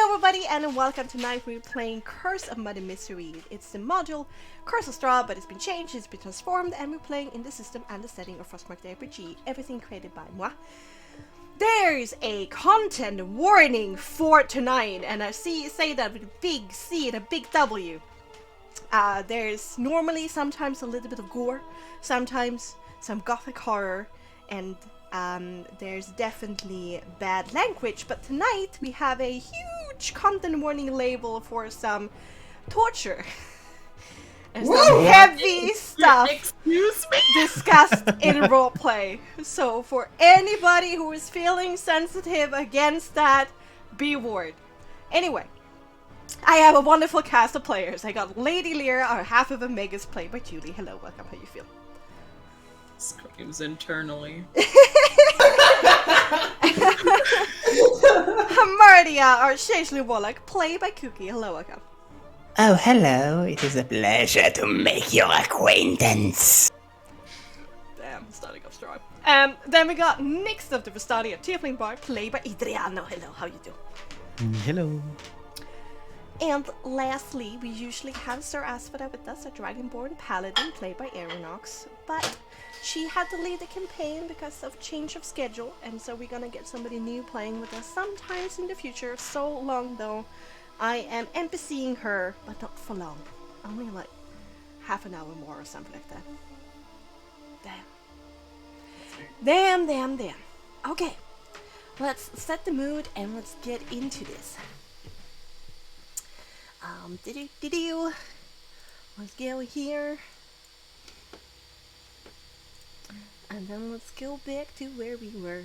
Hello everybody and welcome. Tonight we're playing Curse of Muddy Mystery. It's the module Curse of Straw, but it's been changed, it's been transformed, and we're playing in the system and the setting of Frostmark RPG. Everything created by moi. There's a content warning for tonight, and I say that with a big C and a big W. There's normally sometimes a little bit of gore, sometimes some gothic horror, and there's definitely bad language, but tonight we have a huge content warning label for some torture and some heavy stuff discussed in roleplay. So for anybody who is feeling sensitive against that, be warned. Anyway, I have a wonderful cast of players. I got Lady Lyra, our half of a Megas, played by Julie. Hello, welcome, how you feel? Screams internally. Hamardia, our Shashli Wallach, played by Cookie. Hello, welcome. Oh, hello. It is a pleasure to make your acquaintance. Damn, starting off strong. Then we got next of the Vestadia Tiefling Bar, played by Adriano. Hello, how you doing? Hello. And lastly, we usually have Sir Asphodel with us, a Dragonborn Paladin, played by Aeronox, but she had to leave the campaign because of change of schedule, and so we're gonna get somebody new playing with us sometimes in the future. So long though, I am NPCing her, but not for long. Only like half an hour more or something like that. Damn. Okay, let's set the mood and let's get into this. Let's go here. And then let's go back to where we were.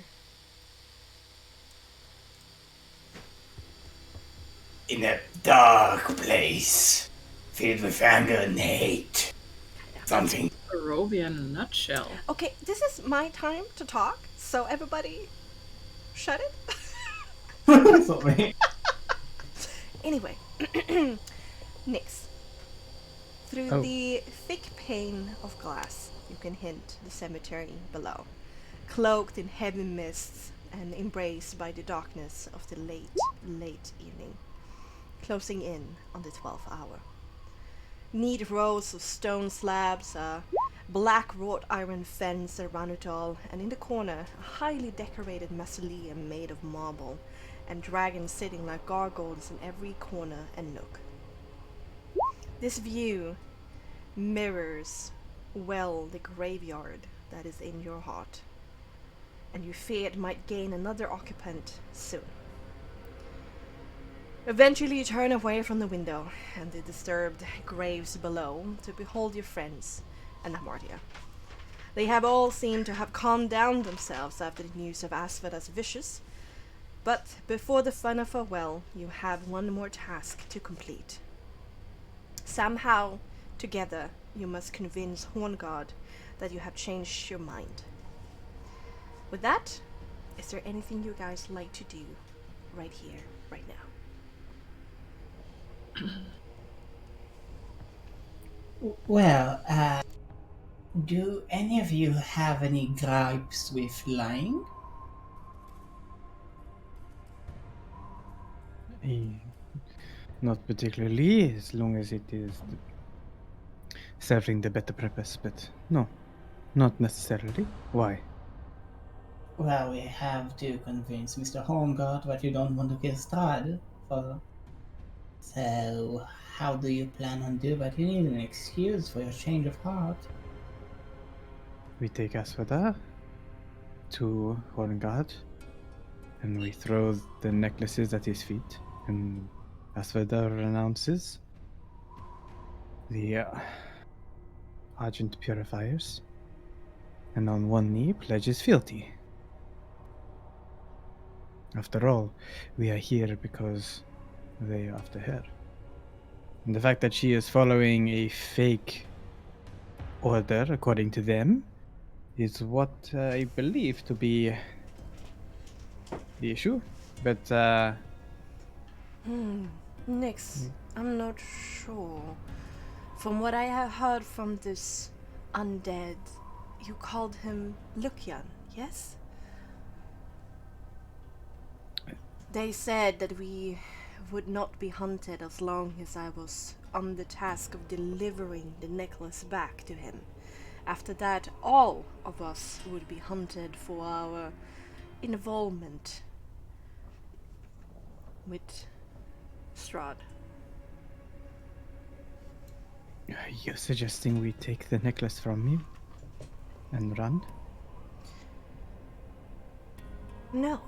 In a dark place, filled with anger and hate. Something. Barovia in a nutshell. Okay, this is my time to talk, so everybody shut it. Sorry. Anyway, Nix. Through the thick pane of glass, you can hint the cemetery below, cloaked in heavy mists and embraced by the darkness of the late evening, closing in on the 12th hour. Neat rows of stone slabs, a black wrought iron fence around it all, and in the corner, a highly decorated mausoleum made of marble, and dragons sitting like gargoyles in every corner and nook. This view mirrors well the graveyard that is in your heart, and you fear it might gain another occupant soon. Eventually you turn away from the window and the disturbed graves below to behold your friends and Hamardia. They have all seemed to have calmed down themselves after the news of Asphod's vicious, but before the final farewell, you have one more task to complete. Somehow, together, you must convince Horngard that you have changed your mind. With that, is there anything you guys like to do right here, right now? Well, do any of you have any gripes with lying? Not particularly, as long as it is serving the better purpose, but no, not necessarily. Why? Well, we have to convince Mr. Horngard that you don't want to kill Strad for. So, how do you plan on doing that? You need an excuse for your change of heart. We take Asphodel to Horngard, and we throw the necklaces at his feet, and Asphodel renounces the Argent Purifiers, and on one knee pledges fealty. After all, we are here because they are after her. And the fact that she is following a fake order, according to them, is what I believe to be the issue. But, Nix, I'm not sure. From what I have heard from this undead, you called him Lucian, yes? They said that we would not be hunted as long as I was on the task of delivering the necklace back to him. After that, all of us would be hunted for our involvement with Strahd. You're suggesting we take the necklace from you and run? No.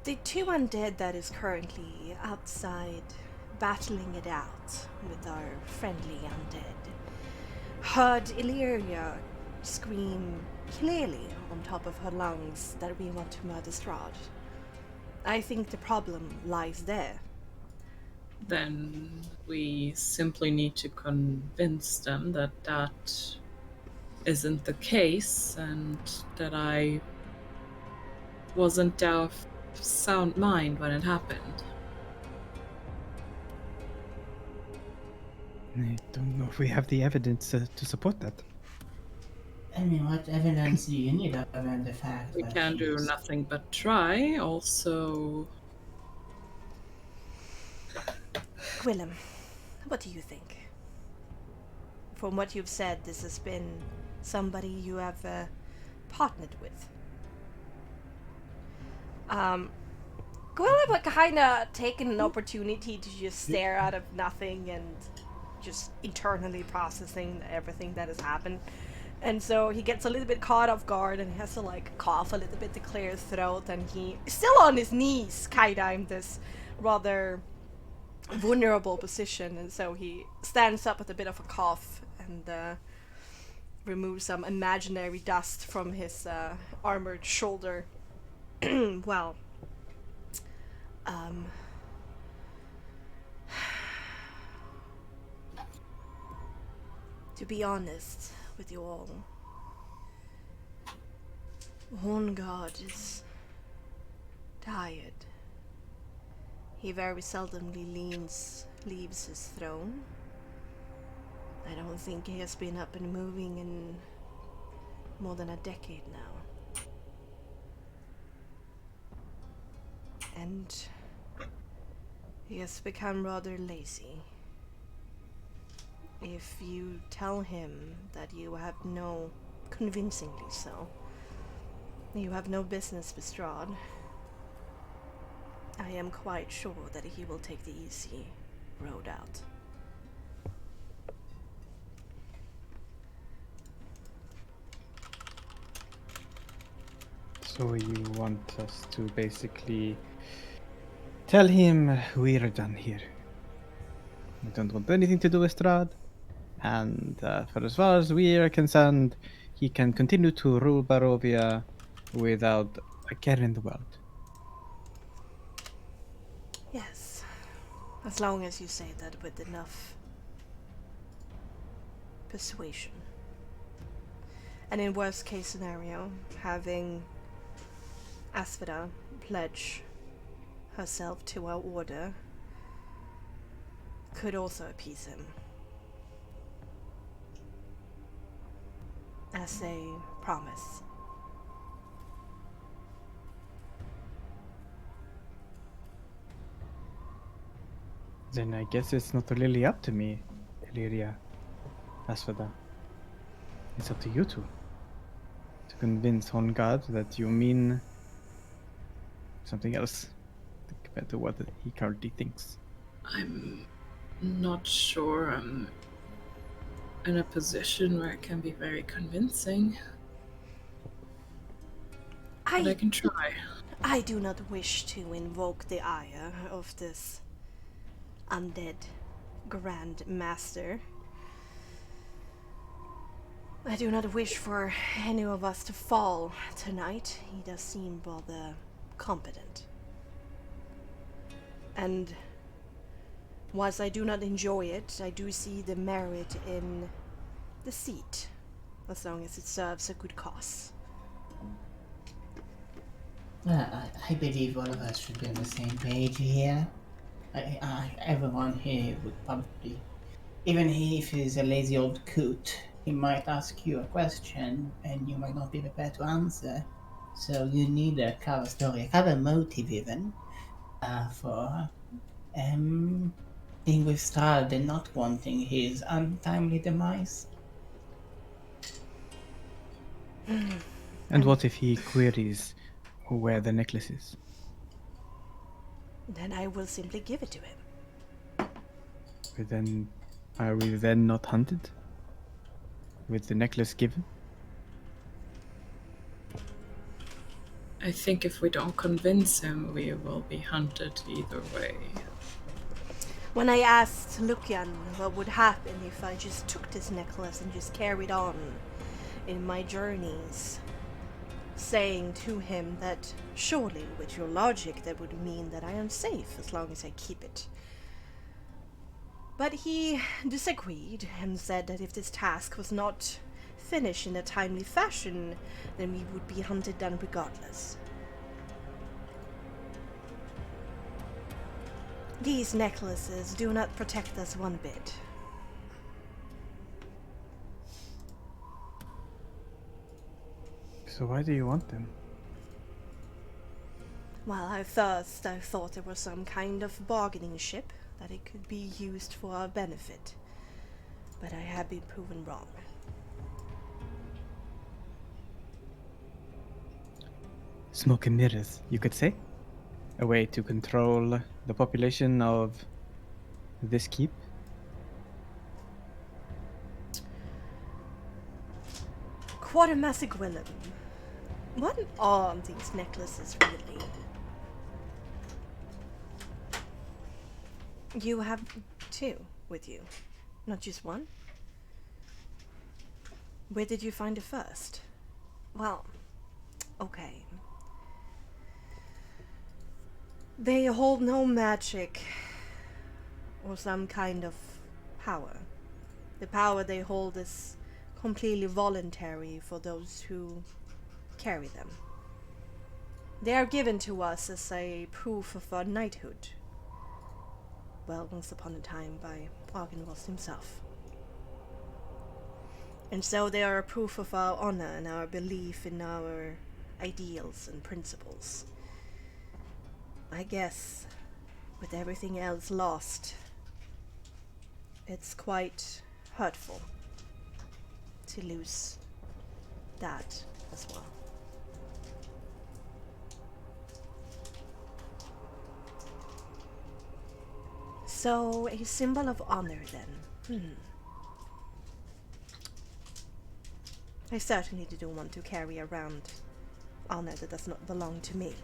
The two undead that is currently outside battling it out with our friendly undead heard Illyria scream clearly on top of her lungs that we want to murder Strahd. I think the problem lies there. Then we simply need to convince them that that isn't the case and that I wasn't of sound mind when it happened. I don't know if we have the evidence to support that. I mean, what evidence do you need other than the fact We that can do she's- nothing but try. Also, Willem, what do you think? From what you've said, this has been somebody you have partnered with. Gwillem would kind of taken an opportunity to just stare out of nothing and just internally processing everything that has happened. And so he gets a little bit caught off guard and he has to like cough a little bit to clear his throat, and he is still on his knees, kinda in this rather vulnerable position, and so he stands up with a bit of a cough and removes some imaginary dust from his armored shoulder. Well, to be honest with you all, Horn God is tired. He very seldomly leaves his throne. I don't think he has been up and moving in more than a decade now. And he has become rather lazy. If you tell him that you have no, convincingly so, you have no business with Strahd, I am quite sure that he will take the easy road out. So you want us to basically tell him we're done here. We don't want anything to do with Strahd. And for as far as we are concerned, he can continue to rule Barovia without a care in the world. Yes, as long as you say that with enough persuasion. And in worst case scenario, having Asphodel pledge herself to our order could also appease him. As a promise. Then I guess it's not really up to me, Illyria, Asphodel. It's up to you two. To convince Hongard that you mean something else compared to what he currently thinks. I'm not sure I'm in a position where it can be very convincing. But I can try. I do not wish to invoke the ire of this undead Grand Master. I do not wish for any of us to fall tonight. He does seem rather competent. And whilst I do not enjoy it, I do see the merit in the seat, as long as it serves a good cause. I believe all of us should be on the same page here. Everyone here would probably, even if he's a lazy old coot, he might ask you a question and you might not be prepared to answer. So you need a cover story, a cover motive even, for being with Strahd and not wanting his untimely demise. And what if he queries where the necklace is? Then I will simply give it to him. But then, are we then not hunted? With the necklace given? I think if we don't convince him, we will be hunted either way. When I asked Lucian what would happen if I just took this necklace and just carried on in my journeys, saying to him that surely with your logic that would mean that I am safe as long as I keep it. But he disagreed and said that if this task was not finished in a timely fashion, then we would be hunted down regardless. These necklaces do not protect us one bit. So why do you want them? Well, at first I thought it was some kind of bargaining chip, that it could be used for our benefit. But I have been proven wrong. Smoke and mirrors, you could say? A way to control the population of this keep? Quartermassic Willem, what are these necklaces really? You have two with you, not just one? Where did you find the first? Well, okay. They hold no magic or some kind of power. The power they hold is completely voluntary for those who carry them. They are given to us as a proof of our knighthood. Well, once upon a time by Argynvost himself. And so they are a proof of our honor and our belief in our ideals and principles. I guess, with everything else lost, it's quite hurtful to lose that as well. So, a symbol of honor then. I certainly don't want to carry around honor that does not belong to me.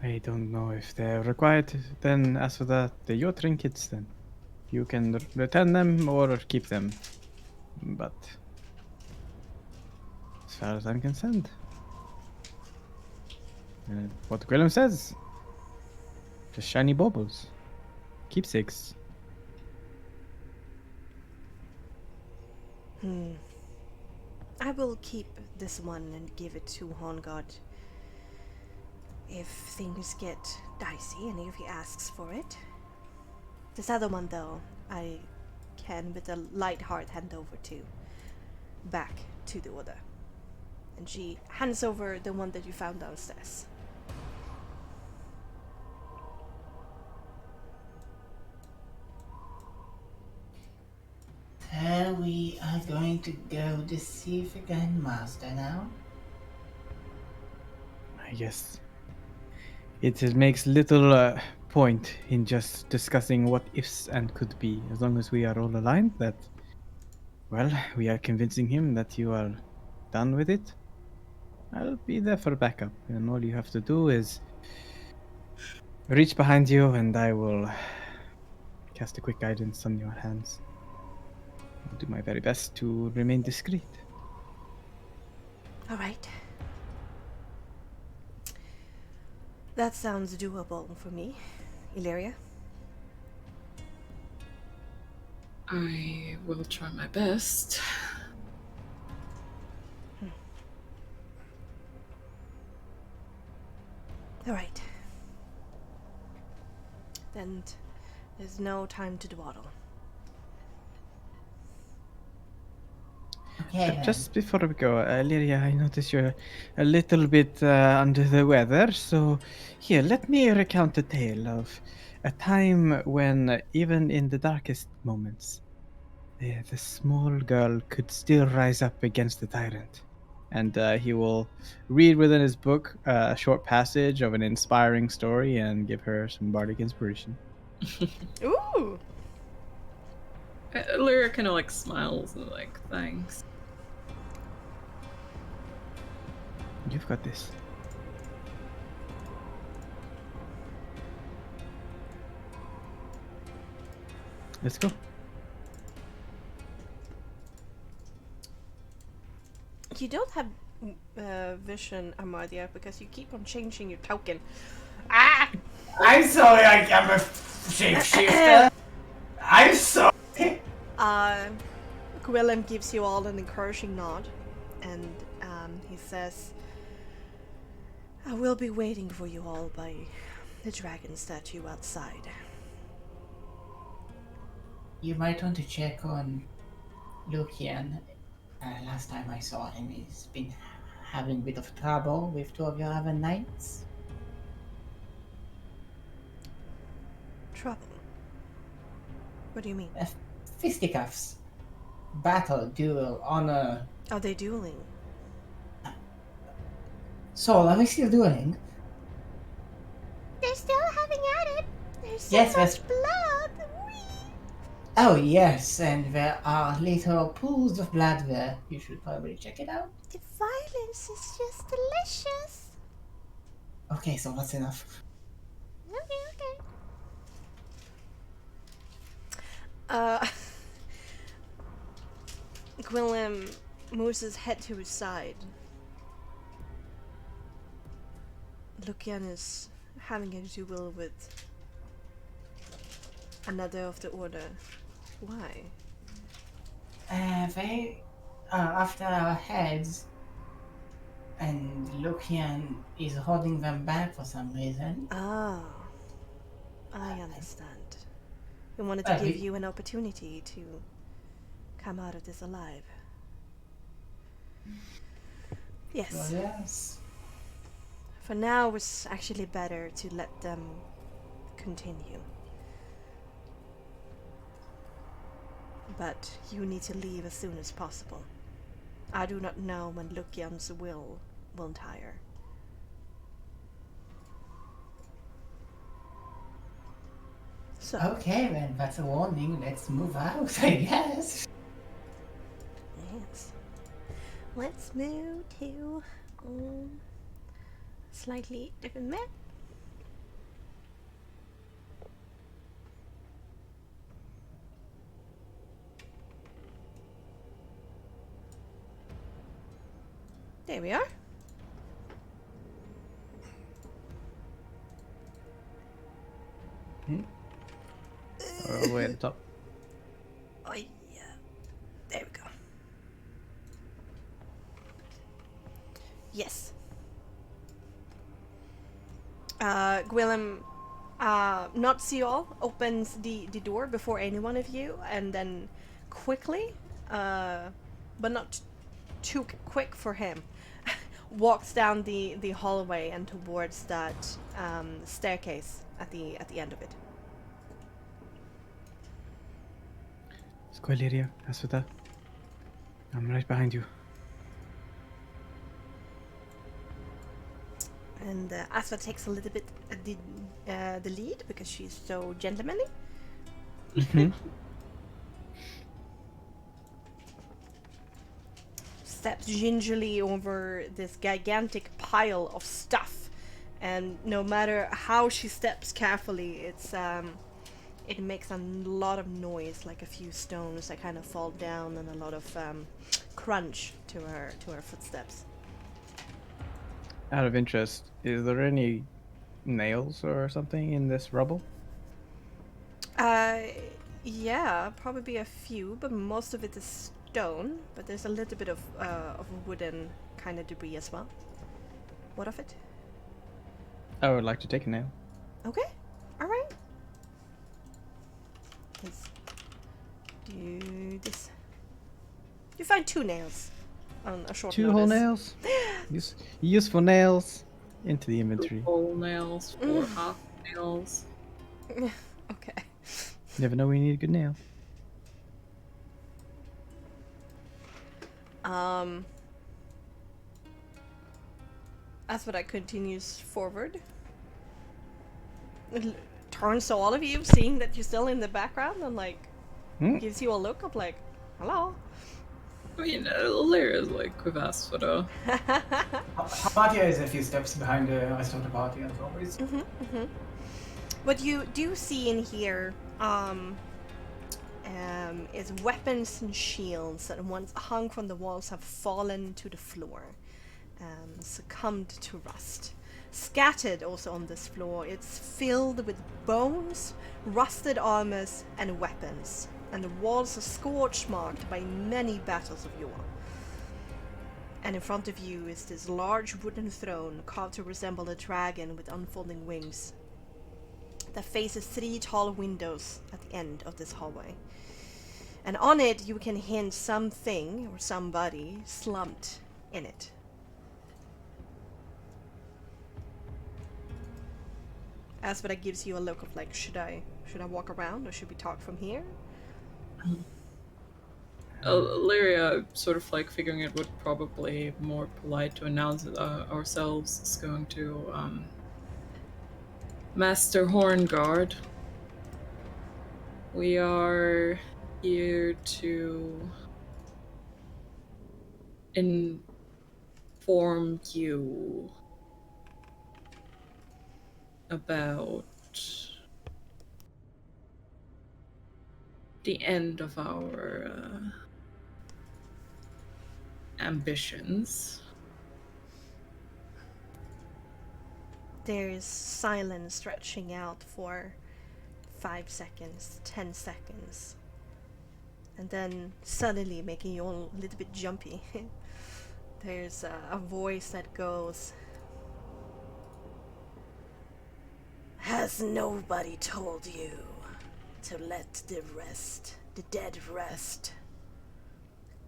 I don't know if they're required. Then, as for that, they're your trinkets then. You can return them or keep them. But, as far as I'm concerned, what Gwillem says, just shiny baubles. Keepsakes. I will keep this one and give it to Horngod. If things get dicey and if he asks for it. This other one, though, I can with a light heart hand over to back to the order. And she hands over the one that you found downstairs. So we are going to go deceive the Grandmaster now? I guess it makes little point in just discussing what ifs and could be, as long as we are all aligned that, well, we are convincing him that you are done with it. I'll be there for backup, and all you have to do is reach behind you and I will cast a quick guidance on your hands. I'll do my very best to remain discreet. All right. That sounds doable for me, Illyria. I will try my best. All right. and there's no time to dawdle. Okay, then. Just before we go, Lyria, I notice you're a little bit under the weather, so here, let me recount a tale of a time when, even in the darkest moments, the small girl could still rise up against the tyrant. And he will read within his book a short passage of an inspiring story and give her some bardic inspiration. Ooh! Lyra kind of like smiles and like, thanks. You've got this. Let's go. You don't have vision, Amadia, because you keep on changing your token. Ah! I'm sorry, I'm a shapeshifter. I'm sorry. Gwillem gives you all an encouraging nod, and he says, I will be waiting for you all by the dragon statue outside. You might want to check on Lucian. Last time I saw him, he's been having a bit of trouble with two of your other knights. Trouble? What do you mean? Fisticuffs. Battle, duel, honor. Are they dueling? Soul, are we still dueling? They're still having at it. There's so Yes, much yes. blood. Oh yes, and there are little pools of blood there. You should probably check it out. The violence is just delicious. Okay, so that's enough. Okay. Gwillem moves his head to his side. Lucian is having a duel with another of the order. Why? They are after our heads, and Lucian is holding them back for some reason. Ah, I understand. We wanted to give you an opportunity to come out of this alive. Yes. So yes. For now, it's actually better to let them continue. But you need to leave as soon as possible. I do not know when Lucian's will tire. So, Okay then, that's a warning. Let's move out, I guess. yes. Let's move to slightly different map. There we are. All the way at the top. Oh yeah. There we go. Yes. Gwillem, not see all, opens the door before any one of you, and then quickly, but not too quick for him, walks down the hallway and towards that staircase at the end of it. Squaliria, Asuta. I'm right behind you. And Asva takes a little bit the lead because she's so gentlemanly. Steps gingerly over this gigantic pile of stuff, and no matter how she steps carefully, it makes a lot of noise, like a few stones that kind of fall down, and a lot of crunch to her footsteps. Out of interest, is there any nails or something in this rubble? Yeah, probably a few, but most of it is stone. But there's a little bit of wooden kind of debris as well. What of it? I would like to take a nail. Okay, all right. Let's do this. You find 2 nails on a short 2 whole notice. nails. Useful nails into the inventory. Whole nails, 4 half nails. Okay. Never know when you need a good nail. Asphodite continues forward. Turns to all of you, seeing that you're still in the background, and like gives you a look of like, hello. I mean, Lyra's like with Asphodite. Hapatia is a few steps behind the rest of the party as always. What you do see in here is weapons and shields that once hung from the walls have fallen to the floor, succumbed to rust. Scattered also on this floor, it's filled with bones, rusted armors, and weapons, and the walls are scorch marked by many battles of yore. And in front of you is this large wooden throne carved to resemble a dragon with unfolding wings that faces 3 tall windows at the end of this hallway. And on it you can hint something or somebody slumped in it. Asphodite gives you a look of like, should I walk around or should we talk from here? Lyria, sort of like figuring it would probably more polite to announce it ourselves, is going to Master Hornguard. We are here to inform you about the end of our ambitions. There's silence stretching out for 5 seconds, 10 seconds. And then suddenly making you all a little bit jumpy. There's a voice that goes, "Has nobody told you to let the dead rest?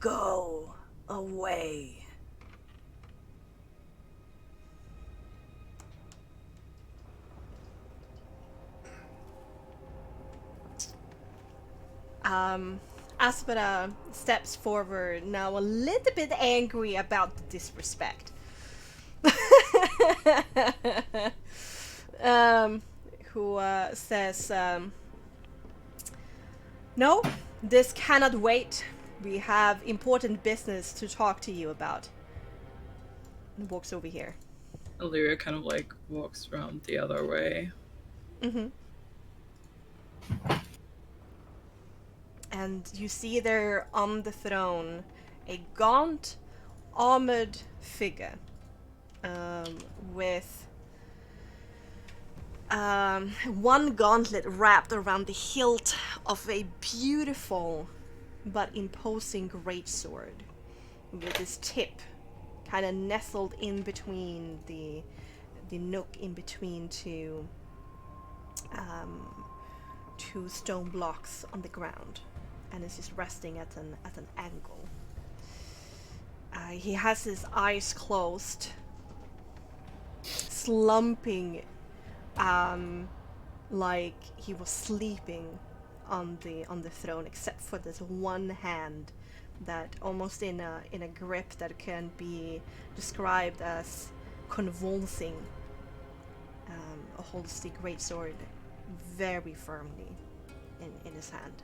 Go away." Asphodite steps forward, now a little bit angry about the disrespect. Who says, "No, this cannot wait. We have important business to talk to you about." And walks over here. Lyria kind of like walks around the other way. And you see there on the throne a gaunt, armored figure with one gauntlet wrapped around the hilt of a beautiful but imposing greatsword, with its tip kind of nestled in between the nook in between two stone blocks on the ground, and it's just resting at an angle. He has his eyes closed, slumping like he was sleeping on the throne, except for this one hand that almost in a grip that can be described as convulsing, holds the greatsword very firmly in his hand.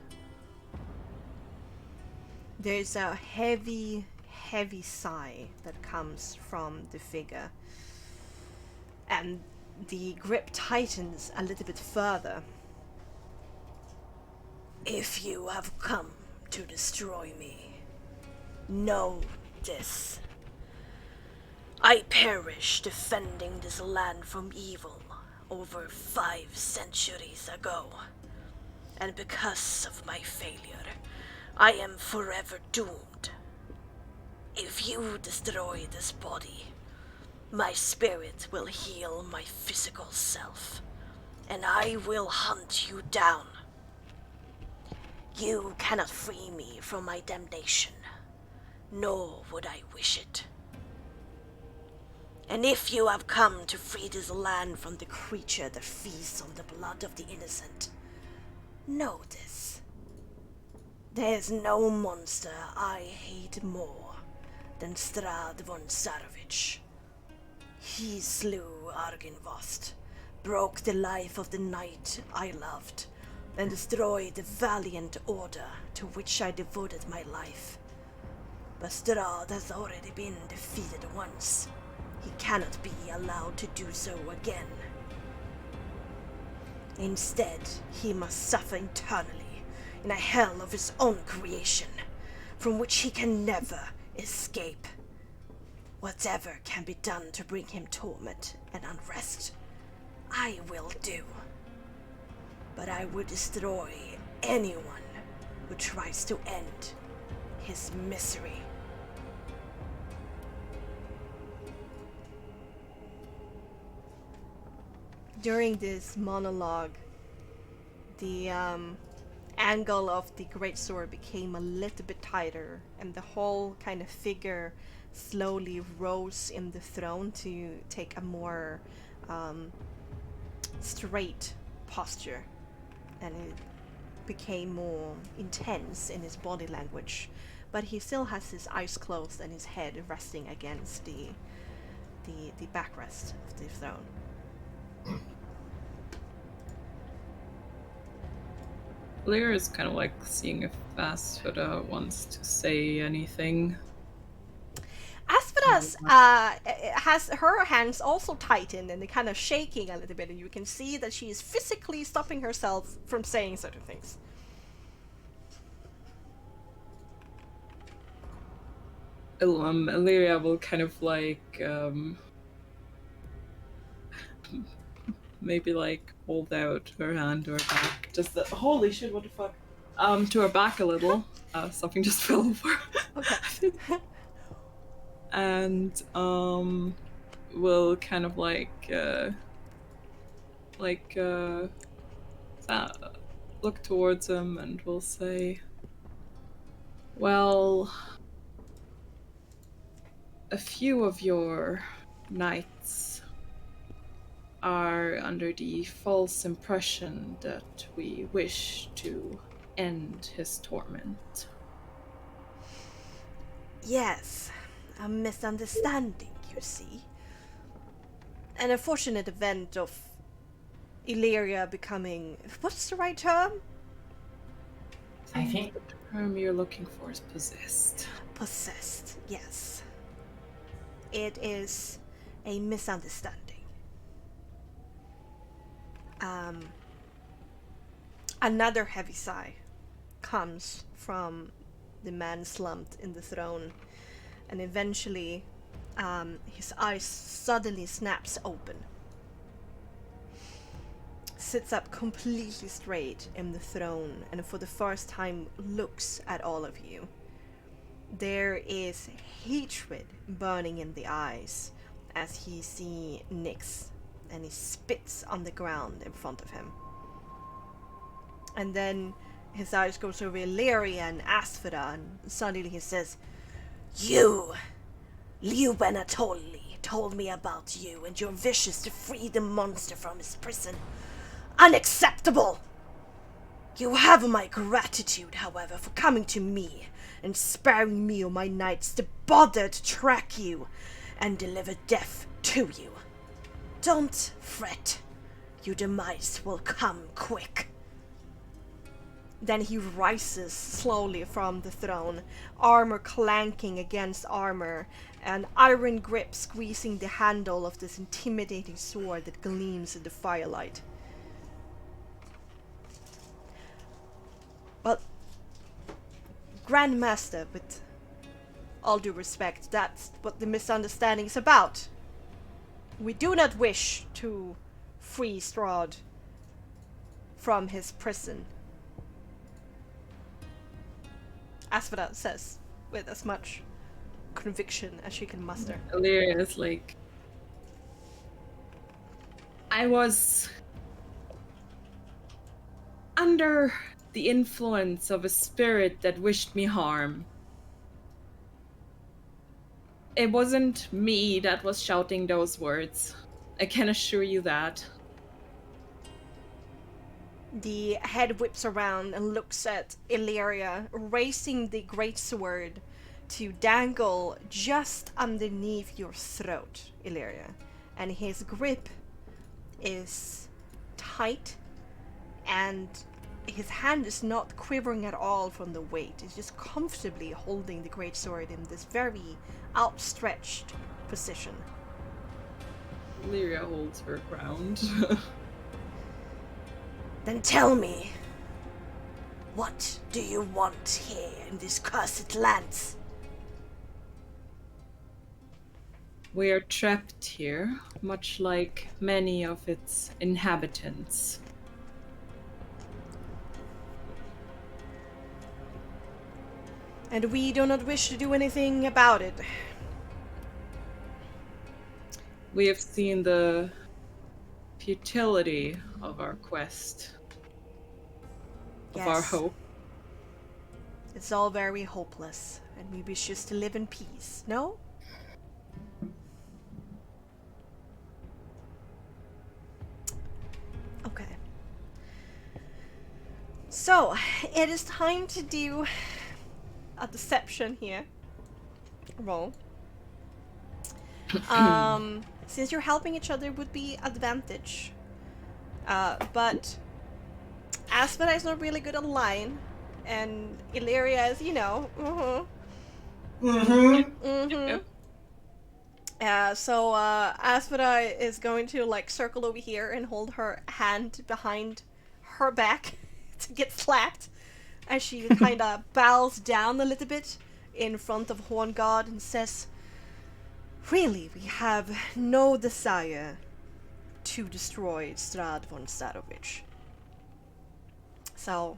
There's a heavy sigh that comes from the figure, and the grip tightens a little bit further. "If you have come to destroy me, know this. I perished defending this land from evil over 5 centuries ago, and because of my failure, I am forever doomed. If you destroy this body, my spirit will heal my physical self, and I will hunt you down. You cannot free me from my damnation, nor would I wish it. And if you have come to free this land from the creature that feasts on the blood of the innocent, know this. There is no monster I hate more than Strad von Sarovich. He slew Argynvost, broke the life of the knight I loved, and destroyed the valiant order to which I devoted my life. But Strad has already been defeated once. He cannot be allowed to do so again. Instead, he must suffer eternally in a hell of his own creation, from which he can never escape. Whatever can be done to bring him torment and unrest, I will do. But I will destroy anyone who tries to end his misery. During this monologue, the angle of the greatsword became a little bit tighter, and the whole kind of figure slowly rose in the throne to take a more straight posture, and it became more intense in his body language. But he still has his eyes closed and his head resting against the backrest of the throne. Lyra is kind of like seeing if Asphoda wants to say anything. Asphoda's has her hands also tightened and they're kind of shaking a little bit, and you can see that she is physically stopping herself from saying certain things. Illyria will kind of like maybe like hold out her hand to her back. Just the holy shit, what the fuck? To her back a little. Something just fell over. Okay. And will kind of look towards him and will say, well, a few of your knights are under the false impression that we wish to end his torment. Yes, a misunderstanding, you see. An unfortunate event of Illyria becoming... what's the right term? I think the term you're looking for is possessed. Possessed, yes. It is a misunderstanding. Another heavy sigh comes from the man slumped in the throne, and eventually his eyes suddenly snaps open. Sits up completely straight in the throne, and for the first time looks at all of you. There is hatred burning in the eyes as he sees Nyx, and he spits on the ground in front of him. And then his eyes goes over Illyria and Asphoda, and suddenly he says, "You, Liubenatoli, told me about you and your wishes to free the monster from his prison. Unacceptable! You have my gratitude, however, for coming to me and sparing me or my knights to bother to track you and deliver death to you. Don't fret. Your demise will come quick." Then he rises slowly from the throne, armor clanking against armor, an iron grip squeezing the handle of this intimidating sword that gleams in the firelight. Well, Grandmaster, with all due respect, that's what the misunderstanding is about. We do not wish to free Strahd from his prison. Asphoda says, with as much conviction as she can muster. Illyria is like, I was under the influence of a spirit that wished me harm. It wasn't me that was shouting those words. I can assure you that. The head whips around and looks at Illyria, raising the great sword to dangle just underneath your throat, Illyria. And his grip is tight, and his hand is not quivering at all from the weight. It's just comfortably holding the great sword in this very outstretched position. Lyria holds her ground. Then tell me, what do you want here in this cursed lands? We are trapped here, much like many of its inhabitants. And we do not wish to do anything about it. We have seen the futility of our quest, of our Yes. hope. It's all very hopeless, and we wish just to live in peace, no? Okay. So, it is time to do a deception here. Roll. Since you're helping each other would be advantage. But Asphodite is not really good at lying, and Illyria is, so Asphodite is going to like circle over here and hold her hand behind her back to get slapped as she kind of bows down a little bit in front of Horn God and says, "Really, we have no desire to destroy Strad von Starovich. So,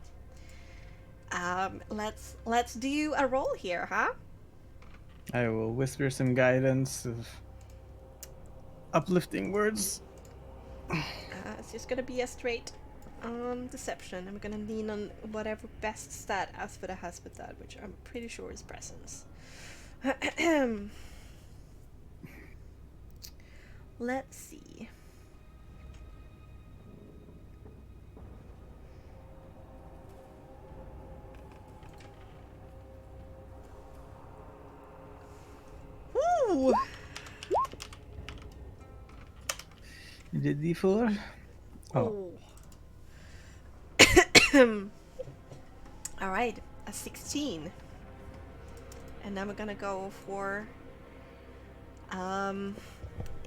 let's do a roll here, huh?" I will whisper some guidance of uplifting words. It's just gonna be a straight deception. I'm gonna lean on whatever best stat Asphodite has with that, which I'm pretty sure is presence. Let's see. Woo! You did D4? Oh. Alright, a 16. And then we're gonna go for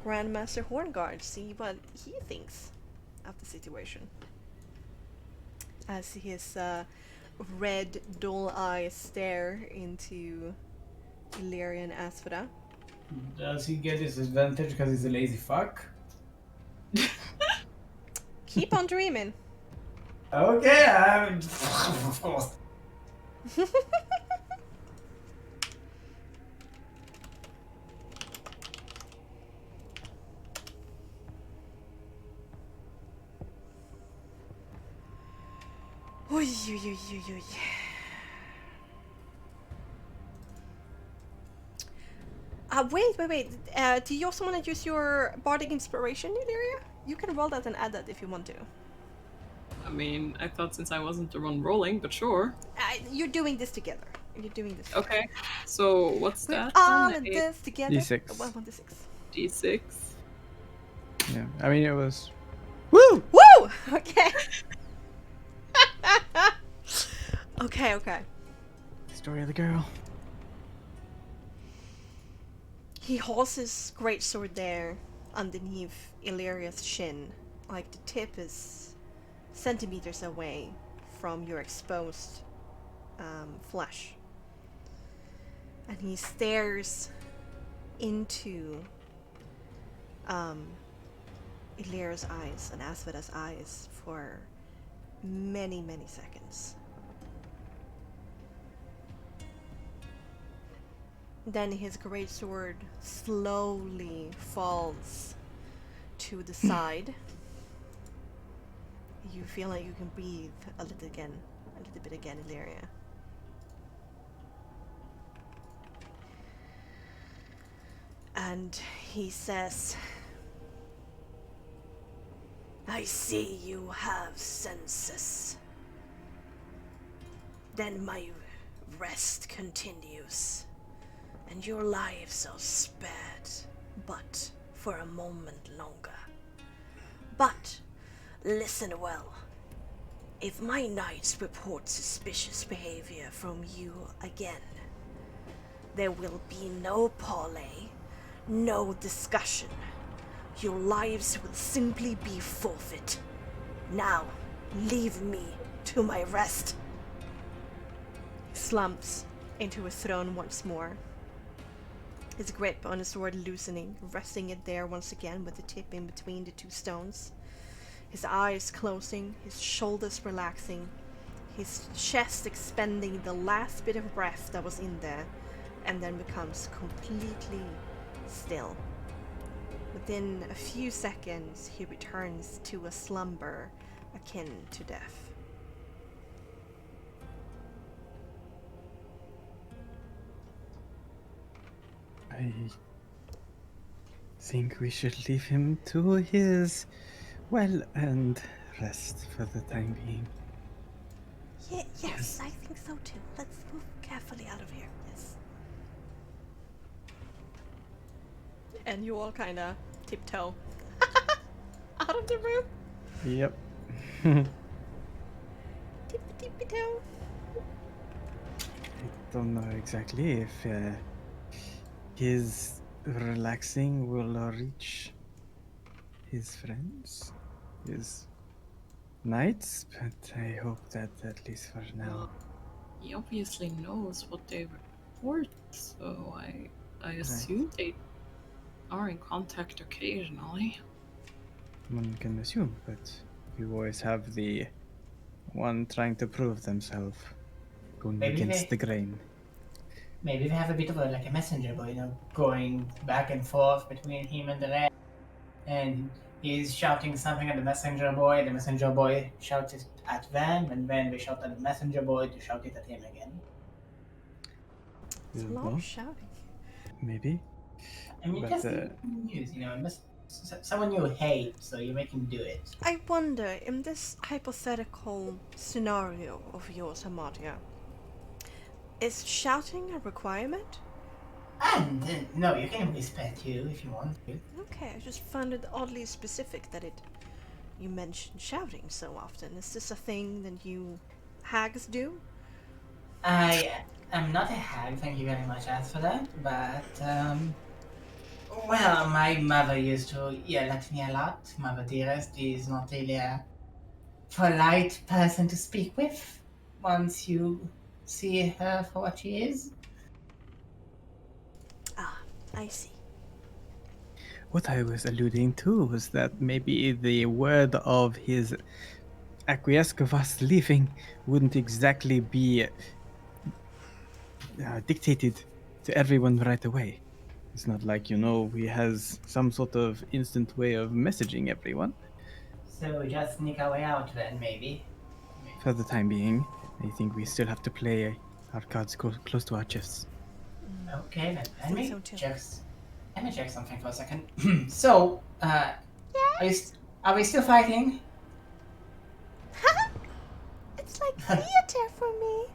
Grandmaster Hornguard, see what he thinks of the situation. As his red, dull eyes stare into Illyria and Asphodite. Does he get his advantage because he's a lazy fuck? Keep on dreaming. Okay, I'm... Oy, oy, oy, oy, oy. Wait. Do you also want to use your bardic inspiration, Illyria? You can roll that and add that if you want to. I mean, I thought since I wasn't the one rolling, but sure. You're doing this together. You're doing this. Okay, so what's We're that? all then? in this together. D6. 1d6. D6. Yeah, I mean, it was. Woo! Woo! Okay. Okay. Story of the girl. He holds his great sword there underneath Illyria's shin, like the tip is centimeters away from your exposed flesh. And he stares into Illyria's eyes and Asphodite's eyes for many, many seconds. Then his great sword slowly falls to the side. You feel like you can breathe a little again. a little bit again, Illyria. And he says, I see you have senses. Then my rest continues, and your lives are spared, but for a moment longer. But listen well. If my knights report suspicious behavior from you again, there will be no parley, no discussion. Your lives will simply be forfeit. Now, leave me to my rest. He slumps into his throne once more, his grip on his sword loosening, resting it there once again with the tip in between the two stones. His eyes closing, his shoulders relaxing, his chest expending the last bit of breath that was in there, and then becomes completely still. Within a few seconds, he returns to a slumber akin to death. I think we should leave him to his well-earned rest for the time being. Yes, I think so too. Let's move carefully out of here. Yes. And you all kind of tiptoe out of the room. Yep. Tippy-toe. I don't know exactly if his relaxing will reach his friends, his knights, but I hope that at least for now. Well, he obviously knows what they report, so I assume they are in contact occasionally. One can assume, but you always have the one trying to prove themselves, going Maybe against the grain. Maybe we have a bit of a messenger boy, going back and forth between him and the rest. And he's shouting something at the messenger boy shouts it at Van, and then we shout at the messenger boy to shout it at him again. It's a lot of shouting. Maybe. I mean, But, just news, someone you hate, so you make him do it. I wonder, in this hypothetical scenario of yours, Amadia, is shouting a requirement? And no, you can whisper too if you want to. Okay, I just found it oddly specific that you mentioned shouting so often. Is this a thing that you hags do? I am not a hag, thank you very much as for that, but well, my mother used to yell at me a lot. Mother dearest is not really a polite person to speak with once you see her for what she is. Ah, I see. What I was alluding to was that maybe the word of his acquiesce of us leaving wouldn't exactly be dictated to everyone right away. It's not like, he has some sort of instant way of messaging everyone. So we just sneak our way out then, maybe. For the time being, I think we still have to play our cards close to our chests. Okay then. I think so too. Let me check something for a second. So, are we still fighting? It's like theater for me.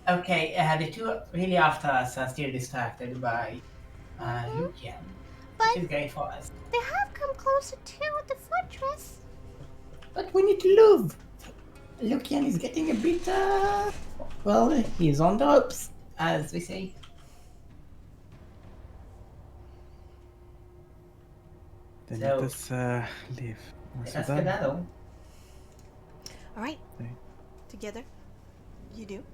Okay, the two really after us are still distracted by Lucian. But Which is great for us. they have come closer to the fortress. But we need to move. Lucian is getting a bit, well, he's on the ropes, as we say. Then So- let us leave. Let's skedaddle. All right. Okay. Together, you do.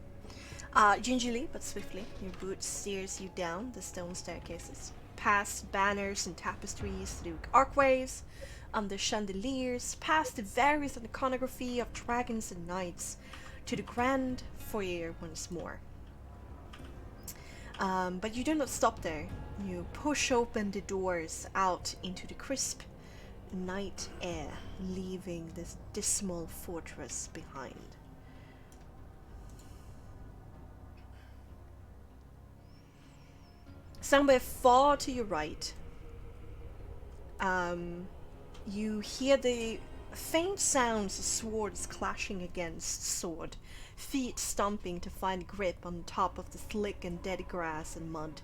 Gingerly but swiftly, your boot steers you down the stone staircases, past banners and tapestries, through archways, under chandeliers, past the various iconography of dragons and knights, to the grand foyer once more. But you do not stop there. You push open the doors out into the crisp, night air, leaving this dismal fortress behind. Somewhere far to your right, you hear the faint sounds of swords clashing against sword, feet stomping to find grip on top of the slick and dead grass and mud,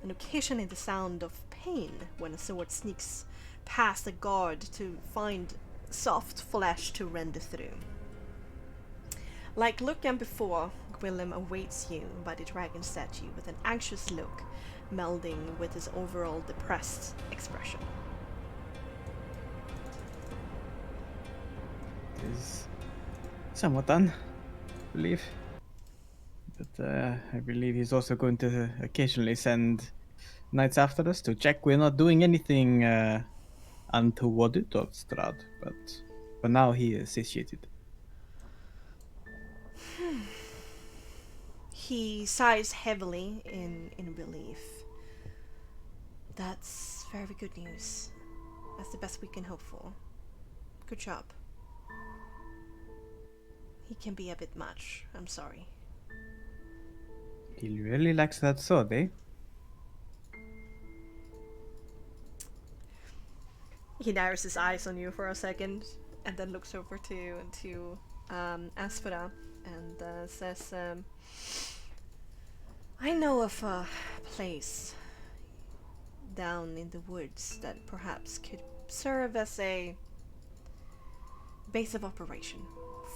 and occasionally the sound of pain when a sword sneaks past a guard to find soft flesh to rend through. Like Lucan before, Gwillem awaits you by the dragon statue with an anxious look, melding with his overall depressed expression. It is somewhat done, I believe. But I believe he's also going to occasionally send knights after us to check we're not doing anything untoward utov, Strad. But for now, he is satiated. He sighs heavily in relief. That's very good news. That's the best we can hope for. Good job. He can be a bit much, I'm sorry. He really likes that sword, eh? He narrows his eyes on you for a second, and then looks over to Aspera and says, I know of a place down in the woods that perhaps could serve as a base of operation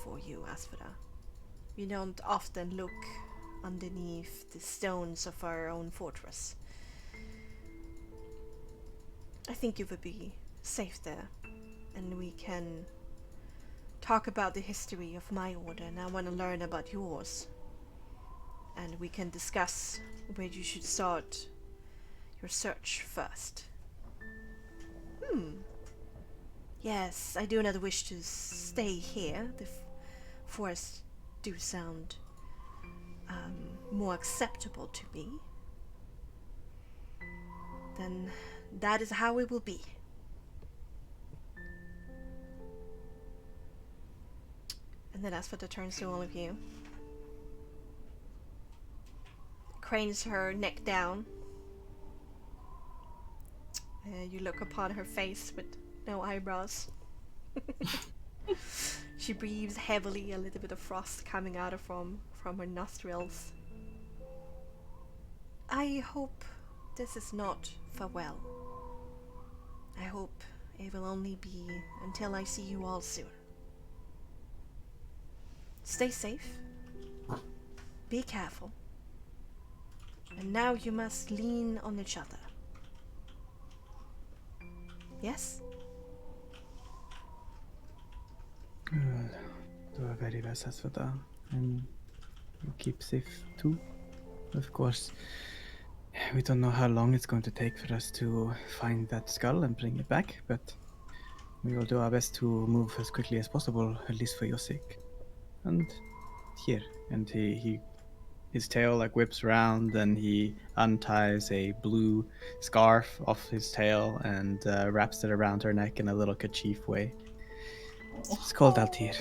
for you, Aspera. We don't often look underneath the stones of our own fortress. I think you would be safe there, and we can talk about the history of my order, and I want to learn about yours. And we can discuss where you should start your search first. Yes, I do not wish to stay here. The forests do sound more acceptable to me. Then that is how it will be. And then Asphodel turns to all of you. Cranes her neck down. You look upon her face with no eyebrows. She breathes heavily, a little bit of frost coming out of from her nostrils. I hope this is not farewell. I hope it will only be until I see you all soon. Stay safe. Be careful. And now you must lean on each other. Yes? Do our very best, Asfata. And you keep safe too, of course. We don't know how long it's going to take for us to find that skull and bring it back, but we will do our best to move as quickly as possible, at least for your sake. And here, and his tail like whips around, and he unties a blue scarf off his tail and wraps it around her neck in a little kerchief way. It's cold out here.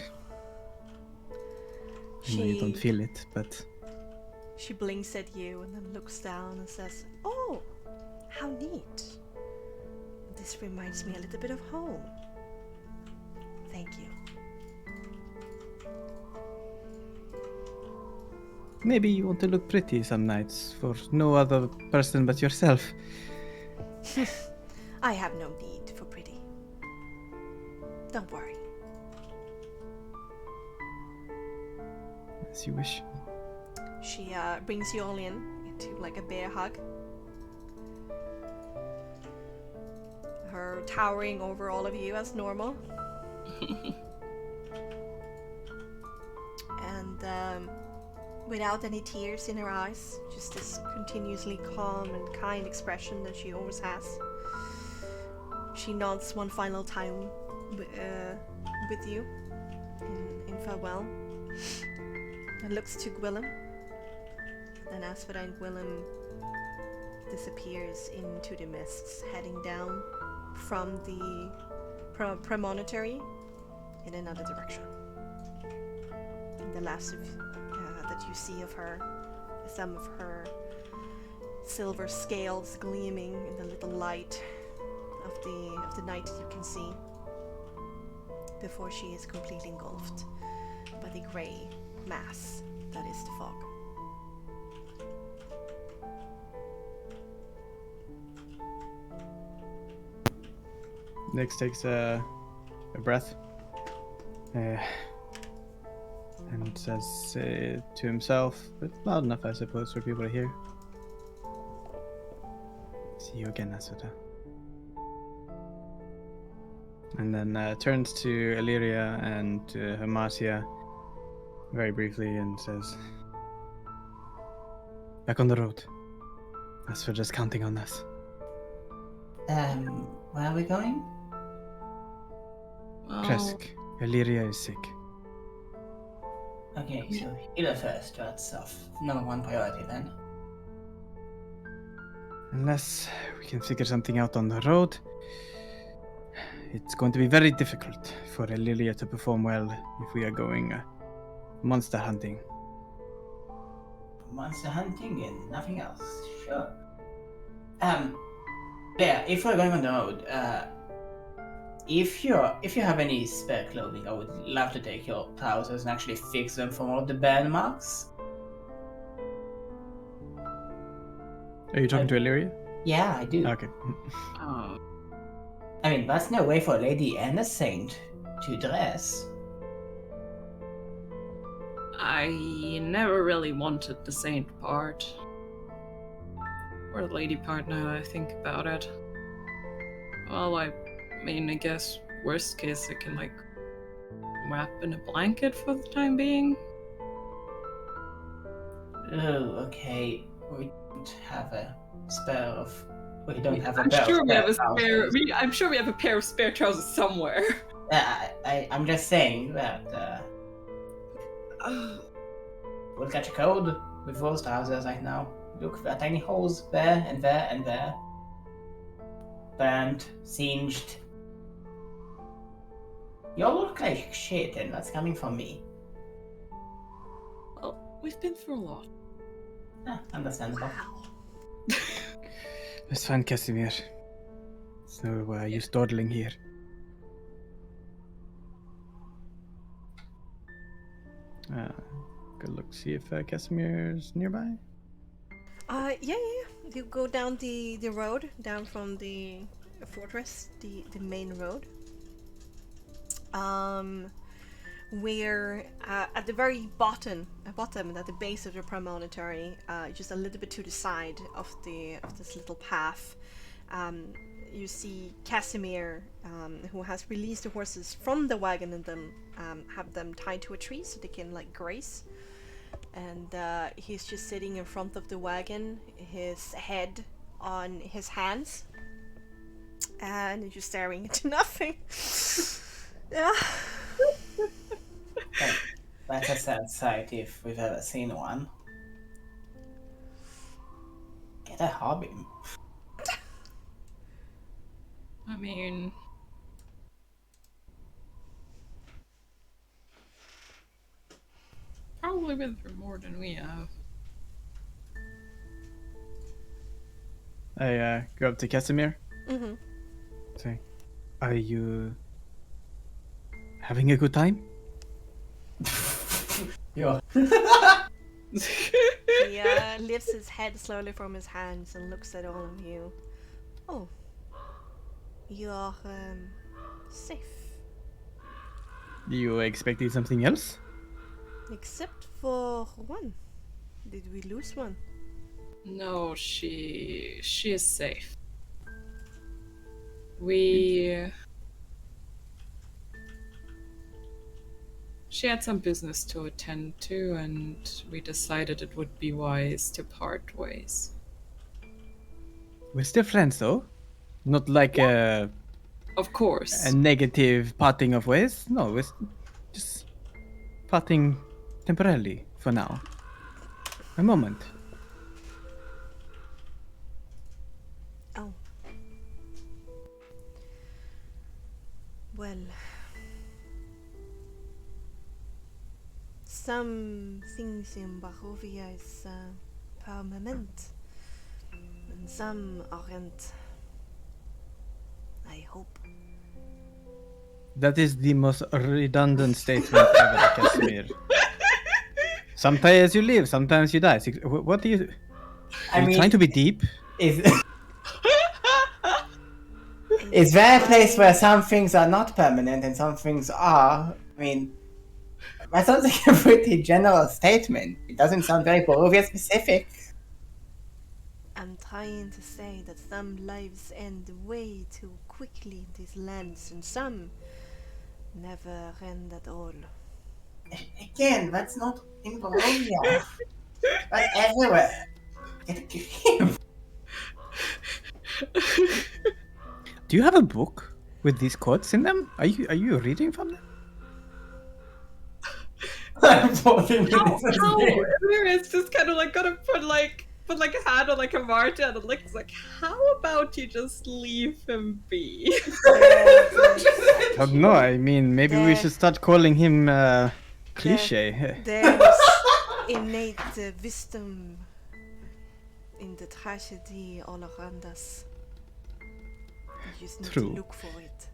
I know you don't feel it, but she blinks at you and then looks down and says, "Oh, how neat. This reminds me a little bit of home. Thank you." maybe you want to look pretty some nights for no other person but yourself. I have no need for pretty. Don't worry. As you wish. She brings you all into like a bear hug. Her towering over all of you as normal. And without any tears in her eyes, just this continuously calm and kind expression that she always has. She nods one final time with you in farewell and looks to Gwillem. Then Asphodel and Gwillem disappears into the mists, heading down from the premonitory in another direction. And the last that you see of her, some of her silver scales gleaming in the little light of the night that you can see, before she is completely engulfed by the grey mass that is the fog. Nyx takes a breath and says to himself, but loud enough, I suppose, for people to hear. See you again, Asuta. And then turns to Illyria and Hermasia very briefly and says, back on the road. As for just counting on us. Where are we going? Kresk, Illyria is sick. Okay, so heal her first. That's number one priority then. Unless we can figure something out on the road, it's going to be very difficult for Illyria to perform well if we are going monster hunting. Monster hunting and nothing else. Sure. Yeah, if we're going on the road, if you have any spare clothing, I would love to take your trousers and actually fix them from all the burn marks. Are you talking to Illyria? Yeah, I do. Okay. I mean, that's no way for a lady and a saint to dress. I never really wanted the saint part. Or the lady part now that I think about it. Well, I mean, I guess worst case I can like wrap in a blanket for the time being. Oh, okay. We don't have a spare of. We don't have a I'm pair sure of we have a spare spare. trousers. I'm sure we have a pair of spare trousers somewhere. I'm just saying that we'll catch a cold with those trousers right now. Look, there are tiny holes there and there and there. Burnt, singed. You all look like shit, and that's coming from me. Well, we've been through a lot. Understandable. Let's find Casimir. There's no use dawdling here. Good look, see if Casimir's nearby. Yeah. You go down the road, down from the fortress, the main road. Where at the very bottom, at the base of the promontory, just a little bit to the side of this little path, you see Casimir, who has released the horses from the wagon and then have them tied to a tree so they can like graze. And he's just sitting in front of the wagon, his head on his hands, and just staring into nothing. Yeah. That's a sad sight if we've ever seen one. Get a hobby. I mean, probably been through more than we have. I go up to Casimir. Mm-hmm. Say, are you having a good time? Yeah. He lifts his head slowly from his hands and looks at all of you. Oh, you're safe. You expecting something else? Except for one. Did we lose one? No, she is safe. She had some business to attend to, and we decided it would be wise to part ways. We're still friends, though. Not like Of course. a negative parting of ways. No, we're just parting temporarily for now. A moment. Oh. Well, some things in Barovia is permanent, and some aren't. I hope. That is the most redundant statement ever, Casimir. Sometimes you live, sometimes you die. What do you... Are you trying to be deep? Is there a place where some things are not permanent and some things are? I mean, that sounds like a pretty general statement. It doesn't sound very Barovia specific. I'm trying to say that some lives end way too quickly in these lands, and some never end at all. Again, that's not in Barovia. That's everywhere. Do you have a book with these quotes in them? Are you reading from them? How Amir is just kind of like gonna put a hand on like a Marta and like, how about you just leave him be? I don't know. I mean, maybe we should start calling him cliche. There's innate wisdom in the tragedy all around us. You just need True. to look for it.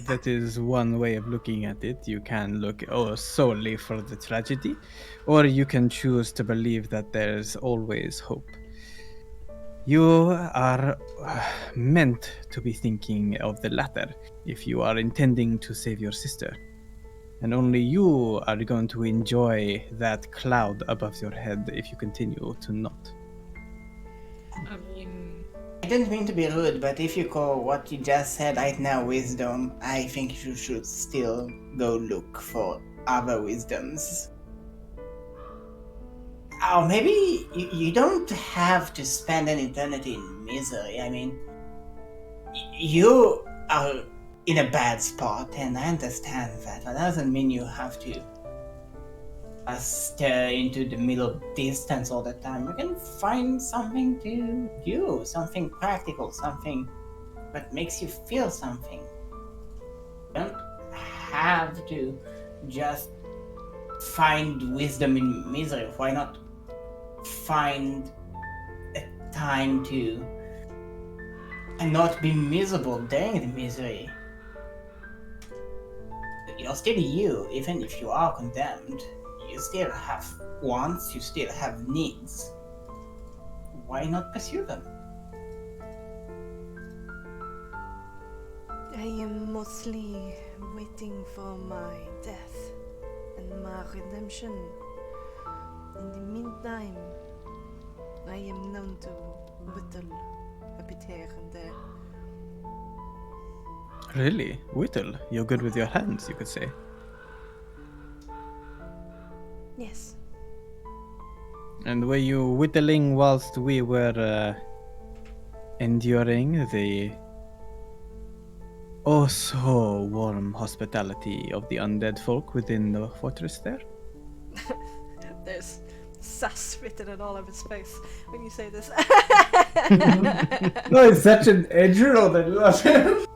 That is one way of looking at it. You can look solely for the tragedy, or you can choose to believe that there's always hope. You are meant to be thinking of the latter if you are intending to save your sister. And only you are going to enjoy that cloud above your head if you continue to not. I mean, I didn't mean to be rude, but if you call what you just said right now wisdom, I think you should still go look for other wisdoms. Oh, maybe you don't have to spend an eternity in misery. I mean, you are in a bad spot, and I understand that. But that doesn't mean you have to stare into the middle distance all the time. You can find something to do, something practical, something that makes you feel something. You don't have to just find wisdom in misery. Why not find a time to and not be miserable during the misery? You're still you, even if you are condemned. You still have wants, you still have needs. Why not pursue them? I am mostly waiting for my death and my redemption. In the meantime, I am known to whittle a bit here and there. Really? Whittle? You're good with your hands, you could say. Yes. And were you whittling whilst we were enduring the oh so warm hospitality of the undead folk within the fortress there? There's sass written on all of his face when you say this. No, it's such an edge roll, I love him.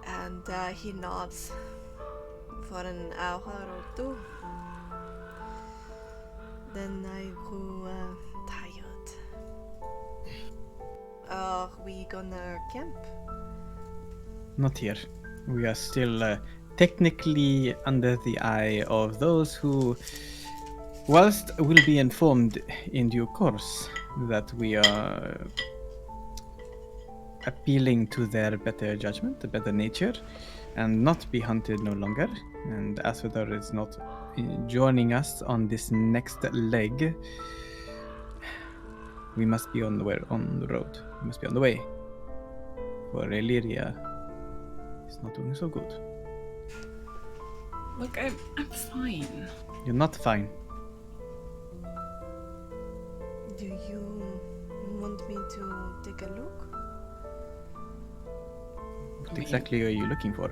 And he nods for an hour or two. Then I grew tired. Are we gonna camp? Not here. We are still technically under the eye of those who, whilst will be informed in due course that we are appealing to their better judgment, a better nature, and not be hunted no longer. And Asvedar is not joining us on this next leg. We must be on the road. We must be on the way. For Illyria is not doing so good. look, I'm fine. You're not fine. Do you want me to take a look? What exactly are you looking for?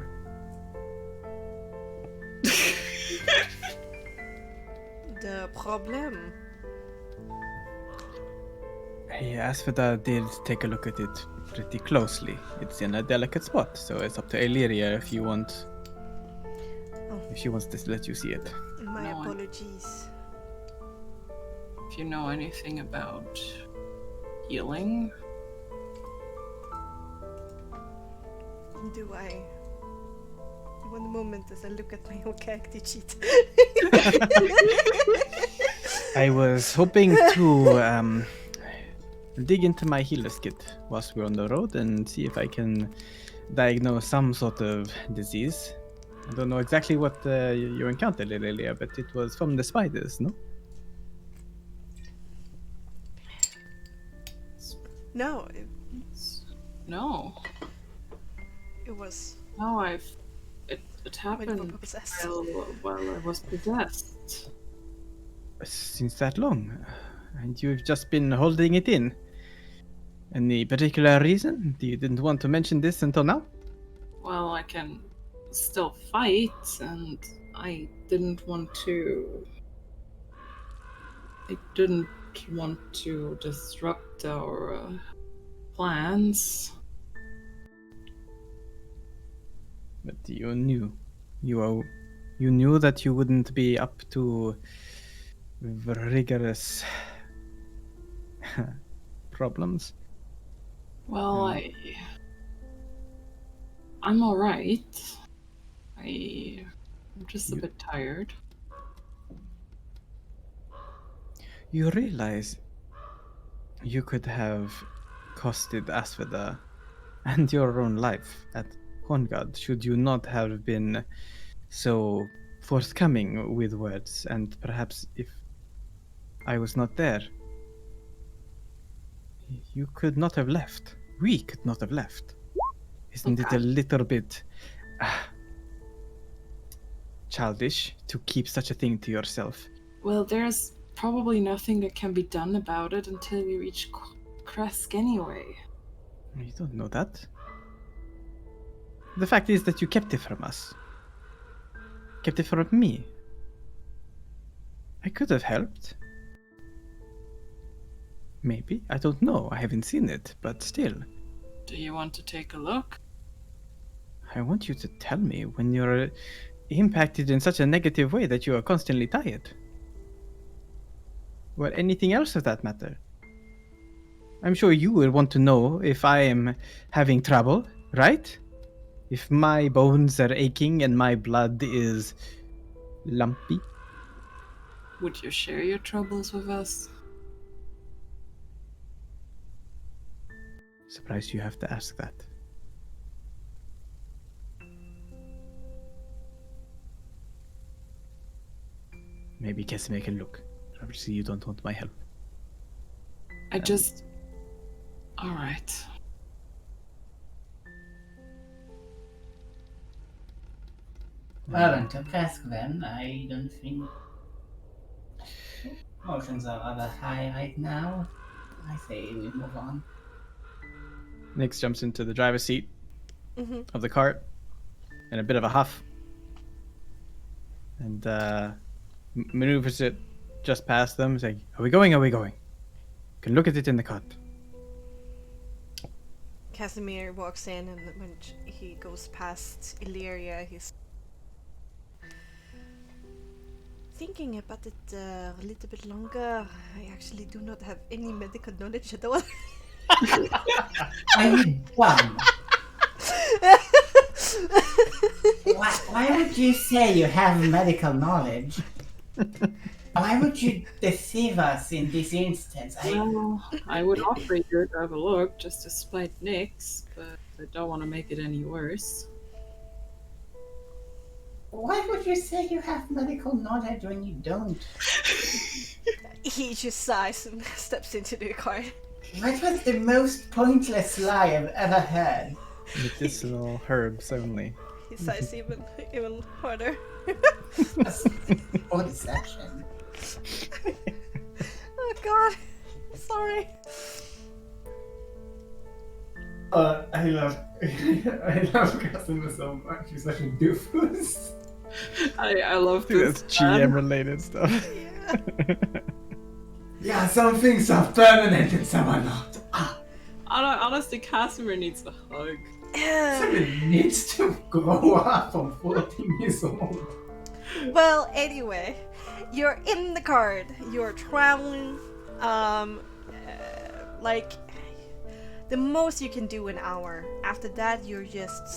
The problem? Hey, Asvedar did take a look at it. pretty closely. It's in a delicate spot, so it's up to Illyria if you want. If she wants to let you see it. My No, apologies. If you know anything about healing, Do I? One moment as I look at my own character sheet. I was hoping to dig into my healer's kit whilst we're on the road and see if I can diagnose some sort of disease. I don't know exactly what you encountered earlier, but it was from the spiders, no? No, no. it was No, it when happened you were possessed. while I was possessed. Since that long? And you've just been holding it in? Any particular reason? You didn't want to mention this until now? Well, I can still fight, and I didn't want to. I didn't want to disrupt our plans. But you knew. You knew that you wouldn't be up to rigorous problems. Well, I'm all right. I'm just a bit tired. You realize you could have costed Asphodel and your own life at Horngard should you not have been so forthcoming with words, and perhaps if I was not there, you could not have left. We could not have left. Isn't it a little bit childish to keep such a thing to yourself? Well, there's probably nothing that can be done about it until we reach Kresk anyway. You don't know that. The fact is that you kept it from us. Kept it from me. I could have helped. Maybe. I don't know. I haven't seen it, but still. Do you want to take a look? I want you to tell me when you're impacted in such a negative way that you are constantly tired. Or anything else of that matter. I'm sure you will want to know if I am having trouble, right? If my bones are aching and my blood is lumpy. Would you share your troubles with us? Surprised you have to ask that. Maybe Casimir can look. Obviously you don't want my help. I just... Alright. Well, until Kresk then, I don't think emotions are rather high right now. I say we move on. Nix jumps into the driver's seat of the cart in a bit of a huff and maneuvers it just past them, saying, Are we going? You can look at it in the cart. Casimir walks in, and when he goes past Illyria, he's thinking about it a little bit longer. I actually do not have any medical knowledge at all. I need one. Why would you say you have medical knowledge? Why would you deceive us in this instance? Well, I would offer you to have a look just to spite Nix, but I don't want to make it any worse. Why would you say you have medical knowledge when you don't? He just sighs and steps into the car. That was the most pointless lie I've ever heard. Medicinal herbs only. He sighs even harder. Or deception. Oh god, sorry. I love Casimir so much. He's such a doofus. I love I think this. that's GM related stuff. Yeah. Yeah, some things are permanent and some are not. Honestly, Casimir needs a hug. Someone needs to grow up from 14 years old. Well, anyway, you're in the card. You're traveling. Like the most you can do an hour. After that, you're just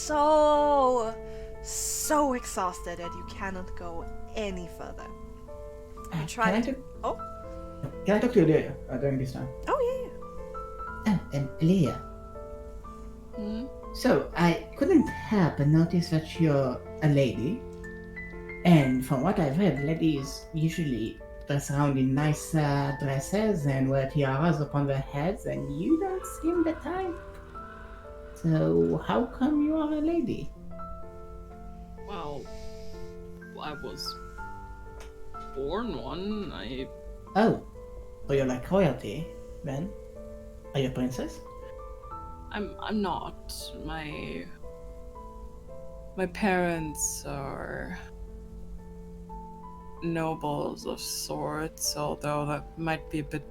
so exhausted that you cannot go any further. You try. Can I talk? Oh, Can I talk to Leah during this time? oh yeah. Oh, and Leah. Hmm? So I couldn't help but notice that you're a lady, and from what I've read, ladies usually dress around in nice dresses and wear tiaras upon their heads, and you don't seem the type. So how come you are a lady? Well, I was born one. Oh, so you're like royalty, then? Are you a princess? I'm not. My parents are nobles of sorts, although that might be a bit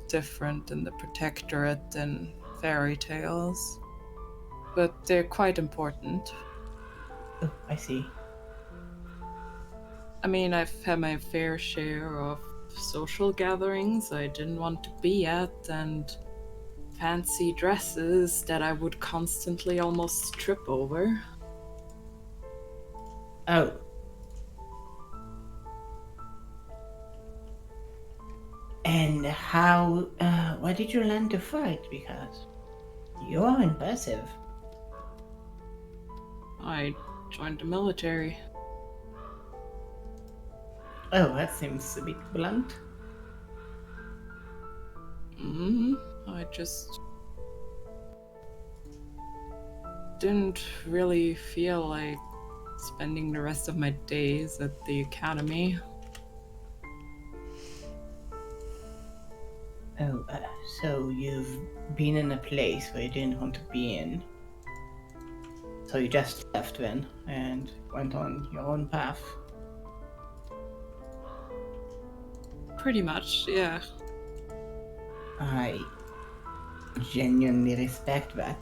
different in the protectorate and fairy tales. But they're quite important. Oh, I see. I mean, I've had my fair share of social gatherings I didn't want to be at, and fancy dresses that I would constantly almost trip over. Oh. And how, why did you learn to fight? Because you are impressive. I joined the military. Oh, that seems a bit blunt. I just didn't really feel like spending the rest of my days at the academy. Oh, so you've been in a place where you didn't want to be in. So you just left then and went on your own path. Pretty much, yeah. I genuinely respect that.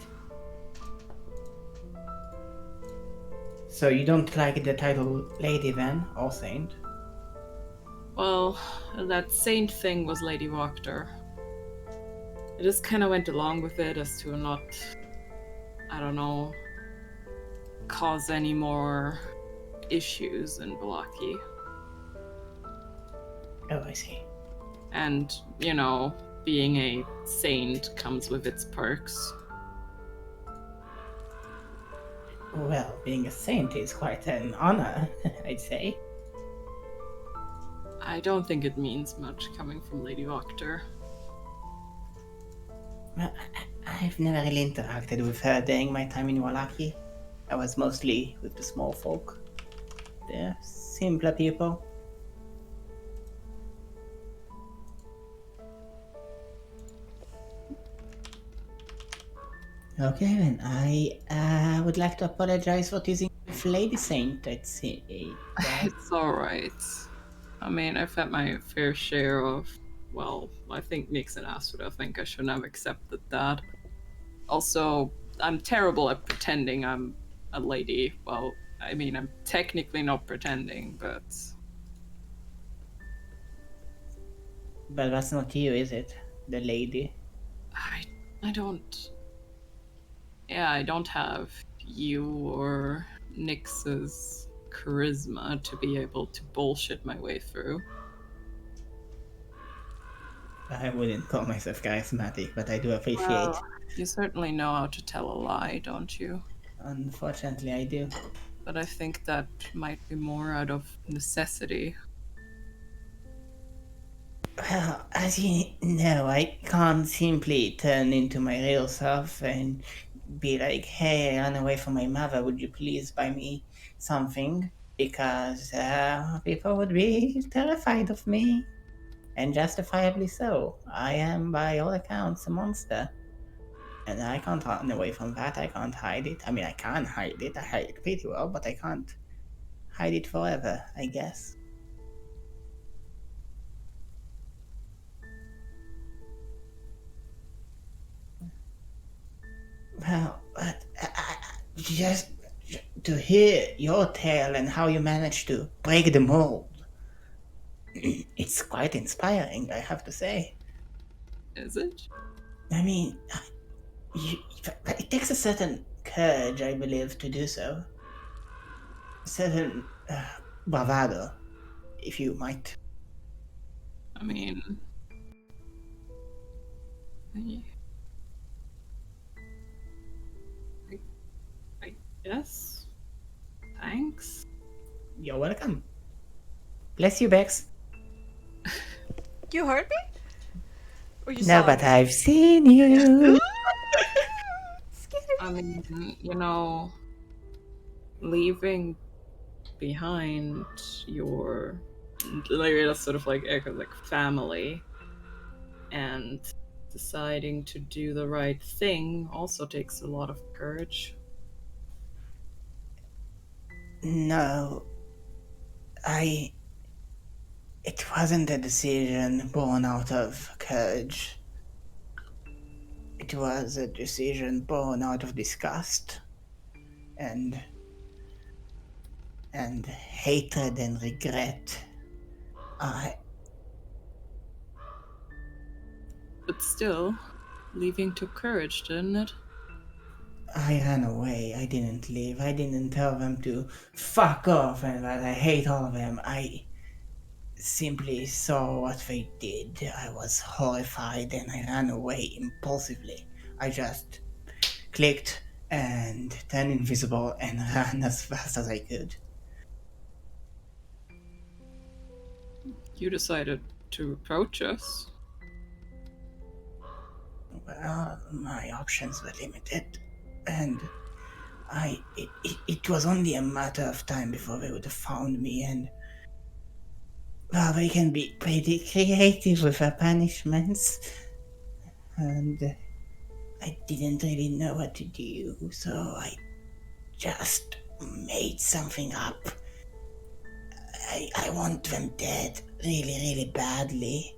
So you don't like the title Lady then, or Saint? Well, that saint thing was Lady Wachter. I just kind of went along with it as to not, I don't know, cause any more issues in Balaki. Oh, I see. And, you know, being a saint comes with its perks. Well, being a saint is quite an honor, I'd say. I don't think it means much coming from Lady Wachter. Well, I've never really interacted with her during my time in Wallaki. I was mostly with the small folk. They're simpler people. Okay then, I would like to apologize for teasing with Lady Saint, I'd say. It's alright. I mean, I've had my fair share of, well, I think Nix and Astrid, I think I shouldn't have accepted that. Also, I'm terrible at pretending I'm a lady. Well, I mean, I'm technically not pretending, but... But that's not you, is it? The lady? I don't... Yeah, I don't have you or Nix's charisma to be able to bullshit my way through. I wouldn't call myself charismatic, but I do appreciate. Well, you certainly know how to tell a lie, don't you? Unfortunately, I do. But I think that might be more out of necessity. Well, as you know, I can't simply turn into my real self and be like, hey, I ran away from my mother, would you please buy me something? Because people would be terrified of me. And justifiably so. I am, by all accounts, a monster. And I can't run away from that, I can't hide it. I mean, I can hide it, I hide it pretty well, but I can't hide it forever, I guess. Well, but just to hear your tale and how you managed to break the mold, it's quite inspiring, I have to say. Is it? I mean, but it takes a certain courage, I believe, to do so. A certain bravado, if you might. I mean, I guess. Thanks. You're welcome. Bless you, Bex. You heard me? Or you No, saw but me? I've seen you. Scary. I mean, you know, leaving behind your sort of like family and deciding to do the right thing also takes a lot of courage. No, it wasn't a decision born out of courage. It was a decision born out of disgust and hatred and regret. But still, leaving took courage, didn't it? I ran away. I didn't leave. I didn't tell them to fuck off and that I hate all of them. I simply saw what they did. I was horrified and I ran away impulsively. I just clicked and turned invisible and ran as fast as I could. You decided to approach us. Well, my options were limited, and it was only a matter of time before they would have found me, and well, they can be pretty creative with their punishments, and I didn't really know what to do, so I just made something up. I want them dead really, really badly.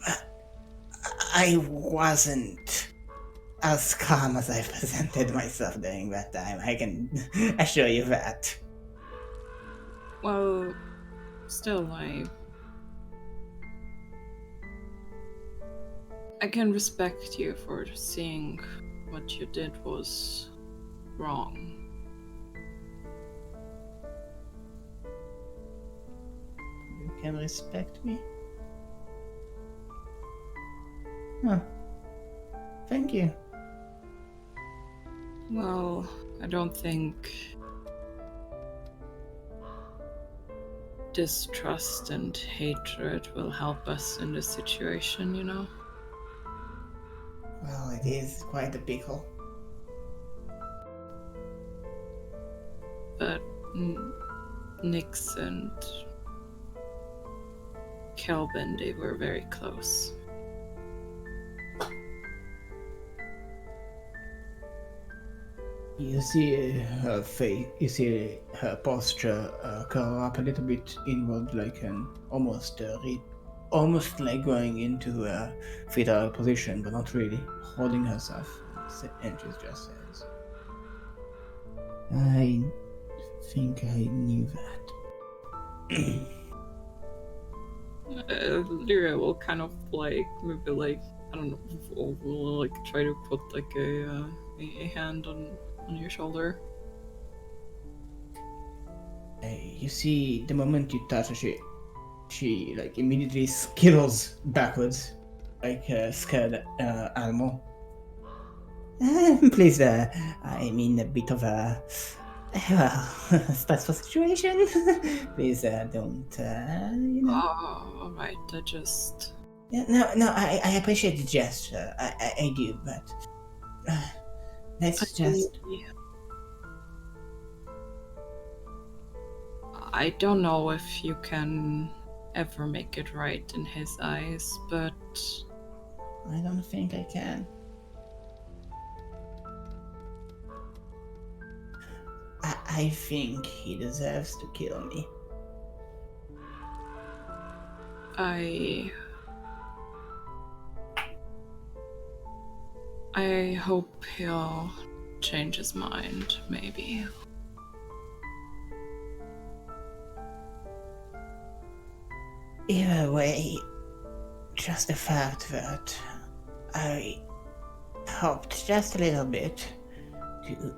But I wasn't as calm as I presented myself during that time, I can assure you that. Well, still, I can respect you for seeing what you did was wrong. You can respect me? Huh. Thank you. Well, I don't think distrust and hatred will help us in this situation, you know? Well, it is quite a pickle. But Nyx and Kelvin, they were very close. You see her face, you see her posture curl up a little bit inward, like an almost like going into a fetal position, but not really, holding herself. And she just says, I think I knew that. Lyria will kind of like maybe like I don't know, will like try to put like a hand on your shoulder. You see, the moment you touch her, she like immediately skittles backwards, like a scared animal. Please, I mean a bit of a stressful situation. Please don't, you know. Oh, alright, I just... No, I appreciate the gesture. I do, but let's just... I don't know if you can ever make it right in his eyes, but... I don't think I can. I think he deserves to kill me. I hope he'll change his mind, maybe. Either way, just the fact that I helped just a little bit to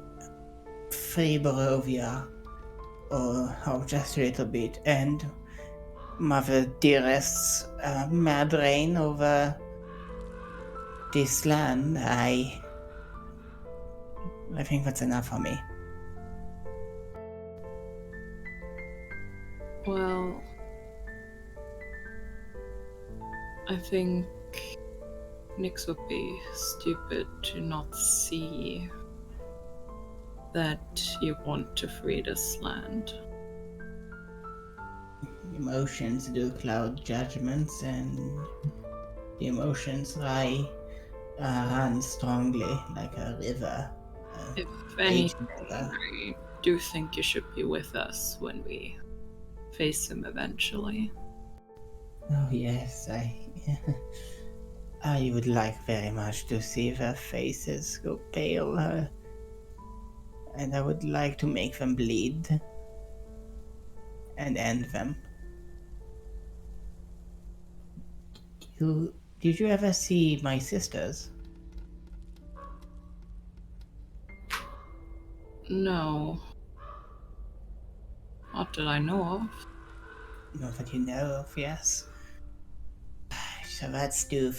free Barovia, or help just a little bit, and Mother Dearest's mad reign over this land, I think that's enough for me. Well, I think Nyx would be stupid to not see that you want to free this land. Emotions do cloud judgments, and the emotions run strongly like a river. If raging anything, river. I do think you should be with us when we face him eventually. Oh yes, I would like very much to see their faces go pale, and I would like to make them bleed and end them. Did you ever see my sisters? No. Not that I know of. Not that you know of, yes. So that's two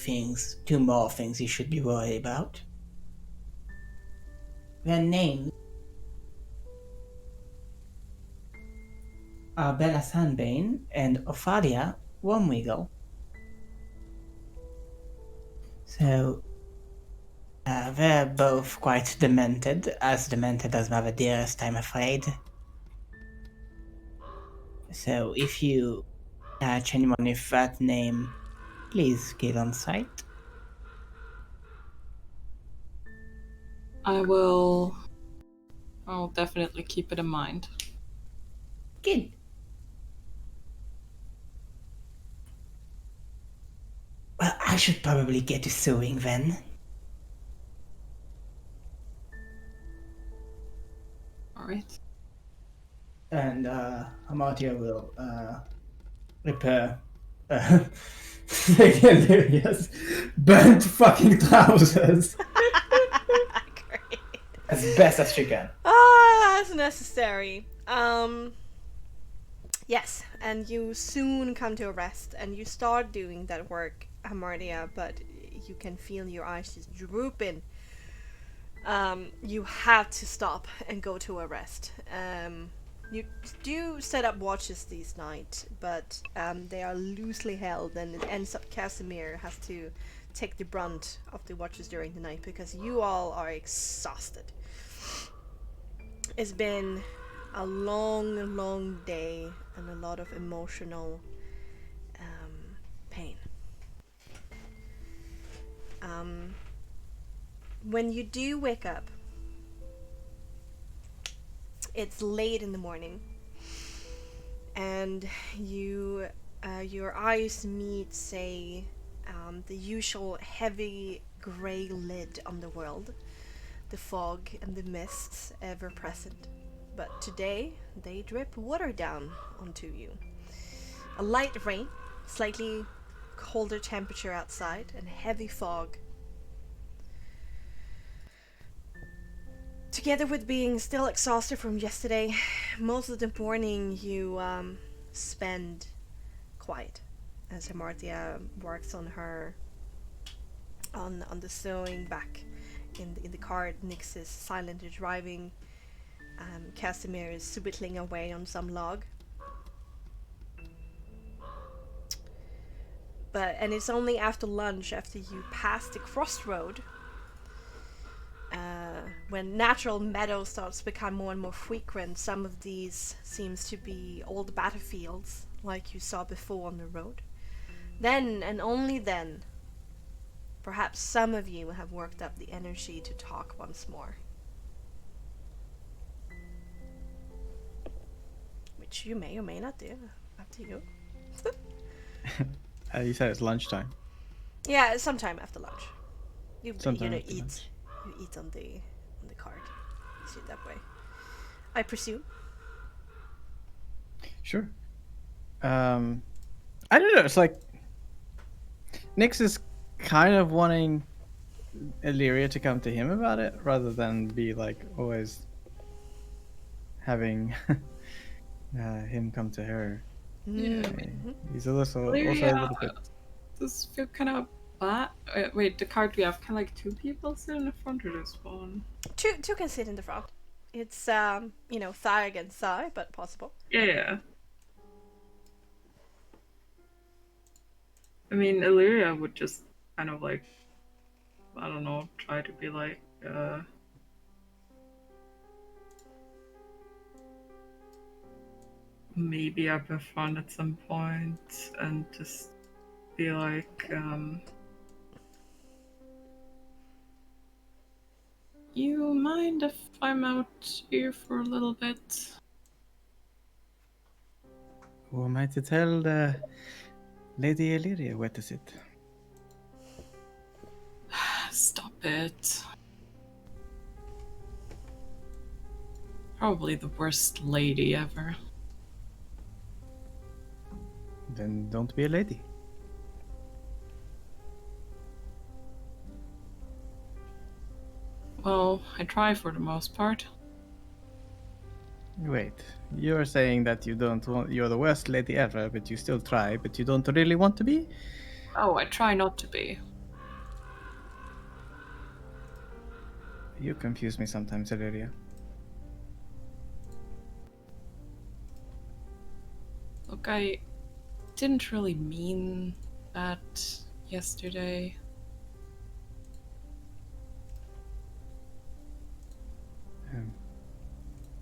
more things you should be worried about. Their names are Bella Sanbane and Ophalia Wormwiggle. So, they're both quite demented as Mother Dearest, I'm afraid. So, if you catch anyone with that name, please kill on sight. I'll definitely keep it in mind. Good. Well, I should probably get to sewing then. Alright. And Amartya will repair Lyria's burnt fucking trousers Great. as best as she can. That's necessary. Yes, and you soon come to a rest, and you start doing that work, Hamartia, but you can feel your eyes just drooping. You have to stop and go to a rest. You do set up watches these nights, but they are loosely held, and it ends up Casimir has to take the brunt of the watches during the night because you all are exhausted. It's been a long, long day and a lot of emotional pain. When you do wake up, it's late in the morning, and you, your eyes meet, say, the usual heavy grey lid on the world, the fog and the mists ever present. But today, they drip water down onto you. A light rain, slightly colder temperature outside, and heavy fog. Together with being still exhausted from yesterday, most of the morning you spend quiet as Hamartia works on her on the sewing back in the car. Nyx is silently driving. Casimir is whittling away on some log. And it's only after lunch, after you pass the crossroad, when natural meadow starts to become more and more frequent. Some of these seems to be old battlefields, like you saw before on the road. Then, and only then, perhaps some of you have worked up the energy to talk once more. Which you may or may not do, up to you. You said it's lunchtime. Yeah, sometime after lunch. You Sometime know after lunch. you eat on the cart. You see it that way. I presume. Sure. I don't know. It's like Nyx is kind of wanting Illyria to come to him about it rather than be like always having him come to her. Yeah, I He's also a Illyria little bit. does feel kind of bad. Wait, the cart we have kind of like two people sitting in the front of this one. Two can sit in the front. It's you know, thigh against thigh, but possible. Yeah. I mean, Illyria would just kind of like, I don't know, try to be like, maybe up in front at some point and just be like, you mind if I'm out here for a little bit? Who am I to tell Lady Illyria where to sit? Stop it. Probably the worst lady ever. Then don't be a lady. Well, I try for the most part. Wait, you're saying that you don't want, you're the worst lady ever, but you still try, but you don't really want to be? Oh, I try not to be. You confuse me sometimes, Illyria. Look, I didn't really mean that yesterday.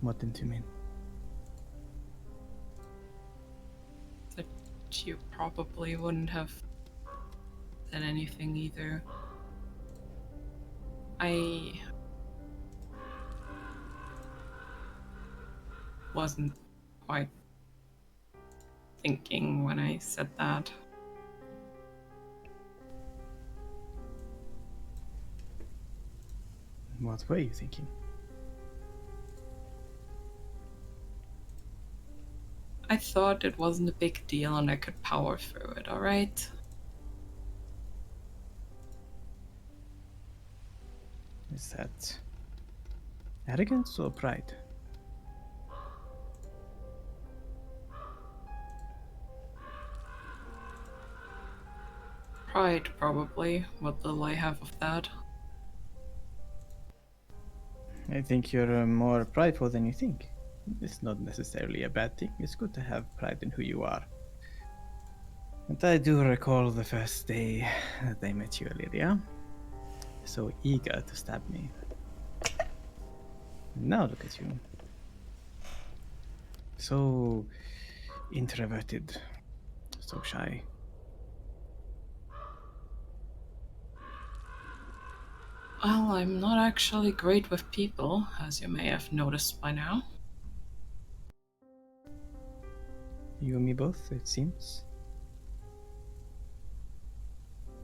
What didn't you mean? That you probably wouldn't have said anything either. I wasn't quite thinking when I said that. What were you thinking? I thought it wasn't a big deal and I could power through it, alright? Is that arrogance or pride? Pride, probably. What little I have of that. I think you're more prideful than you think. It's not necessarily a bad thing. It's good to have pride in who you are. And I do recall the first day that I met you, Illyria. So eager to stab me. Now look at you. So introverted. So shy. Well, I'm not actually great with people, as you may have noticed by now. You and me both, it seems.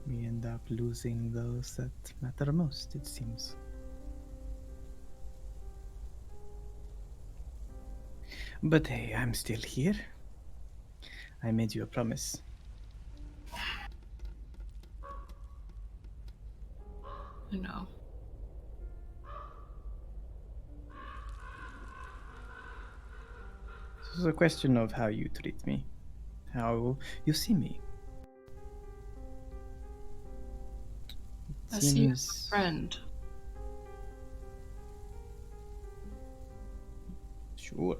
We end up losing those that matter most, it seems. But hey, I'm still here. I made you a promise. I know. This is a question of how you treat me, how you see me. I see you as a friend. Sure,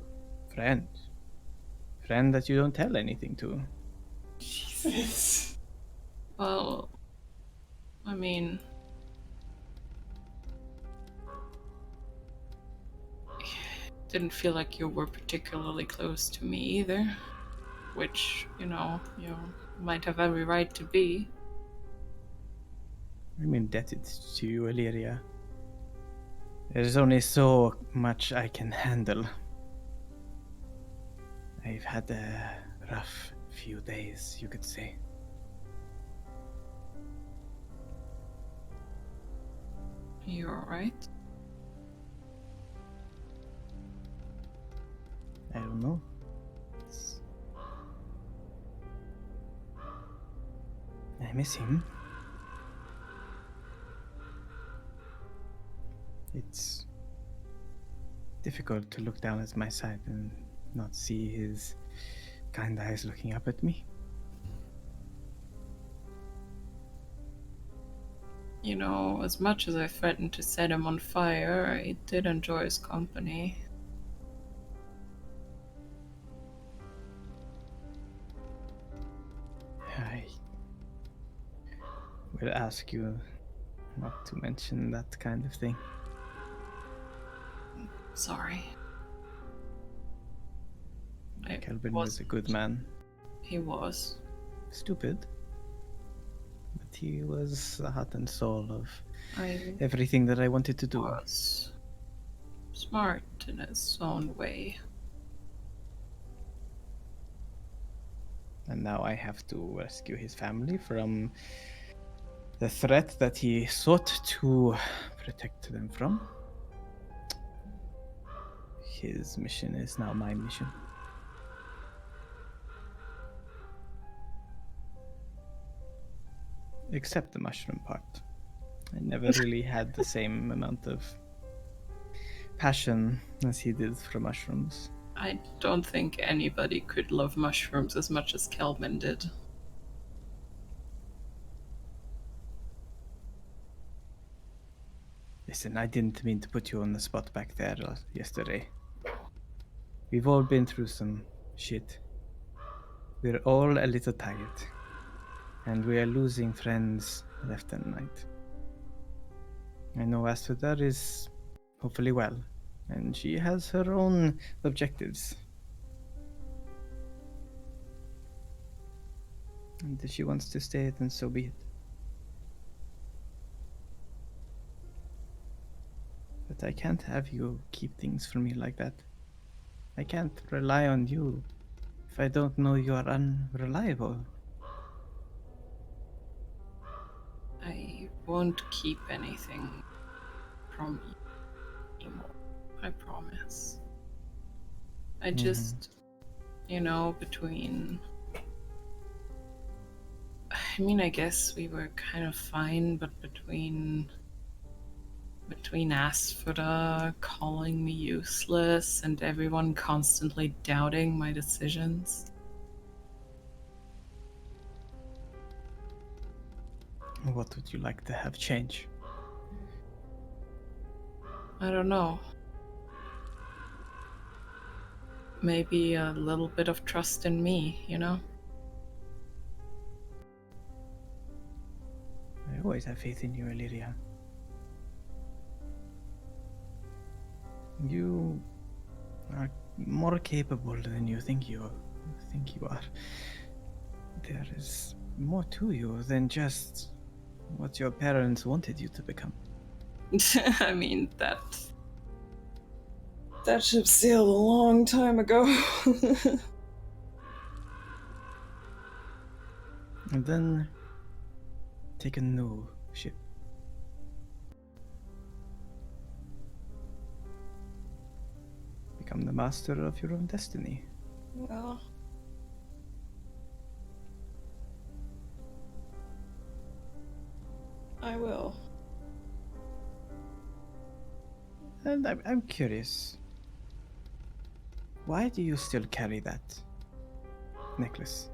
friend. Friend that you don't tell anything to. Jesus. Well, I mean... Didn't feel like you were particularly close to me either. Which, you might have every right to be. I'm indebted to you, Illyria. There's only so much I can handle. I've had a rough few days, you could say. You alright? I don't know. It's... I miss him. It's difficult to look down at my side and not see his kind eyes looking up at me. You know, as much as I threatened to set him on fire, I did enjoy his company. I will ask you not to mention that kind of thing. Sorry. Kelvin was a good man. He was. Stupid. But he was the heart and soul of I everything that I wanted to do. was smart in his own way. And now I have to rescue his family from the threat that he sought to protect them from. His mission is now my mission. Except the mushroom part. I never really had the same amount of passion as he did for mushrooms. I don't think anybody could love mushrooms as much as Kelvin did. Listen, I didn't mean to put you on the spot back there yesterday. We've all been through some shit. We're all a little tired. And we are losing friends left and right. I know Asphodar is hopefully well, and she has her own objectives. And if she wants to stay, then so be it. But I can't have you keep things from me like that. I can't rely on you if I don't know you are unreliable. I won't keep anything from you anymore. I promise. I just, you know, between... I mean, I guess we were kind of fine, but between Asphodar calling me useless and everyone constantly doubting my decisions. What would you like to have change? I don't know. Maybe a little bit of trust in me, you know? I always have faith in you, Illyria. You are more capable than you think you are. There is more to you than just what your parents wanted you to become. I mean, that ship sailed a long time ago. And then take a new ship. Become the master of your own destiny. Well, I will. And I'm curious. Why do you still carry that necklace?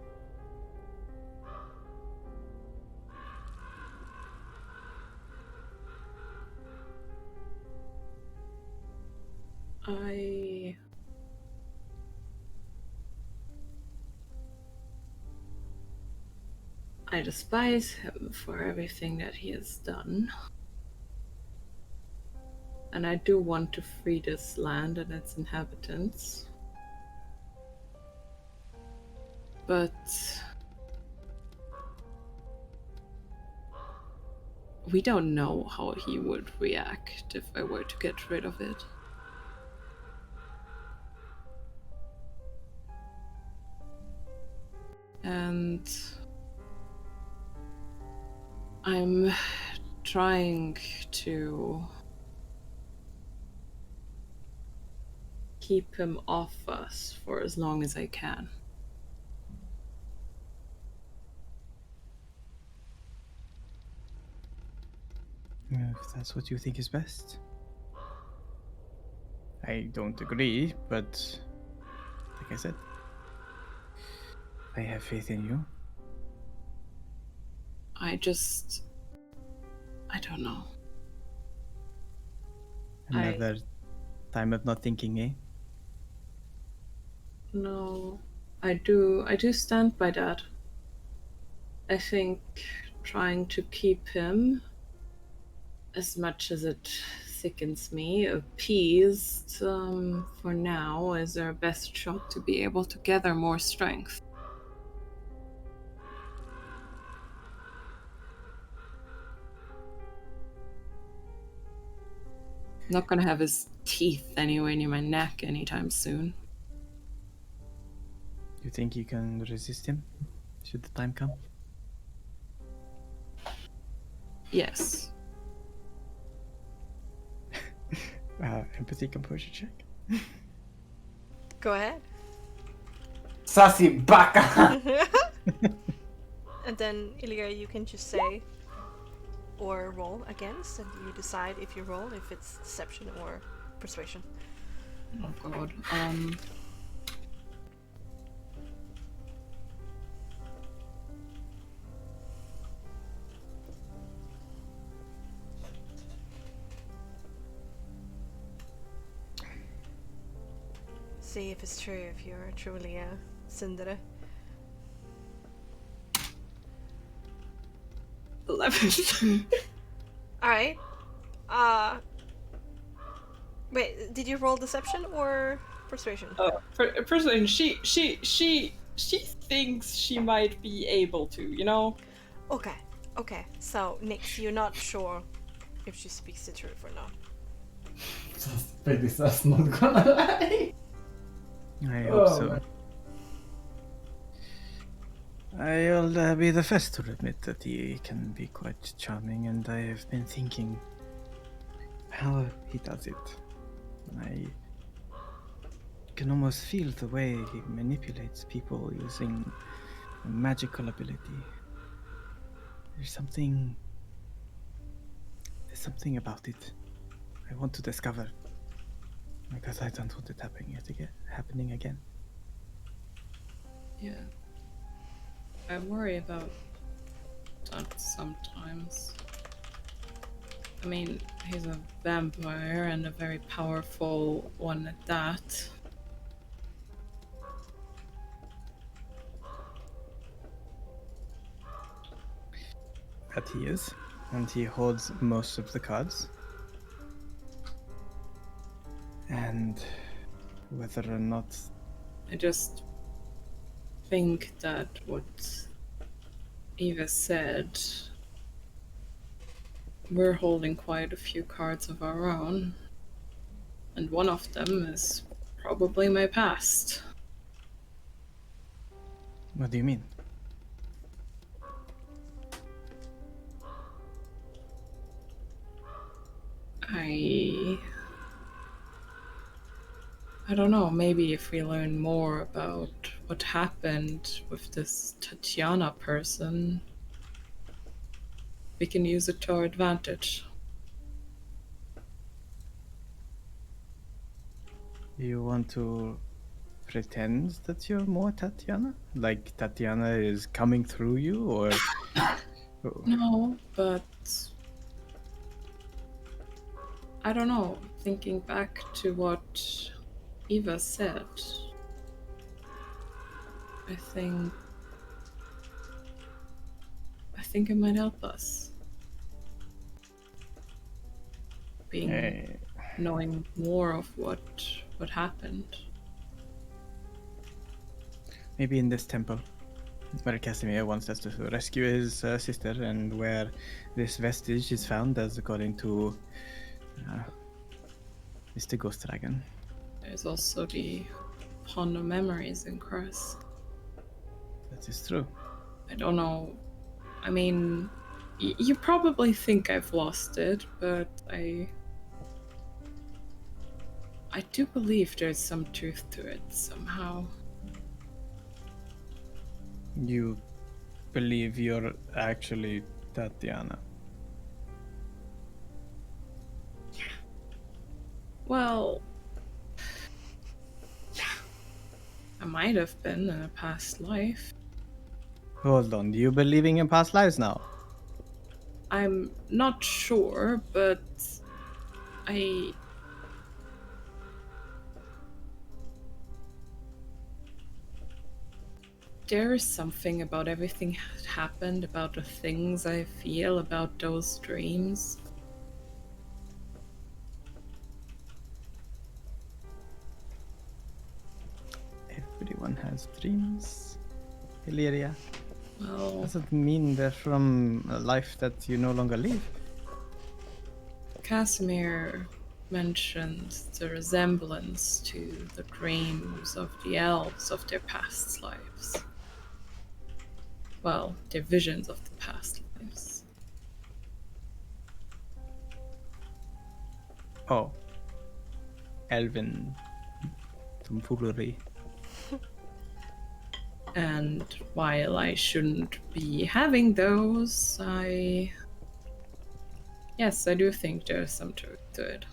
I despise him for everything that he has done. And I do want to free this land and its inhabitants. But we don't know how he would react if I were to get rid of it. And I'm trying to keep him off us for as long as I can. If that's what you think is best. I don't agree, but like I said, I have faith in you. I don't know. Another time of not thinking, eh? No, I do stand by that. I think trying to keep him, as much as it sickens me, appeased for now is our best shot to be able to gather more strength. Not gonna have his teeth anywhere near my neck anytime soon. You think you can resist him? Should the time come? Yes. Empathy composure check. Go ahead. Sassy baka! And then, Ilya, you can just say or roll against, and you decide if you roll, if it's deception or persuasion. Oh god. See if it's true, if you're truly a Sindre. 11. Alright. Wait, did you roll deception or persuasion? Persuasion. She thinks she might be able to, you know? Okay. So, Nix, you're not sure if she speaks the truth or not. Baby sus not gonna lie. I hope Oh, so. man. I'll be the first to admit that he can be quite charming, and I have been thinking how he does it. I can almost feel the way he manipulates people using a magical ability. There's something about it I want to discover, because I don't want it happening again. Yeah. I worry about that sometimes. I mean, he's a vampire and a very powerful one at that. That he is, and he holds most of the cards. And whether or not... I just think that what Eva said, we're holding quite a few cards of our own, and one of them is probably my past. What do you mean? I don't know, maybe if we learn more about what happened with this Tatiana person, we can use it to our advantage. You want to pretend that you're more Tatiana? Like Tatiana is coming through you, or... No, but I don't know, thinking back to what Eva said, I think it might help us. Knowing more of what happened. Maybe in this temple, where Casimir wants us to rescue his sister, and where this vestige is found, as according to Mr. Ghost Dragon. There's also the Pond of Memories in Curse. That is true. I don't know. I mean, You probably think I've lost it, but I do believe there's some truth to it somehow. You believe you're actually Tatiana? Well, I might have been in a past life. Hold on, you believing in past lives now? I'm not sure, but there is something about everything that happened, about the things I feel, about those dreams. Everyone has dreams, Illyria. Well, Doesn't mean they're from a life that you no longer live. Casimir mentioned the resemblance to the dreams of the elves of their past lives. Well, their visions of the past lives. Oh. Elven tomfoolery. And while I shouldn't be having those, yes, I do think there's some truth to it.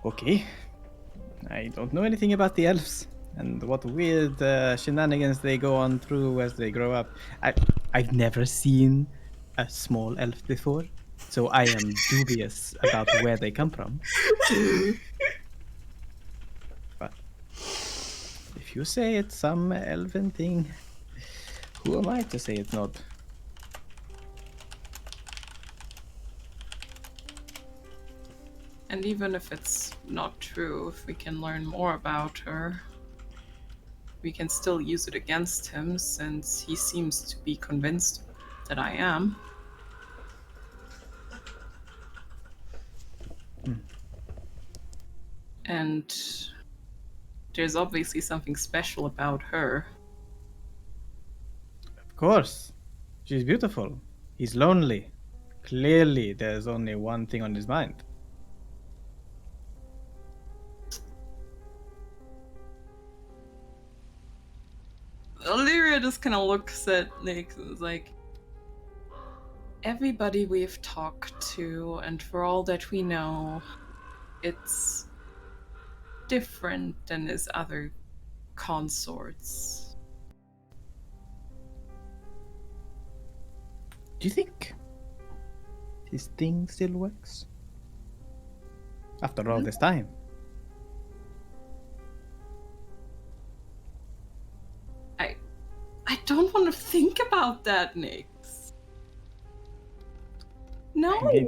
Okay. I don't know anything about the elves and what weird shenanigans they go on through as they grow up. I've never seen a small elf before, so I am dubious about where they come from. But if you say it's some elven thing, who am I to say it's not? And even if it's not true, if we can learn more about her, we can still use it against him, since he seems to be convinced that I am. And there's obviously something special about her. Of course. She's beautiful. He's lonely. Clearly, there's only one thing on his mind. Illyria just kind of looks at Nick and is like, everybody we've talked to, and for all that we know, it's different than his other consorts. Do you think his thing still works? After all this time? I don't want to think about that, Nix. No. I mean,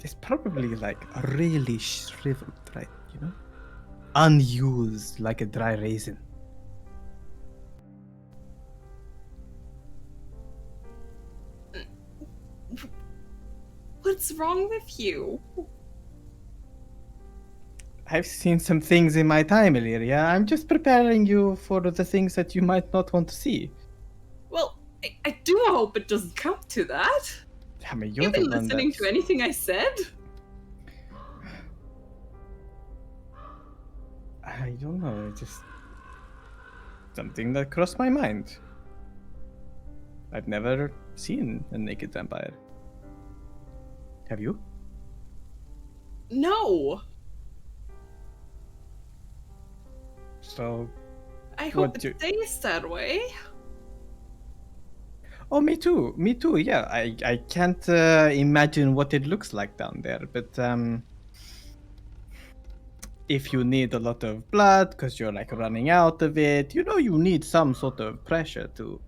it's probably like really shriveled, right? You know? Unused like a dry raisin. What's wrong with you? I've seen some things in my time, Illyria. I'm just preparing you for the things that you might not want to see. Well, I do hope it doesn't come to that. I mean, you're You've been the one listening to anything I said? I don't know, it's just something that crossed my mind. I've never seen a naked vampire. Have you? No. So, I hope What it stays that way. oh, me too, yeah. I can't imagine what it looks like down there, but if you need a lot of blood because you're like running out of it, you know, you need some sort of pressure to.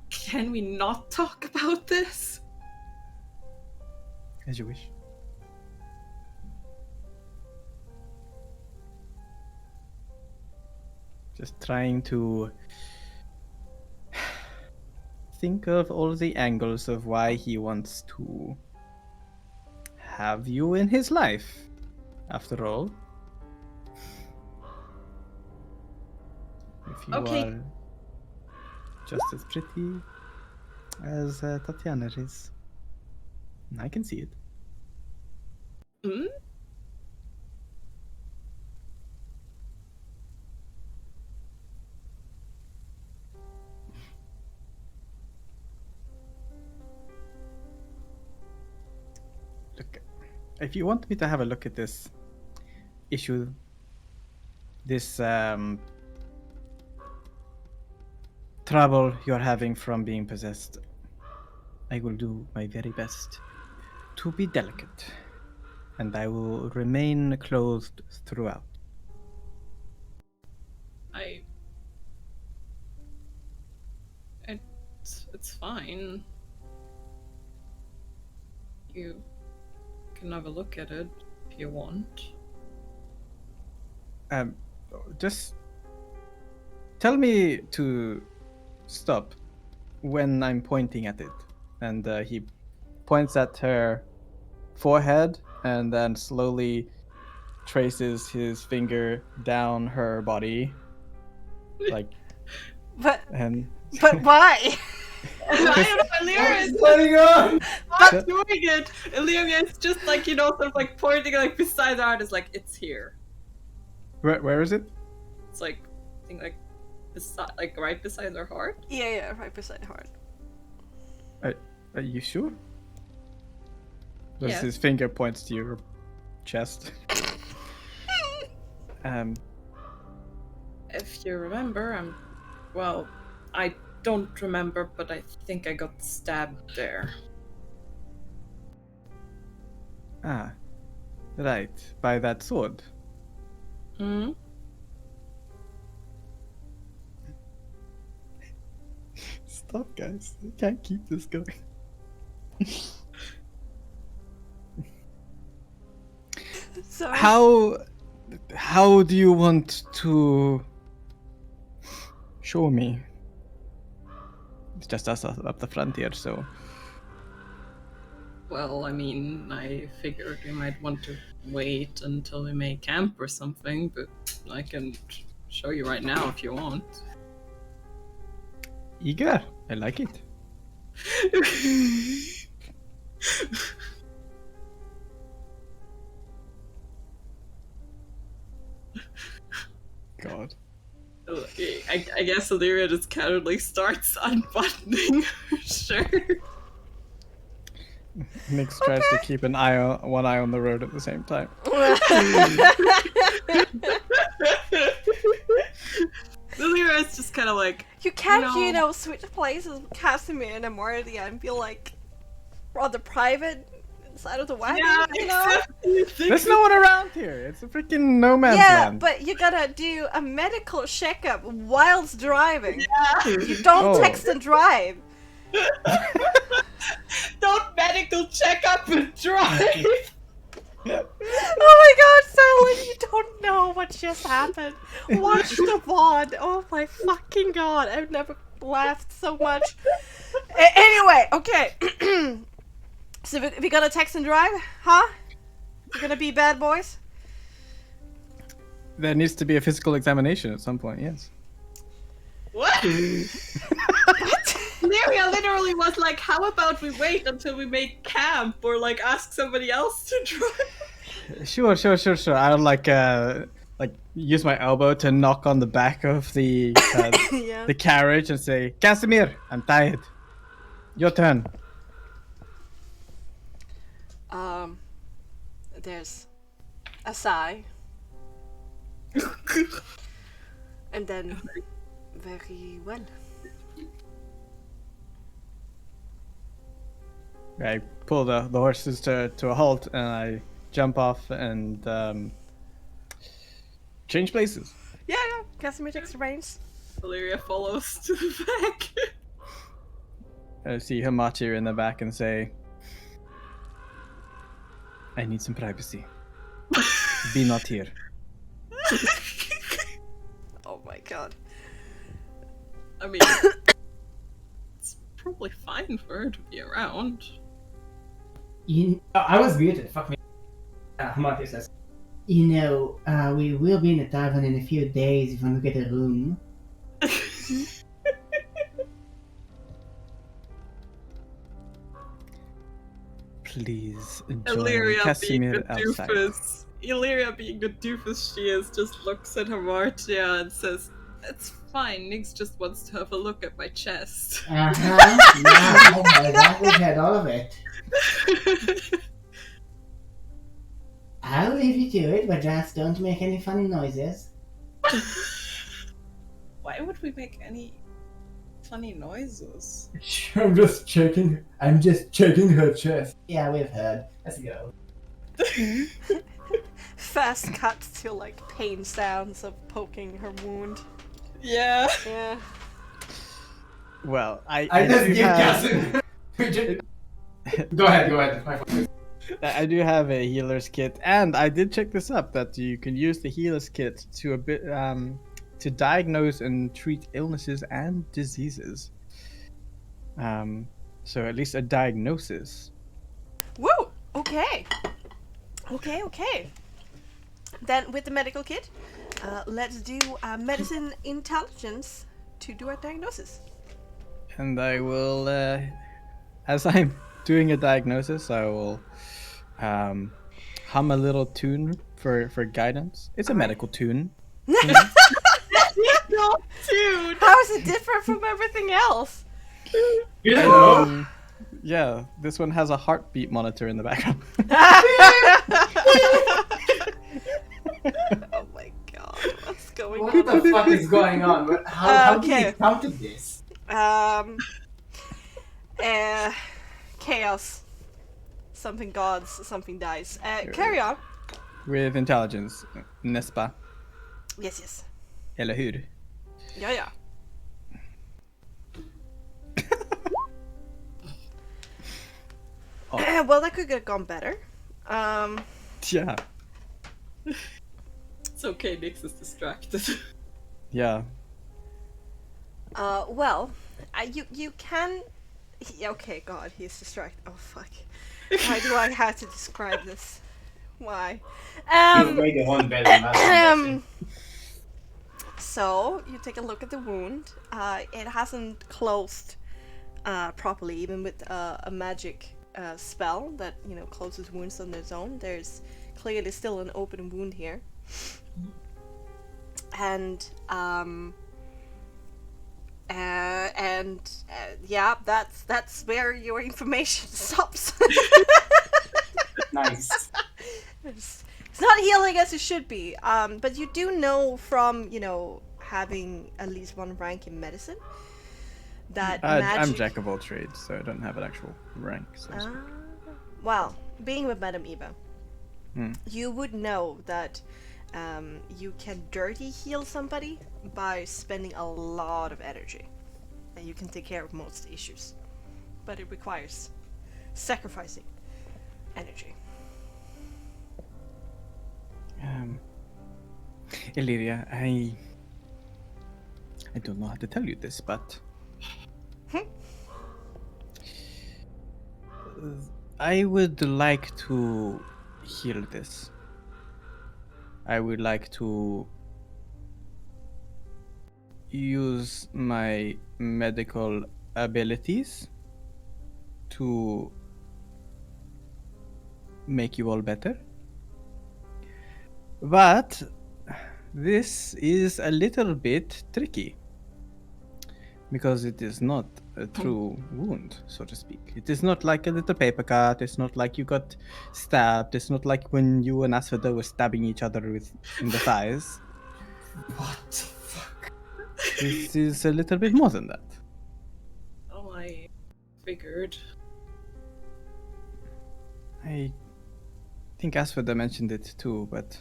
Can we not talk about this? As you wish. Just trying to think of all the angles of why he wants to have you in his life, after all. If you Okay. are just as pretty as Tatiana is. I can see it. Hmm? Look, if you want me to have a look at this issue, this trouble you're having from being possessed, I will do my very best to be delicate, and I will remain clothed throughout. It's fine. You can have a look at it if you want. Just tell me to stop when I'm pointing at it. And he points at her forehead and then slowly traces his finger down her body. Like, But and why? I don't know, Illyria is going on? not doing it. Illyria is just like, sort of like pointing like beside the heart, is like, it's here. where is it? It's like, I think like beside, like right beside her heart. Yeah, right beside the heart. Are you sure? Because Yes. his finger points to your chest. If you remember, I don't remember, but I think I got stabbed there. Ah, right, by that sword. Hmm? Stop, guys. I can't keep this going. Sorry. How do you want to show me? It's just us up the front here, so Well, I mean, I figured we might want to wait until we make camp or something, but I can show you right now if you want. eager. I like it. God. I guess Illyria just casually starts unbuttoning her shirt. Nix tries to keep one eye on the road at the same time. Illyria is just kind of like, You can't, No. switch places with Casimir and Amordia and be like rather private inside of the wagon, There's no one around here. It's a freaking no man's Yeah, land. but you gotta do a medical checkup whilst driving. yeah. You don't Oh. text and drive. Don't medical checkup and drive. Oh my god, Silent, you don't know what just happened. Watch the VOD. Oh my fucking god, I've never laughed so much. Anyway, okay. So we gonna text and drive? Huh? We're gonna be bad boys? There needs to be a physical examination at some point, yes. What? Lyria literally was like, how about we wait until we make camp or like ask somebody else to drive? Sure. I'll like use my elbow to knock on the back of the Yeah. the carriage and say, Casimir, I'm tired. Your turn. There's a sigh. And then, very well. I pull the horses to a halt and I jump off and change places. Yeah. Casimir takes the reins. Lyria follows to the back. I see Hamachi in the back and say, I need some privacy. Be not here. Oh my god. I mean, it's probably fine for her to be around. I was muted. Fuck me. Mark says. We will be in the tavern in a few days if you want to get a room. Please join Illyria being Casimir the outside. doofus. Illyria being the doofus she is just looks at Hamartia and says, "It's fine, Nix just wants to have a look at my chest." Yeah, I heard that. We've heard all of it. I'll leave you to it, but just don't make any funny noises. Why would we make any funny noises? I'm just checking her chest. Yeah, we've heard. Let's go. Fast cut to like pain sounds of poking her wound. Yeah. Yeah. Well, I just do give have, Casimir. Go ahead. My fault. I do have a healer's kit, and I did check this up that you can use the healer's kit to diagnose and treat illnesses and diseases. So at least a diagnosis. Woo! Okay. Okay. Then with the medical kit, let's do medicine intelligence to do a diagnosis. And I will, as I'm doing a diagnosis, I will hum a little tune for guidance. It's a medical tune. No, dude. How is it different from everything else? Yeah, this one has a heartbeat monitor in the background. Oh my god, what's going What on? the fuck is going on? How did Okay. you come to this? Chaos. Something gods, something dies. Carry on. With intelligence, Nespa, Yes. eller hur? Yeah. Well, that could have gone better. Yeah. It's okay, Nix is distracted. Yeah. Well, you can. Okay, God, he's distracted. Oh fuck. Why do I have to describe this? Why? You've made the one better than that. So you take a look at the wound. It hasn't closed properly, even with a magic spell that closes wounds on its own. There's clearly still an open wound here, and yeah, that's where your information stops. Nice. It's not healing as it should be, but you do know from having at least one rank in medicine that I'm magic. jack of all trades, so I don't have an actual rank. So to speak. Well, being with Madame Eva, Hmm. you would know that you can dirty heal somebody by spending a lot of energy, and you can take care of most issues, but it requires sacrificing energy. Illyria, I don't know how to tell you this, but I would like to heal this. I would like to use my medical abilities to make you all better. But this is a little bit tricky because it is not a true wound, so to speak. It is not like a little paper cut. It's not like you got stabbed. It's not like when you and Asphodel were stabbing each other in the thighs. What the fuck? This is a little bit more than that. Oh, I figured. I think Asphodel mentioned it too, but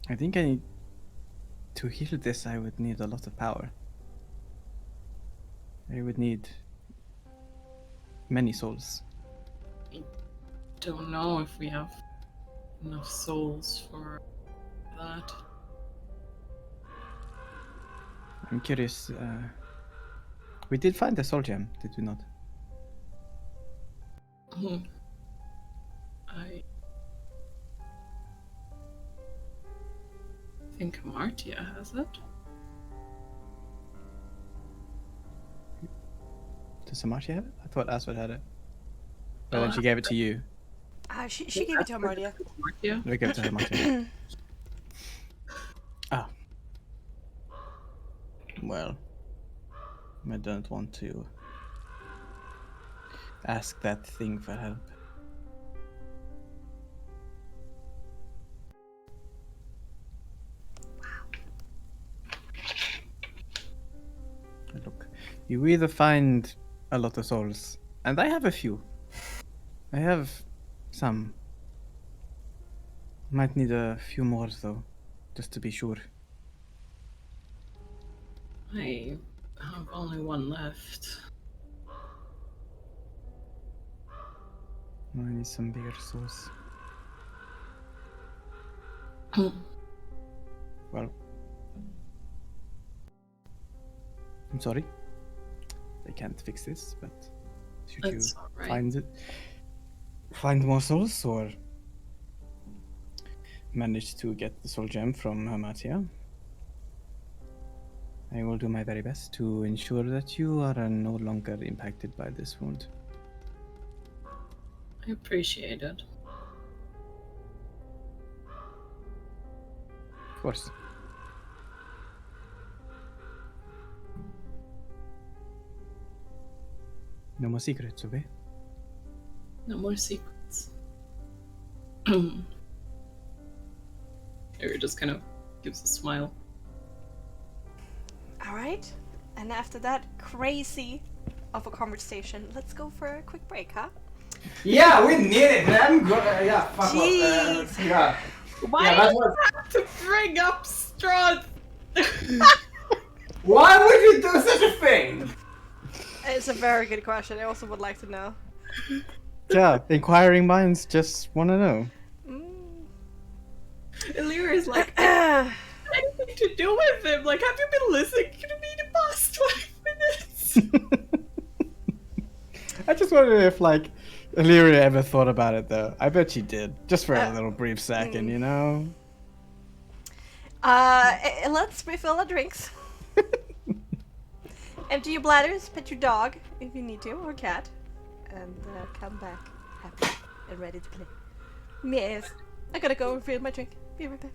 I think to heal this, I would need a lot of power. I would need many souls. Don't know if we have enough souls for that. I'm curious. We did find a soul gem, did we not? I think Martia has it. Does Samashi have it? I thought Aswad had it. But then she gave it to you. She gave it to Amardia. Martia? We gave it to her, Martin. Ah. Well, I don't want to ask that thing for help. Look, you either find a lot of souls, and I have a few. I have some. Might need a few more though, just to be sure. I have only one left. I need some bigger souls. Well, I'm sorry. I can't fix this, but should you That's alright. find more souls or manage to get the soul gem from Hamatia, I will do my very best to ensure that you are no longer impacted by this wound. I appreciate it. Of course. No more secrets, okay? No more secrets. Harry just kind of gives a smile. Alright. And after that crazy of a conversation, let's go for a quick break, huh? Yeah, we need it, man. Yeah, fuck off. Jeez. Yeah. Why Yeah, do that's you what- have to bring up Strahd? Why would you do such a thing? It's a very good question. I also would like to know. Yeah, inquiring minds just want to know. Illyria's like, I don't have anything to do with him. Like, have you been listening to me the past 5 minutes? I just wonder if, like, Illyria ever thought about it, though. I bet she did. Just for a little brief second, you know? Let's refill our drinks. Empty your bladders, pet your dog if you need to, or cat, and come back happy and ready to play. Yes. I gotta go refill my drink. Be right back.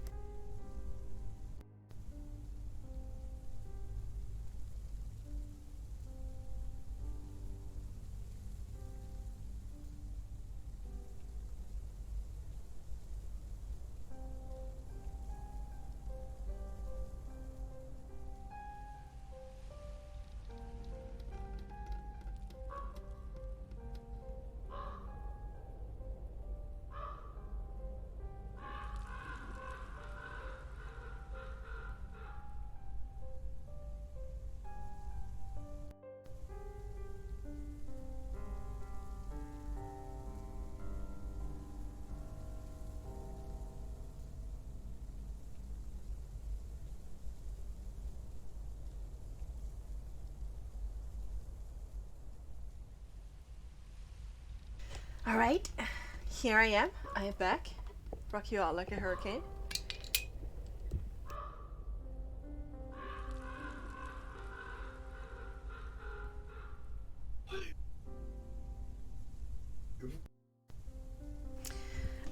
Alright, here I am. I am back. Rock you out like a hurricane.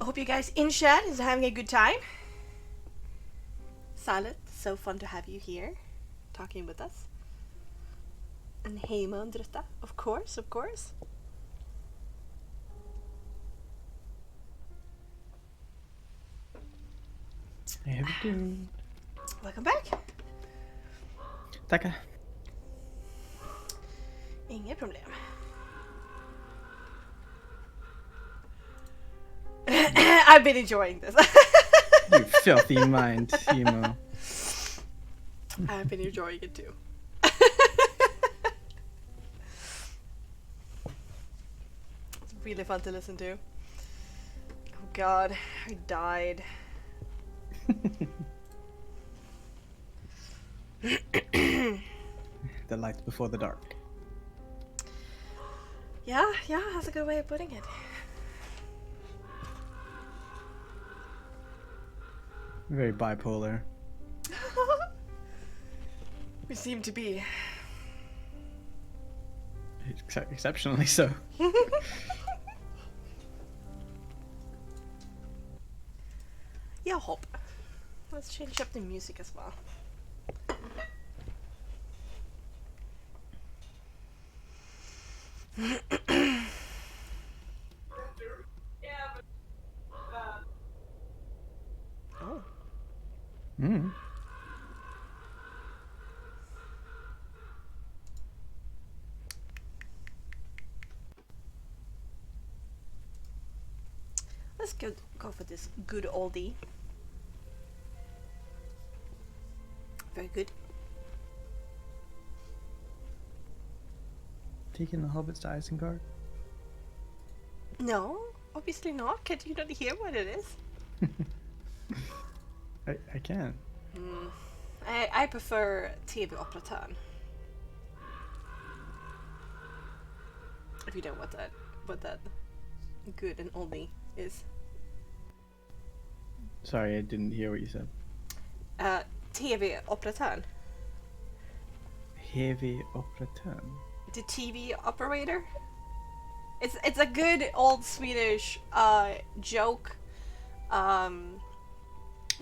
I hope you guys in chat is having a good time. Silent, so fun to have you here, talking with us. And Heima and Drutta, of course, of course. How you doing? Welcome back. Tackar. Inga problem. I've been enjoying this. You filthy mind, Timo. I've been enjoying it too. It's really fun to listen to. Oh god, I died. The light before the dark. Yeah, that's a good way of putting it. Very bipolar. We seem to be. Exceptionally so. Yeah, hop. Let's change up the music as well. Oh. Mm. Let's go for this good oldie. Very good. Taking the hobbits to Isengard? No, obviously not. Can you not hear what it is? I can't. I prefer TV-Operaturn. If you know what that good and oldie is. Sorry, I didn't hear what you said. TV-Operaturn. Heavy opera turn. The TV operator. It's a good old Swedish joke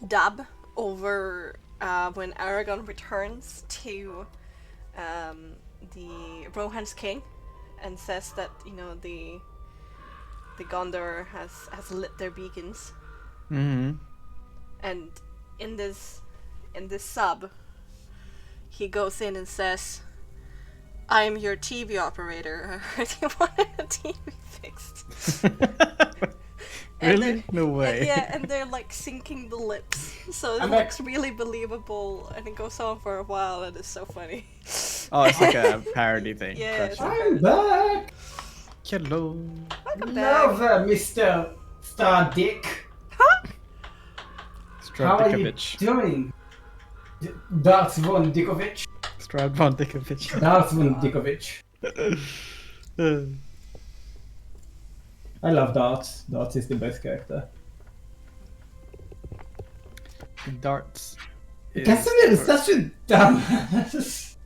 dub over when Aragorn returns to the Rohan's king and says that, you know, the Gondor has lit their beacons. Mm-hmm. And in this sub, he goes in and says, "I'm your TV operator. I heard you wanted a TV fixed." Really? No way. And they're like syncing the lips, so it looks really believable, and it goes on for a while, and it's so funny. Oh, it's like a parody thing. Yeah, it's Gotcha. I'm back! Hello. Welcome back. Love Mr. Star Dick. How are you Stradikovic. doing? Darth von Dickovic. Strad von Dickovic. Darth von Dickovic. I love Darts. Darts is the best character. Darts. Casimir is such a dumbass.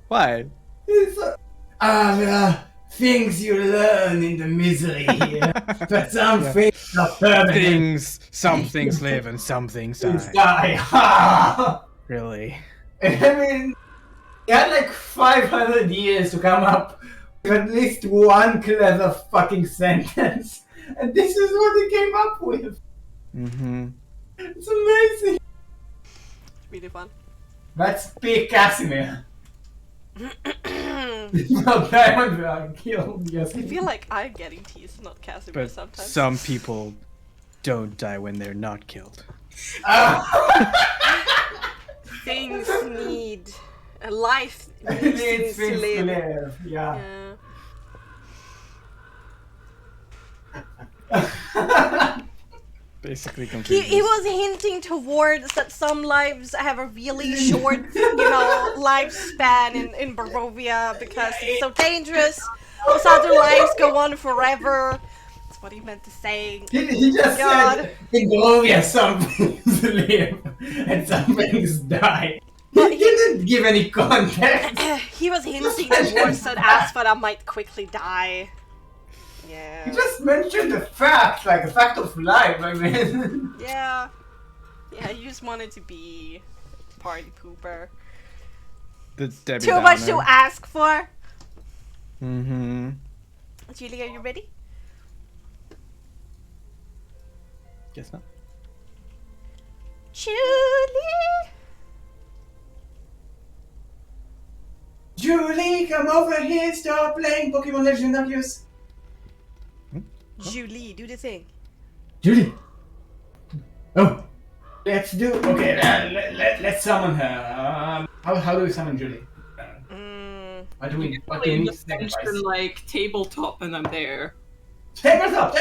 Why? It's there are things you learn in the misery here, but some things are permanent. Some things live and some things die. Things die. Ha! Really? I mean, he had like 500 years to come up with at least one clever fucking sentence, and this is what he came up with. Mm-hmm. It's amazing. Really fun. Let's pick Casimir. No, Diamond killed. Yes. I feel like I'm getting teased, not Casimir, But sometimes. some people don't die when they're not killed. Things need a life It needs needs to things to live. live. Yeah. Basically He completely. was hinting towards that some lives have a really short, you know, lifespan in Barovia because it's so dangerous. Those other lives go on forever. That's what he meant to say. He just God. said in Barovia some things live and some things die. But He didn't give any context. He was hinting towards that Asphodel might quickly die. He Yeah. just mentioned the fact, like a fact of life. I mean, Yeah. Yeah, you just wanted to be party pooper. The Debbie Too much to Downer. ask for. Mm-hmm. Julie, are you ready? Guess not. Julie! Julie, come over here. Start playing Pokemon Legend Arceus. Julie, do the thing. Julie. Oh, let's do. Okay, let's summon her. How do we summon Julie? What do we? What do we In need the to sacrifice? center, like tabletop, and I'm there. Tabletop.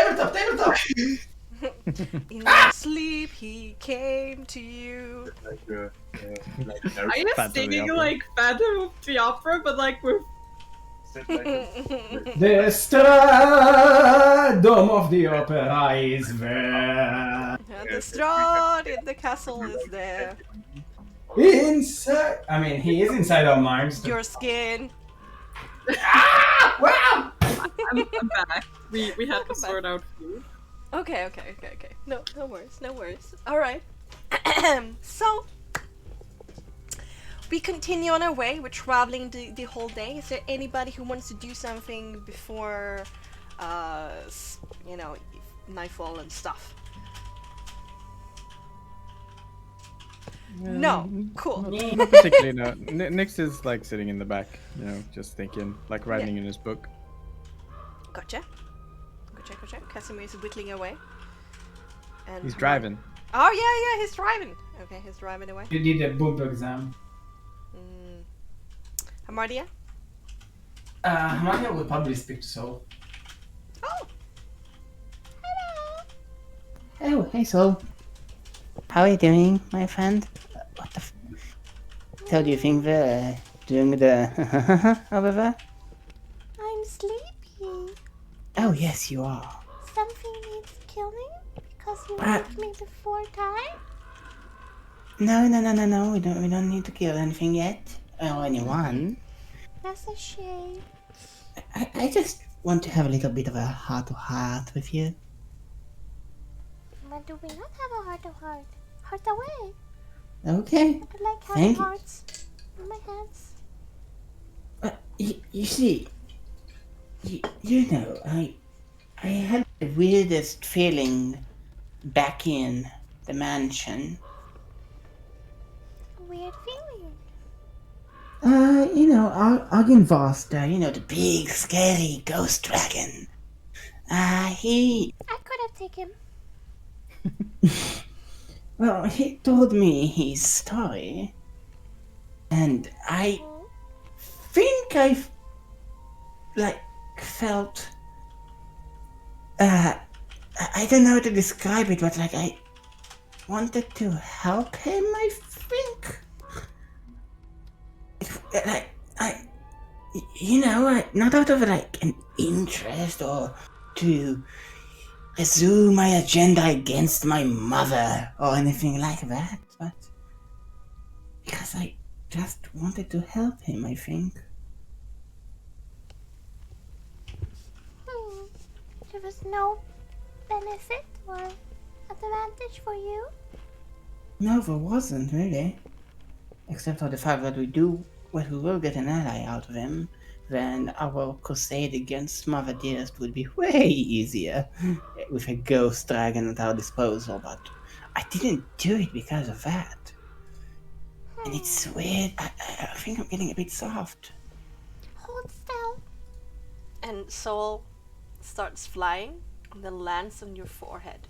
In your sleep, he came to you. I am singing like Phantom of the Opera, but like with The Dome of the Opera is there. And the Strahd in the castle is there. Inside. I mean, he is inside our minds. Your skin. Wow! I'm back. We had to sort out food. Okay. No worries. Alright. So, we continue on our way. We're traveling the whole day. Is there anybody who wants to do something before, nightfall and stuff? No. Cool. Not particularly, no. Nix is like sitting in the back, just thinking, like writing in his book. Gotcha. Casimir is whittling away. And He's driving. Oh, yeah, he's driving. Okay, he's driving away. You did a book exam. Hamardia? Hamardia will probably speak to Soul. Oh! Oh, hey Soul. How are you doing, my friend? What the So do you think we're doing the over there? I'm sleepy. Oh, yes, you are. Something needs killing because you Ah. woke me before time. No. We don't need to kill anything yet. Or anyone. That's a shame. I just want to have a little bit of a heart-to-heart with you. But do we not have a heart-to-heart? Heart away. Okay. I like Thank having you. hearts in my hands. You see, you know, I had the weirdest feeling back in the mansion. Weird feeling. Argenvoster, the big, scary ghost dragon. He I could have taken he told me his story. And I think I've, felt... I don't know how to describe it, but, I wanted to help him, I think. Not out of, an interest or to pursue my agenda against my mother or anything like that, but because I just wanted to help him, I think. There was no benefit or advantage for you. No, there wasn't, really. Except for the fact that we will get an ally out of him, then our crusade against Mother Dearest would be way easier with a ghost dragon at our disposal, but I didn't do it because of that. And it's weird, I think I'm getting a bit soft. Hold still. And Soul starts flying and then lands on your forehead.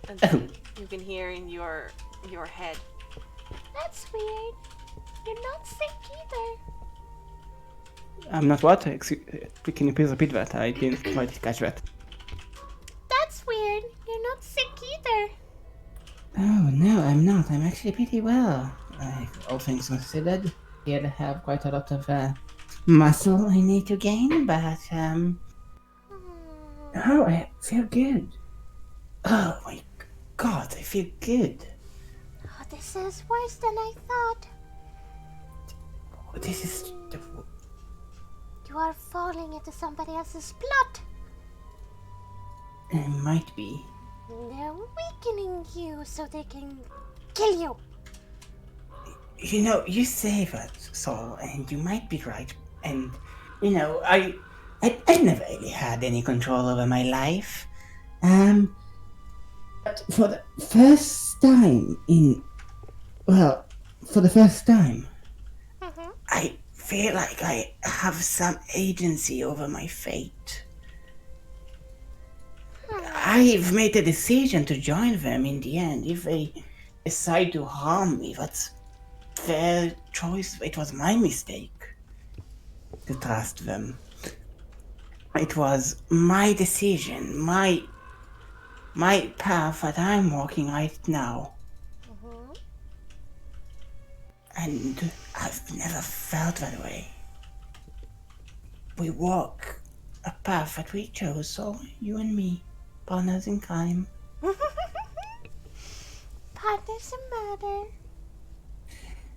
And then you can hear in your head. That's weird. You're not sick either. I'm not what? Can you please repeat that? I didn't quite catch that. That's weird. You're not sick either. Oh, no, I'm not. I'm actually pretty well. All things considered, here I have quite a lot of muscle I need to gain, but oh, I feel good. Oh my god, I feel good. Oh, this is worse than I thought. This is... You are falling into somebody else's plot. It might be. They're weakening you so they can kill you. You say that, Saul, and you might be right. And, I never really had any control over my life. But for the first time I feel like I have some agency over my fate. I've made a decision to join them in the end. If they decide to harm me, that's their choice. It was my mistake to trust them. It was my decision, my path that I'm walking right now. And I've never felt that way. we walk a path that we chose, so you and me, partners in crime. Partners in murder.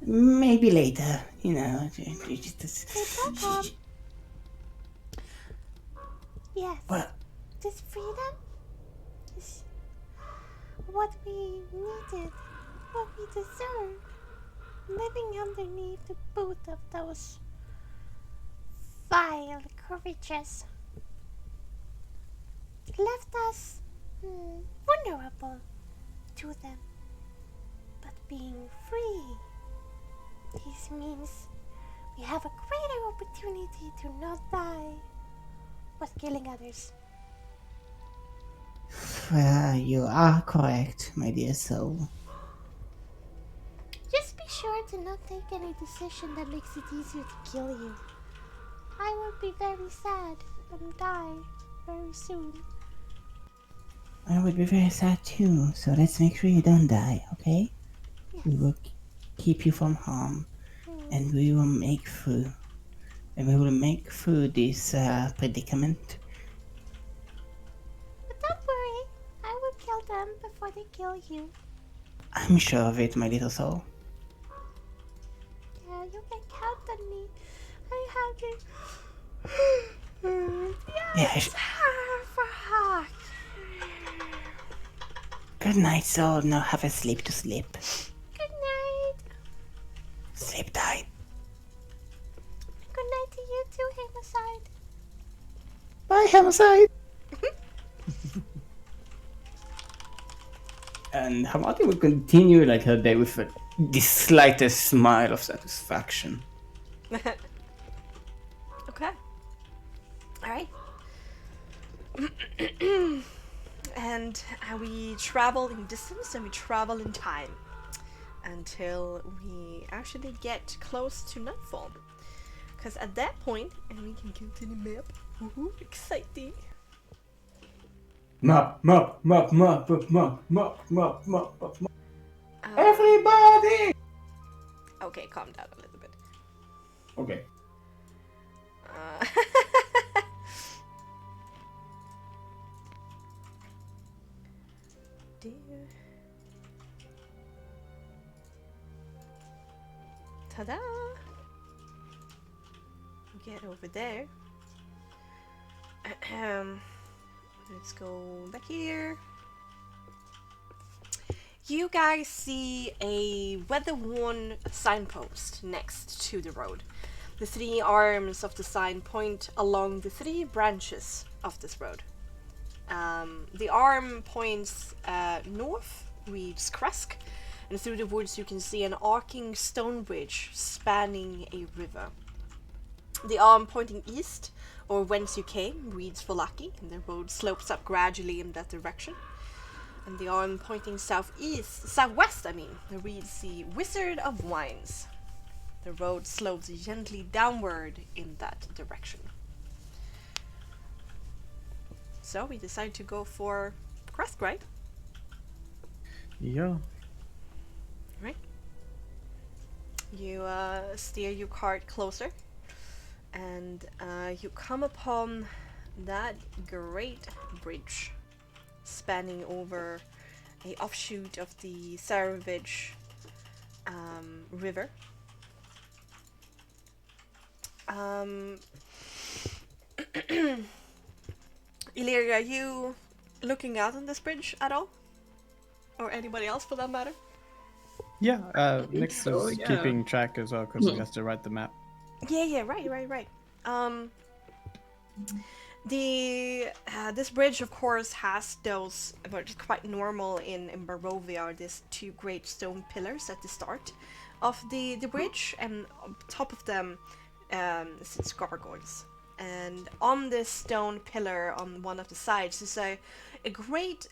Maybe later, Tabletop. Yes. Well, This freedom is what we needed, what we deserve. Living underneath the boot of those vile creatures left us vulnerable to them. But being free, this means we have a greater opportunity to not die but killing others. well, you are correct, my dear soul. Just be sure to not take any decision that makes it easier to kill you. I will be very sad and die very soon. I would be very sad too, so let's make sure you don't die, okay? Yes. We will keep you from harm, and we will make through. And we will make through this predicament. But don't worry, I will kill them before they kill you. I'm sure of it, my little soul. Yeah, you can count on me. I have it. Yes, for Hawk. Good night, soul. Now have a sleep to sleep. Good night. Sleep tight. Good night to you too, Homicide. Bye, Homicide. And Hamati will continue like her day with the slightest smile of satisfaction. Okay. Alright. And we travel in distance and we travel in time until we actually get close to nightfall. Because at that point, and we can go to the map. Woohoo, exciting. Mop. Everybody! Okay, calm down a little bit. Okay. Ta-da! Get over there. Let's go back here. You guys see a weather-worn signpost next to the road. The three arms of the sign point along the three branches of this road. The arm points north, reads Kresk, and through the woods you can see an arcing stone bridge spanning a river. The arm pointing east, or whence you came, reads Volaki, and the road slopes up gradually in that direction. And the arm pointing southwest, reads the Wizard of Wines. The road slopes gently downward in that direction. So we decide to go for Kresk, right? Yeah. Right. You steer your cart closer, and you come upon that great bridge spanning over a offshoot of the Savoie river. Illyria, are you looking out on this bridge at all? Or anybody else for that matter? Yeah, Nix so, is yeah. keeping track as well because he has to write the map. Yeah, right. This bridge, of course, has those, but it's quite normal in Barovia, are these two great stone pillars at the start of the bridge, and on top of them sits gargoyles. And on this stone pillar on one of the sides is a great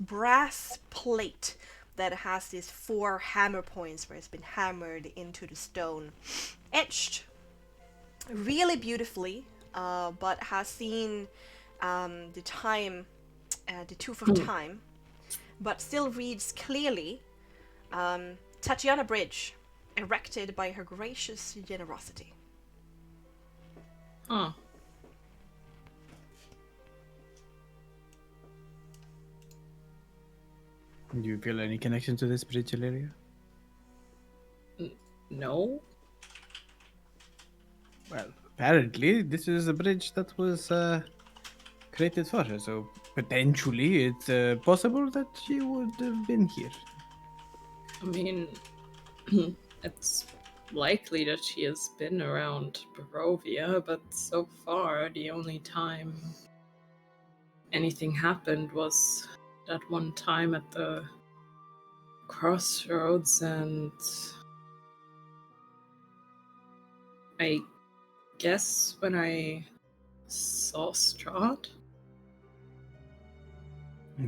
brass plate that has these 4 hammer points where it's been hammered into the stone, etched really beautifully, but has seen the tooth of time, but still reads clearly, Tatiana Bridge, erected by her gracious generosity. Huh. Do you feel any connection to this bridge, Illyria? No. Well, apparently this is a bridge that was created for her, so potentially it's possible that she would have been here. I mean, it's likely that she has been around Barovia, but so far the only time anything happened was that one time at the crossroads, and I guess when I saw Strahd.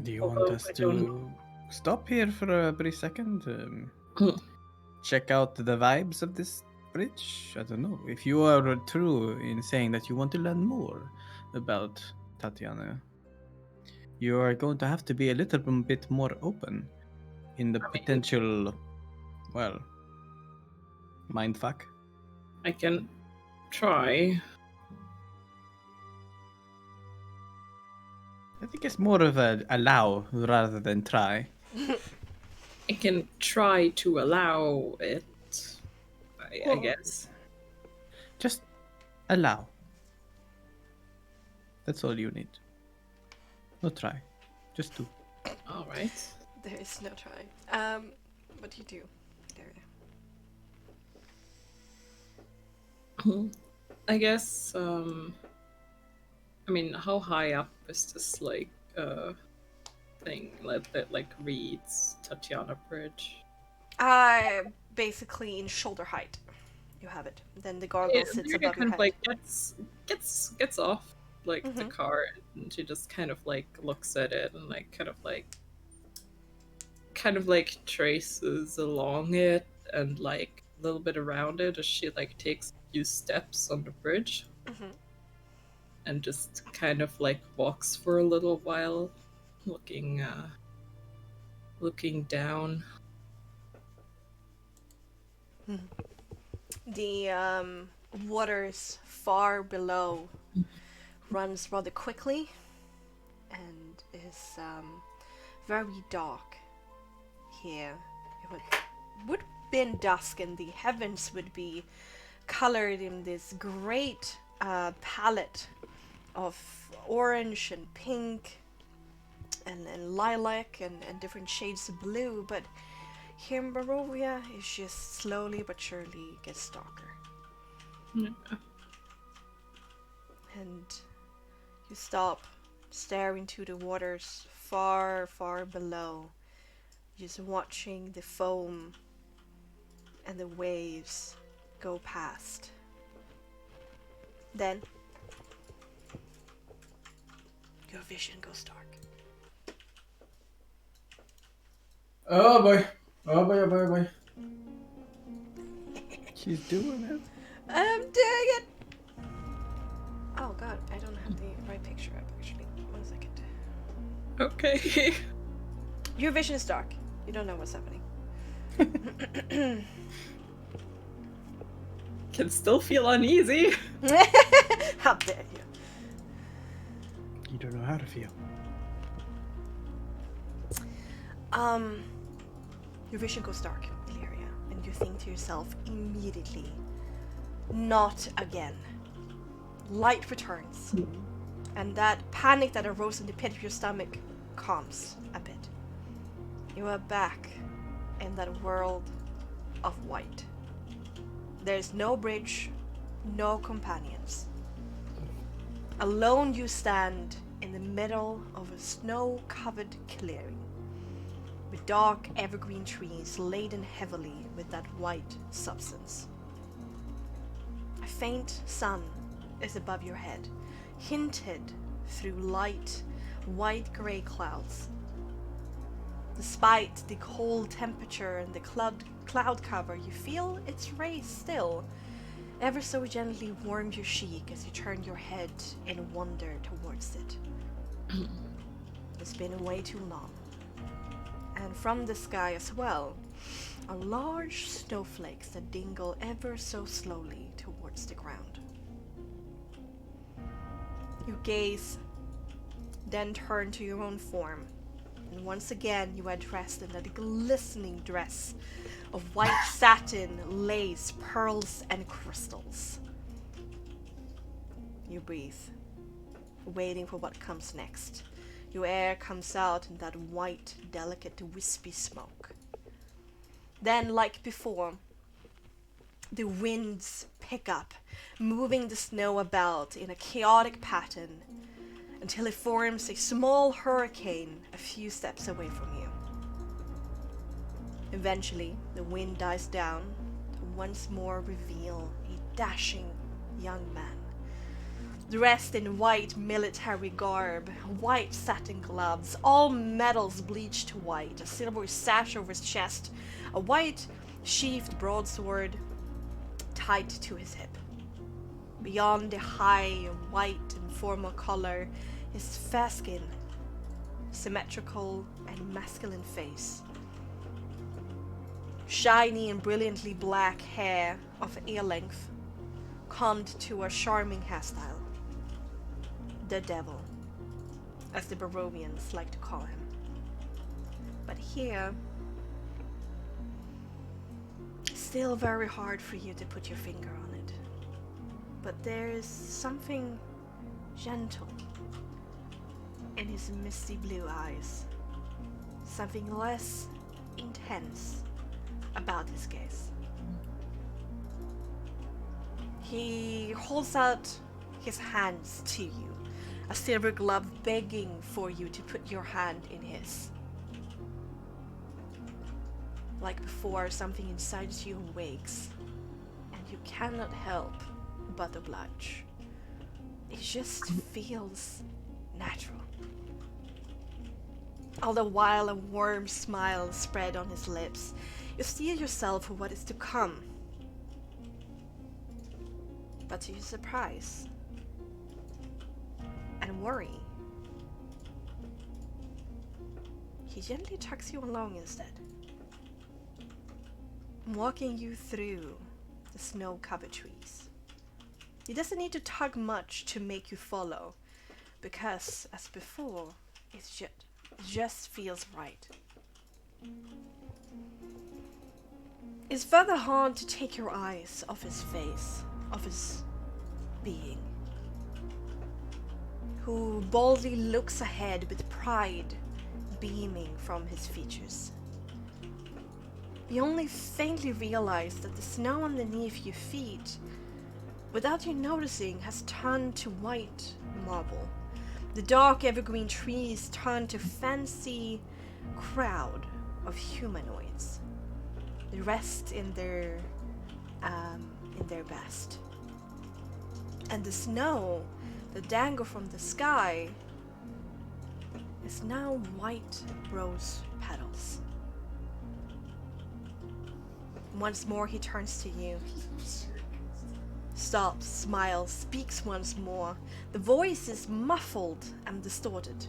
Do you want Although us I don't to stop here for a brief second? Hmm. Check out the vibes of this bridge? I don't know. If you are true in saying that you want to learn more about Tatiana, you are going to have to be a little bit more open in the potential, well, mindfuck. I can try. I think it's more of a allow rather than try. I can try to allow it, I guess. Just allow. That's all you need. No try. Just do. All right. There is no try. What do you do? There. I guess, I mean, how high up is this, like, thing that, like, reads Tatiana Bridge? Basically in shoulder height. You have it. Then the gargoyle sits Lyria above your kind head. of, like, gets off, like, the Mhm. car, and she just kind of, like, looks at it and, like, kind of, like, traces along it and, like, a little bit around it as she, like, takes a few steps on the bridge. Mhm. And just kind of like walks for a little while, looking down. The waters far below runs rather quickly and is very dark here. It would been dusk and the heavens would be colored in this great palette of orange and pink and lilac and different shades of blue, but here in Barovia it just slowly but surely gets darker. Yeah. And you stop, stare into the waters far, far below, just watching the foam and the waves go past. Then your vision goes dark. Oh boy. Oh boy, oh boy, oh boy. She's doing it. I'm doing it! Oh god, I don't have the right picture up actually. 1 second. Okay. Your vision is dark. You don't know what's happening. Can still feel uneasy. How dare you? You don't know how to feel. Your vision goes dark, Illyria, and you think to yourself immediately, not again. Light returns, and that panic that arose in the pit of your stomach calms a bit. You are back in that world of white. There's no bridge, no companions. Alone you stand in the middle of a snow-covered clearing, with dark evergreen trees laden heavily with that white substance. A faint sun is above your head, hinted through light, white-gray clouds. Despite the cold temperature and the cloud cover, you feel its rays still ever so gently warm your cheek as you turn your head in wonder towards it. It's been way too long. And from the sky as well are large snowflakes that dingle ever so slowly towards the ground. You gaze, then turn to your own form, and and once again you are dressed in that glistening dress of white satin, lace, pearls, and crystals. You breathe, waiting for what comes next. Your air comes out in that white, delicate, wispy smoke. Then, like before, the winds pick up, moving the snow about in a chaotic pattern until it forms a small hurricane a few steps away from you. Eventually, the wind dies down to once more reveal a dashing young man, dressed in white military garb, white satin gloves, all metals bleached to white, a silver sash over his chest, a white sheathed broadsword tied to his hip. Beyond the high, white and formal collar, his fair skin, symmetrical and masculine face, shiny and brilliantly black hair of ear length, combed to a charming hairstyle. The devil, as the Barovians like to call him. But here, it's still very hard for you to put your finger on it. But there is something gentle in his misty blue eyes, something less intense about his gaze. He holds out his hands to you, a silver glove begging for you to put your hand in his. Like before, something inside you awakes, and you cannot help but oblige. It just feels natural. All the while a warm smile spread on his lips, you steel yourself for what is to come. But to your surprise and worry, he gently tucks you along instead, walking you through the snow-covered trees. He doesn't need to tug much to make you follow, because, as before, it just feels right. It's further hard to take your eyes off his face, of his being, who boldly looks ahead with pride beaming from his features. You only faintly realize that the snow underneath your feet, without you noticing, has turned to white marble. The dark evergreen trees turn to fancy crowd of humanoids, dressed in their best. And the snow that dangle from the sky is now white rose petals. Once more he turns to you, stops, smiles, speaks once more. The voice is muffled and distorted.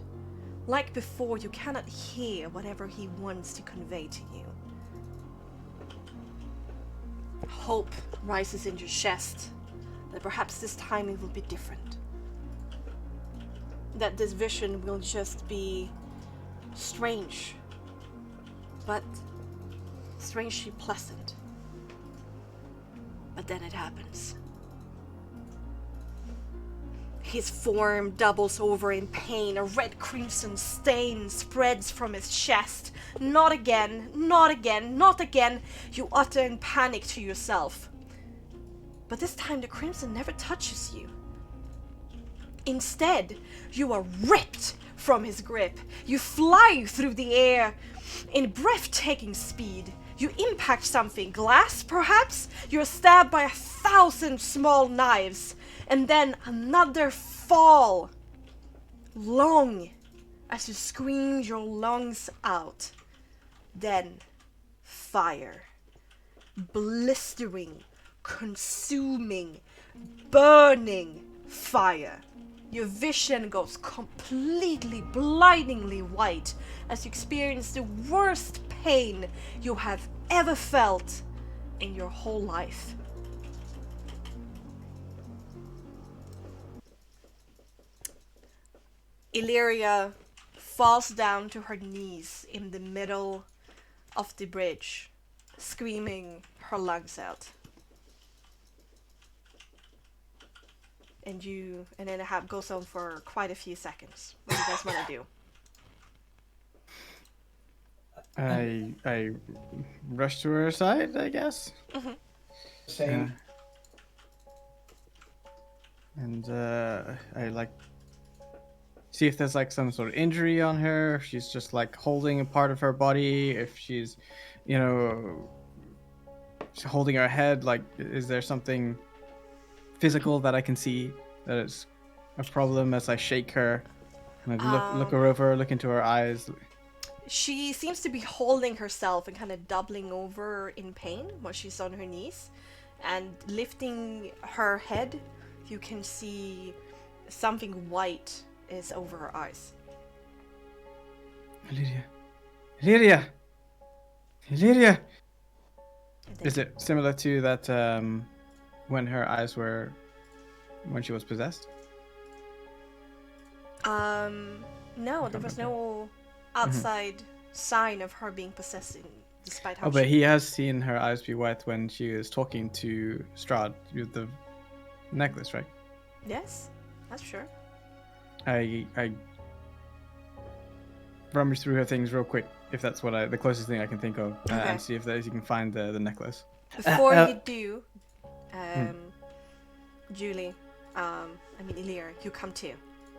Like before, you cannot hear whatever he wants to convey to you. Hope rises in your chest that perhaps this time it will be different. That this vision will just be strange, but strangely pleasant. But then it happens. His form doubles over in pain. A red crimson stain spreads from his chest. Not again, not again, not again, you utter in panic to yourself. But this time the crimson never touches you. Instead, you are ripped from his grip. You fly through the air in breathtaking speed. You impact something, glass perhaps? You're stabbed by 1,000 small knives. And then another fall. Long as you scream your lungs out. Then fire. Blistering, consuming, burning fire. Your vision goes completely, blindingly white as you experience the worst pain you have ever felt in your whole life. Illyria falls down to her knees in the middle of the bridge, screaming her lungs out. And then it goes on for quite a few seconds. What do you guys want to do? I rush to her side, I guess. Same. And I like see if there's like some sort of injury on her, if she's just like holding a part of her body, if she's, you know, holding her head, like is there something physical that I can see that is a problem as I shake her and I look her over, look into her eyes. She seems to be holding herself and kind of doubling over in pain while she's on her knees. And lifting her head, you can see something white is over her eyes. Illyria! Is it similar to that when her eyes were when she was possessed? No, there was no outside sign of her being possessed, despite how but he has seen her eyes be white when she was talking to Strahd with the necklace, right? Yes, that's sure. I rummage through her things real quick, if that's the closest thing I can think of, and see if you can find the necklace. Before you do, Julie, Illyria, you come to.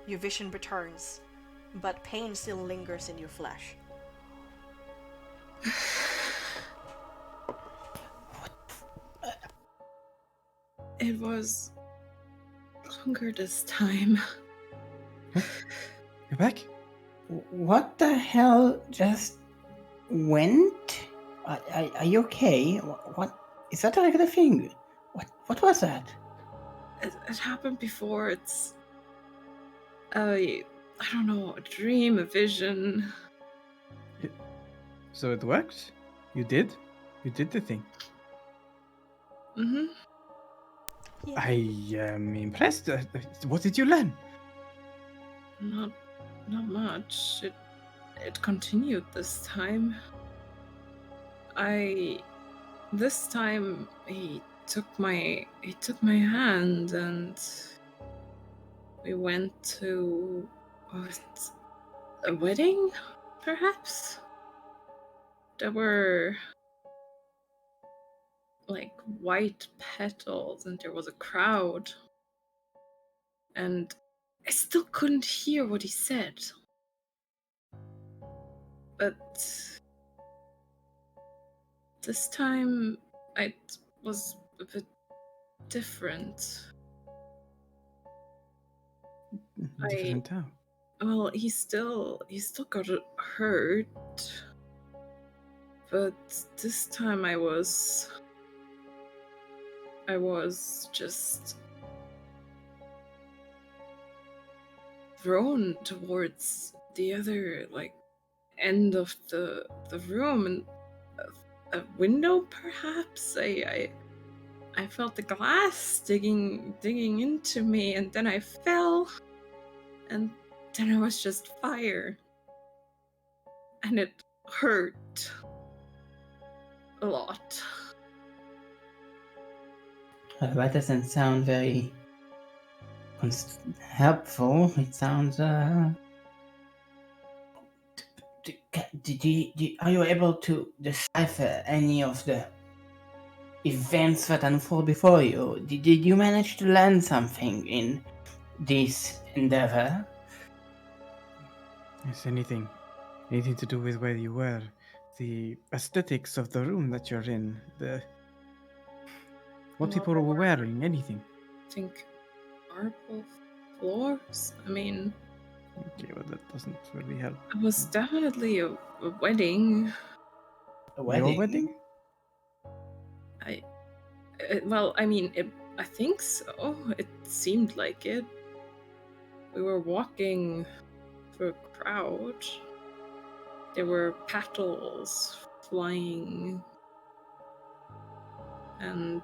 Your vision returns, but pain still lingers in your flesh. It was longer this time. You're back? What the hell just went? Are you okay? What is that a regular thing? What was that? It happened before. It's I don't know, a dream, a vision. So it worked? You did the thing. Mm-hmm. Yeah. I am impressed. What did you learn? Not much. It continued this time. This time he took my hand and we went to a wedding, perhaps. There were like white petals and there was a crowd. And I still couldn't hear what he said. But this time it was a bit different. Different how? Well, he still got hurt. But this time I was just thrown towards the other end of the room, and a window perhaps. I felt the glass digging into me, and then I fell, and then I was just fire, and it hurt a lot. That doesn't sound very helpful. It sounds. Are you able to decipher any of the events that unfold before you? Did you manage to learn something in this endeavor? Is anything to do with where you were? The aesthetics of the room that you're in? What people were wearing? Anything? I think marble floors. I mean, okay, well that doesn't really help. It was definitely a wedding. A wedding? Your wedding? I think so. It seemed like it. We were walking through a crowd. There were petals flying. And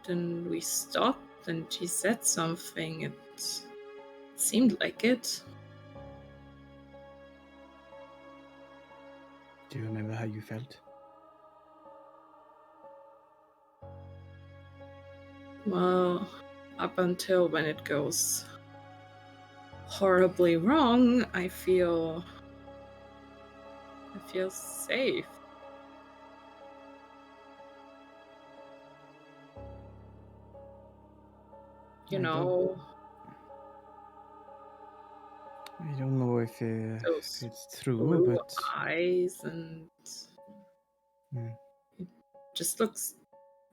then we stopped and she said something. It seemed like it. Do you remember how you felt? Well, up until when it goes horribly wrong, I feel safe. You know, I don't know if those it's true, blue but eyes, and it just looks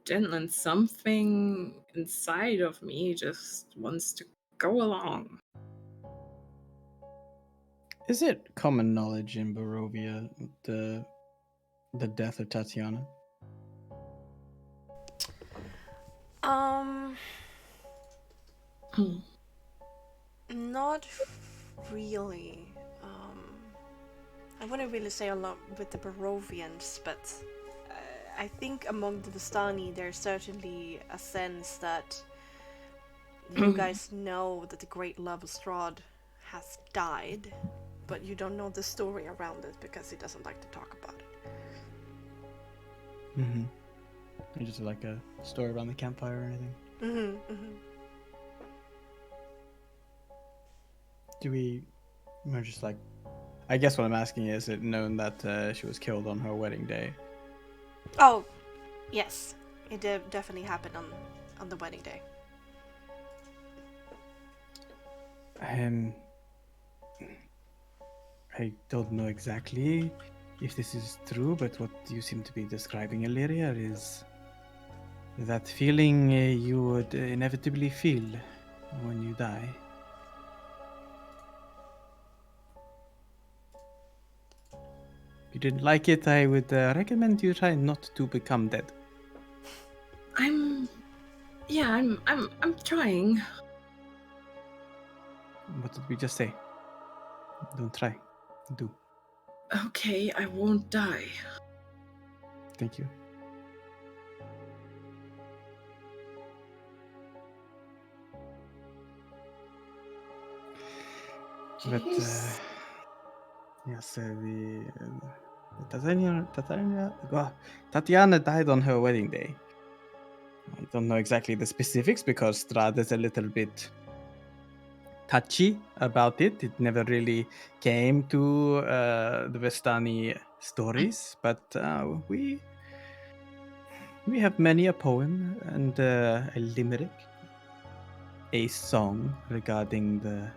gentle, and something inside of me just wants to go along. is it common knowledge in Barovia the death of Tatiana? Not really. I wouldn't really say a lot with the Barovians, but I think among the Vistani there's certainly a sense that you guys know that the great love of Strahd has died, but you don't know the story around it because he doesn't like to talk about it. Mm-hmm. Just like a story around the campfire or anything? Mm-hmm, mm-hmm. Do we're just like, I guess what I'm asking is it known that she was killed on her wedding day? Oh, yes. It definitely happened on the wedding day. I don't know exactly if this is true, but what you seem to be describing, Illyria, is that feeling you would inevitably feel when you die. If you didn't like it, I would recommend you try not to become dead. I'm trying. What did we just say? Don't try. Do. Okay, I won't die. Thank you. But Jeez. yes, Tatiana died on her wedding day. I don't know exactly the specifics because Strahd is a little bit touchy about it. It never really came to the Vistani stories, but we have many a poem and a limerick, a song regarding the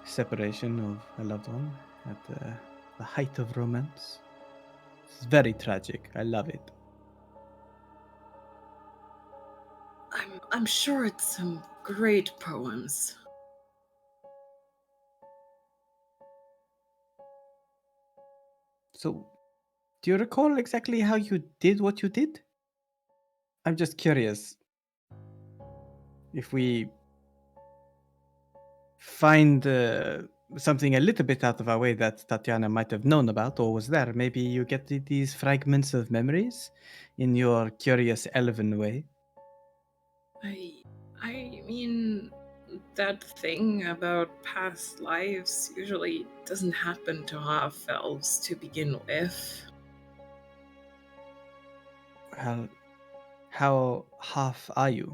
separation of a loved one at the height of romance. It's very tragic. I love it. I'm sure it's some great poems. So, do you recall exactly how you did what you did? I'm just curious. If we find something a little bit out of our way that Tatiana might have known about or was there, maybe you get these fragments of memories in your curious elven way. I mean, that thing about past lives usually doesn't happen to half-elves to begin with. Well, how half are you?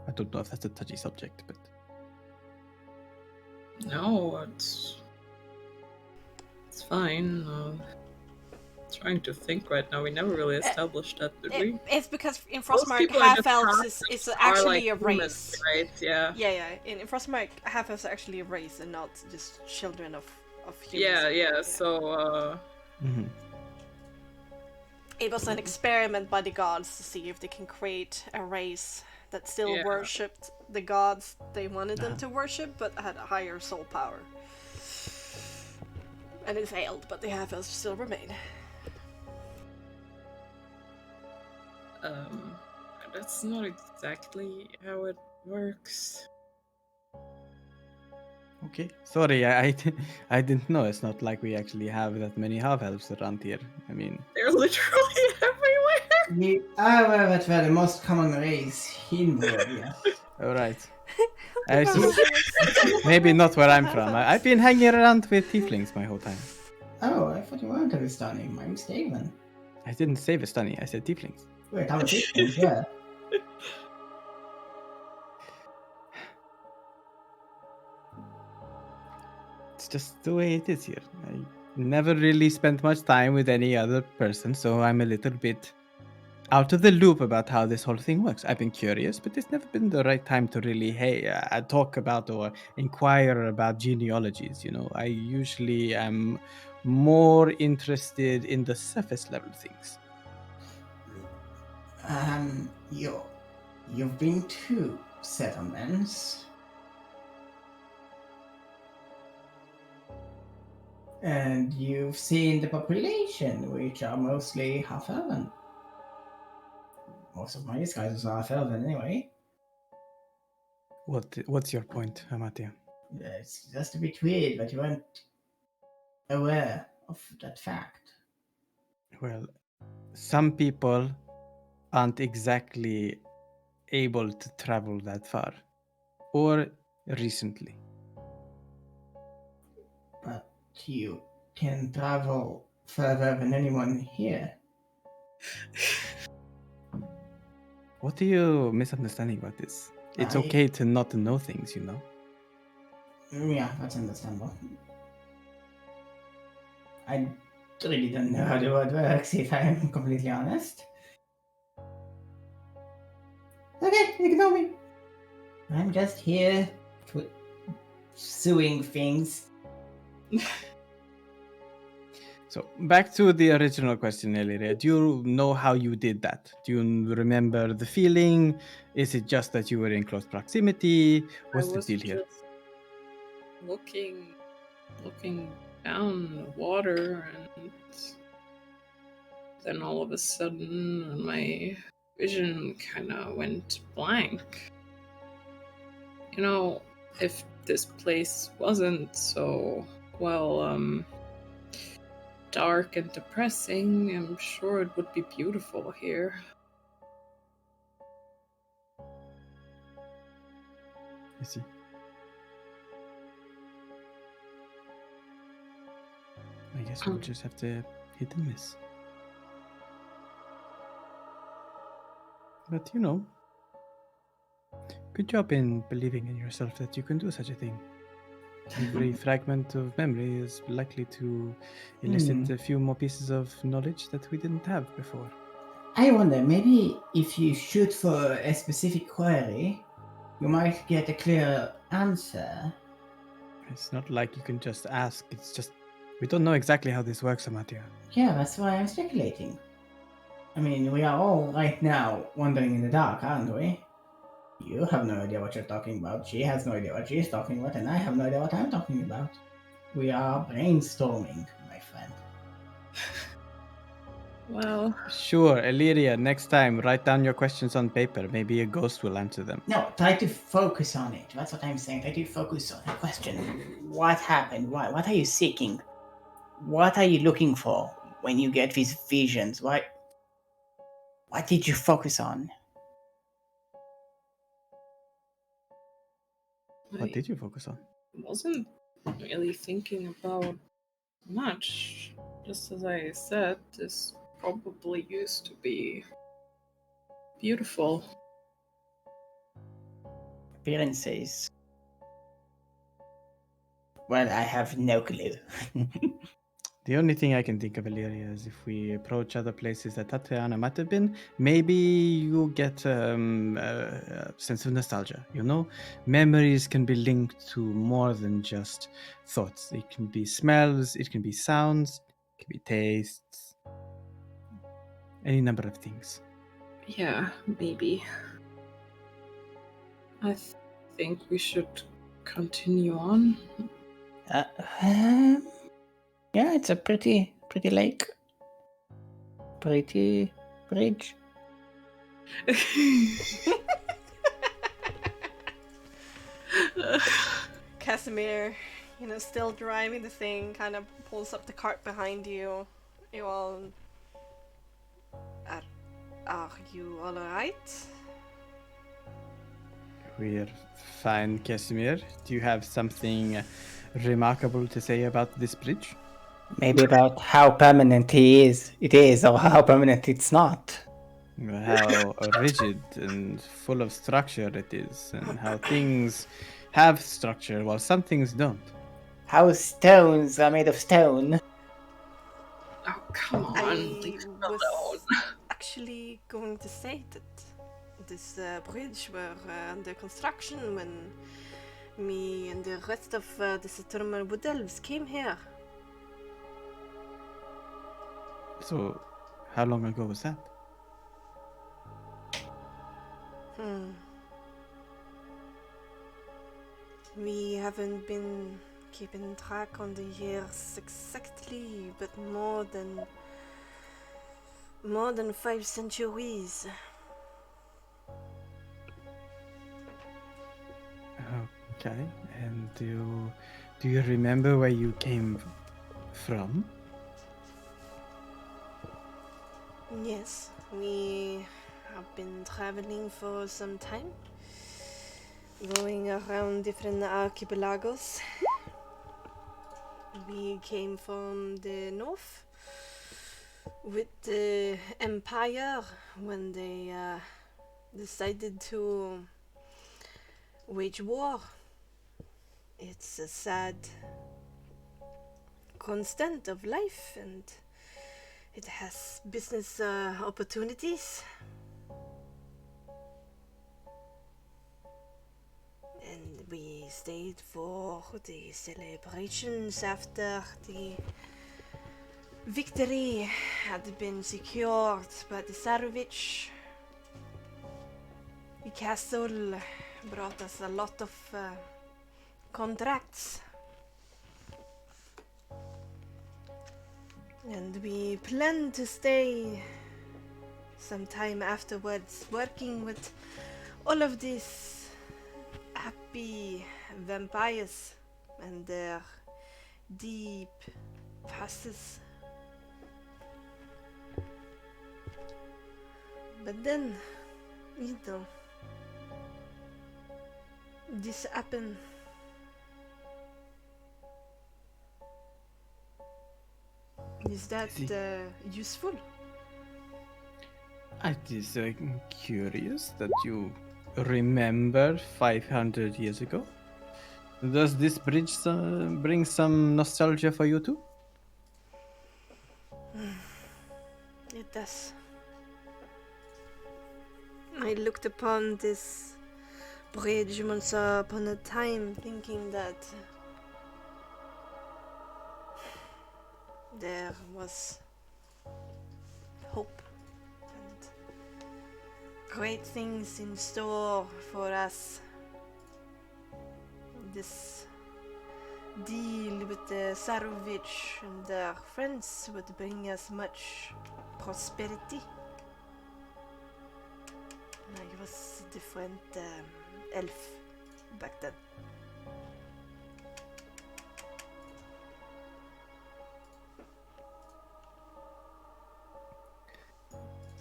I don't know if that's a touchy subject, but... No, it's fine. Trying to think right now. We never really established that, did we? It's because in Most Frostmark, people I just half-elves talked is are, actually like, a humans, race. right? Yeah. Yeah. In Frostmark, half-elves are actually a race and not just children of humans. Yeah. So, Mm-hmm. It was an experiment by the gods to see if they can create a race that still worshipped the gods they wanted them to worship, but had a higher soul power. And it failed, but the half-elves still remain. That's not exactly how it works. Okay, sorry, I didn't know. It's not like we actually have that many half-elves around here. I mean... They're literally everywhere! We are the most common race in Barovia. All right. I was just- maybe not where I'm from. I've been hanging around with tieflings my whole time. Oh, I thought you weren't a Vistani. My mistake then. I didn't say Vistani, I said tieflings. Wait, how was it? Yeah. It's just the way it is here. I never really spent much time with any other person, so I'm a little bit out of the loop about how this whole thing works. I've been curious, but it's never been the right time to really, talk about or inquire about genealogies. You know, I usually am more interested in the surface level things. You've been to settlements. And you've seen the population, which are mostly half-elven. Most of my disguises are half-elven anyway. What's your point, Amatia? It's just a bit weird that you weren't aware of that fact. Well, some people aren't exactly able to travel that far, or recently. But you can travel further than anyone here. What are you misunderstanding about this? It's okay to not know things, you know? Yeah, that's understandable. I really don't know how the world works, if I'm completely honest. Okay, ignore me. I'm just here suing things. So, back to the original question, Eliria. Do you know how you did that? Do you remember the feeling? Is it just that you were in close proximity? What's the deal here? Just looking down the water, and then all of a sudden my vision kind of went blank. You know, if this place wasn't so, dark and depressing, I'm sure it would be beautiful here. I see. I guess we'll just have to hit and miss. But you know, good job in believing in yourself that you can do such a thing. Every fragment of memory is likely to elicit a few more pieces of knowledge that we didn't have before. I wonder, maybe if you shoot for a specific query, you might get a clear answer. It's not like you can just ask, it's just we don't know exactly how this works, Amatia. Yeah, that's why I'm speculating. I mean, we are all right now wandering in the dark, aren't we? You have no idea what you're talking about, she has no idea what she's talking about, and I have no idea what I'm talking about. We are brainstorming, my friend. Well, sure, Illyria, next time write down your questions on paper. Maybe a ghost will answer them. No, try to focus on it. That's what I'm saying. Try to focus on the question. What happened? Why? What are you seeking? What are you looking for when you get these visions? What did you focus on? What did you focus on? Wasn't really thinking about much. Just as I said, this probably used to be beautiful. Appearances. Well, I have no clue. The only thing I can think of, Illyria, is if we approach other places that Tatiana might have been, maybe you get a sense of nostalgia, you know? Memories can be linked to more than just thoughts. It can be smells, it can be sounds, it can be tastes, any number of things. Yeah, maybe. I think we should continue on. Yeah, it's a pretty lake. Pretty bridge. Casimir, still driving the thing, kind of pulls up the cart behind you. You all... Are you all alright? We're fine, Casimir. Do you have something remarkable to say about this bridge? Maybe about how permanent it is, or how permanent it's not. How rigid and full of structure it is, and how things have structure while some things don't. How stones are made of stone. Oh, come on. I Leave it alone. was actually going to say that this bridge were under construction when me and the rest of the Saturnal Wood Elves came here. So, how long ago was that? We haven't been keeping track on the years exactly, but more than 5 centuries. Okay, and do you remember where you came from? Yes, we have been traveling for some time, going around different archipelagos. We came from the north with the Empire when they decided to wage war. It's a sad constant of life, and it has business opportunities. And we stayed for the celebrations after the victory had been secured by the Tsarevich. The castle brought us a lot of contracts. And we plan to stay some time afterwards, working with all of these happy vampires and their deep passes. But then, you know, this happened. Is that useful? It is curious that you remember 500 years ago. Does this bridge bring some nostalgia for you too? It does. I looked upon this bridge once upon a time, thinking that there was hope and great things in store for us. This deal with the Tsarevich and their friends would bring us much prosperity. I was a different elf back then.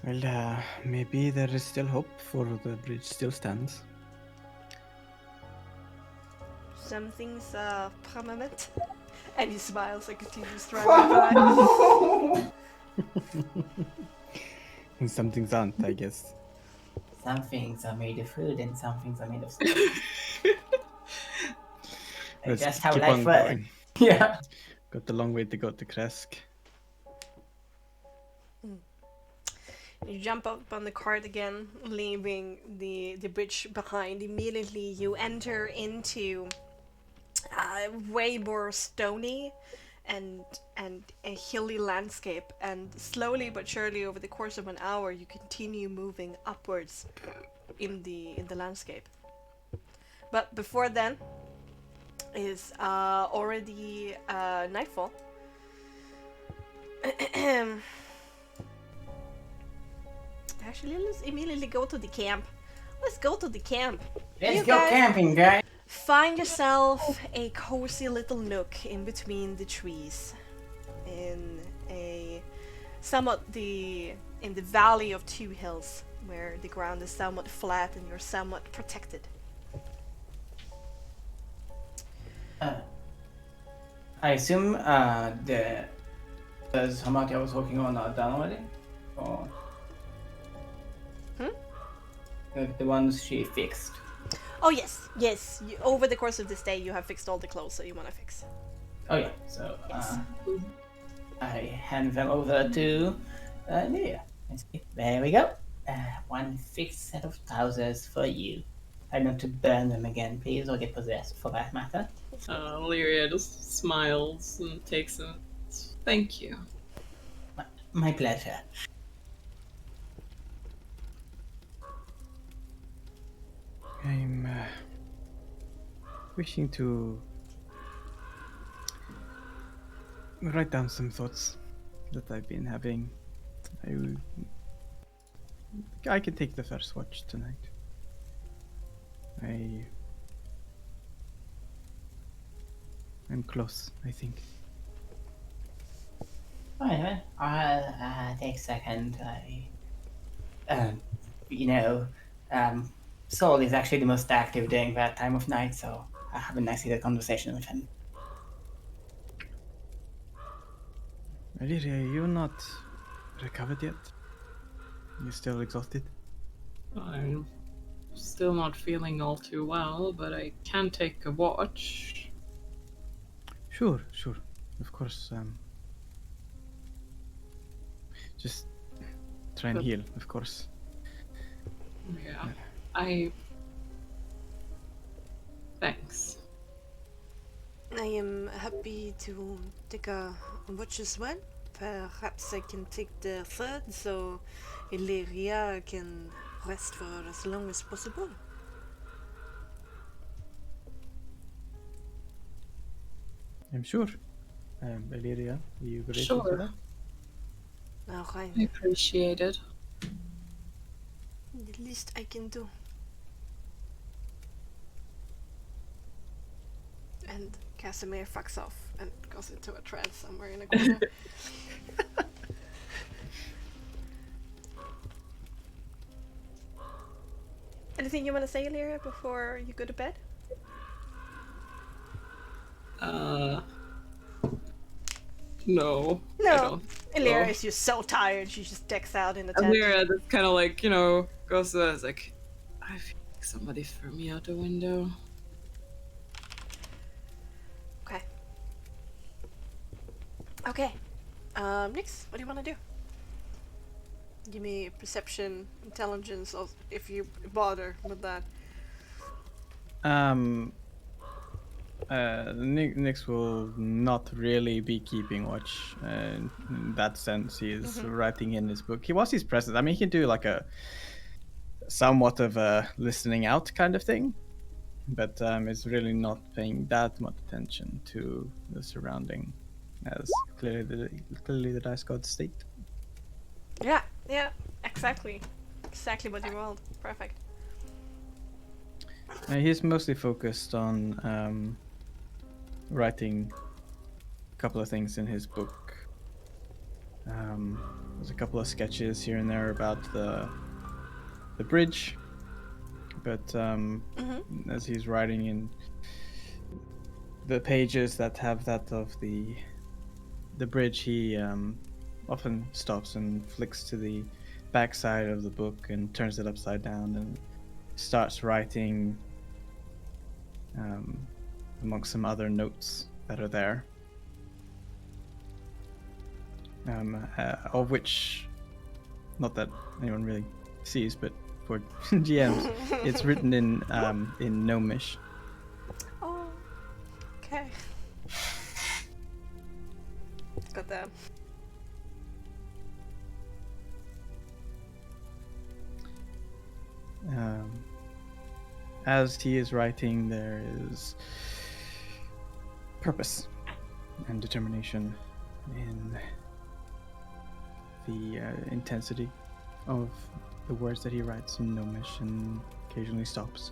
Well, maybe there is still hope, for the bridge still stands. Some things are permanent. And he smiles and continues driving by. And some things aren't, I guess. Some things are made of food and some things are made of stone. Let's Just how keep life on works. going. Yeah. Got a long way to go to Kresk. You jump up on the cart again, leaving the bridge behind. Immediately you enter into way more stony and a hilly landscape, and slowly but surely over the course of an hour you continue moving upwards in the landscape. But before then is already nightfall. Actually, let's immediately go to the camp. Let's go to the camp. Let's You go guys camping, guys. Find yourself a cozy little nook in between the trees, in a in the valley of two hills, where the ground is somewhat flat and you're somewhat protected I assume the Hamatia was working on are done already? Or the ones she fixed? Oh yes, yes. Over the course of this day, you have fixed all the clothes that you want to fix. Oh yeah, so Yes. I hand them over to Lydia. And say, there we go. One fixed set of trousers for you. Try not to burn them again, please, or get possessed for that matter. Lyria just smiles and takes it. Thank you. My pleasure. I'm wishing to write down some thoughts that I've been having. I can take the first watch tonight. I'm close, I think. Alright, I'll take second. Saul is actually the most active during that time of night, so I have a nice little conversation with him. Lyria, you're not recovered yet? You're still exhausted? I'm still not feeling all too well, but I can take a watch. Sure. Of course, just try and heal, of course. Yeah. Thanks. I am happy to take a watch as well. Perhaps I can take the third so Illyria can rest for as long as possible. I'm sure. Illyria, are you ready Sure. for that? Alright, I appreciate it. the least I can do. And Casimir fucks off and goes into a trance somewhere in a corner. Anything you want to say, Illyria, before you go to bed? No. I No. don't. Illyria Oh. is just so tired, she just decks out in the tent. Lyria just kind of like, goes to that. It's like, I feel like somebody threw me out the window. Okay. Nix, what do you want to do? Give me perception, intelligence, or if you bother with that. Nix will not really be keeping watch in that sense. He is writing in his book. He's present. I mean, he can do like a somewhat of a listening out kind of thing, but is really not paying that much attention to the surrounding, as clearly the dice gods state. Yeah, exactly what you rolled. Perfect. He's mostly focused on writing a couple of things in his book. There's a couple of sketches here and there about the bridge, but as he's writing in the pages that have that of the bridge, he often stops and flicks to the back side of the book and turns it upside down and starts writing amongst some other notes that are there, of which, not that anyone really sees, but for GMs, it's written in Gnomish. Oh, okay. Got that. As he is writing, there is purpose and determination in the intensity of the words that he writes in Gnomish, and occasionally stops.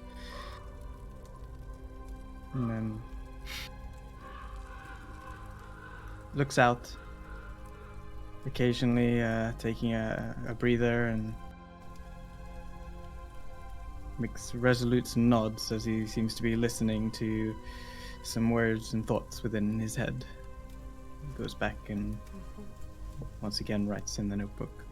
And then looks out, occasionally taking a breather, and makes resolute nods as he seems to be listening to some words and thoughts within his head. Goes back and once again writes in the notebook.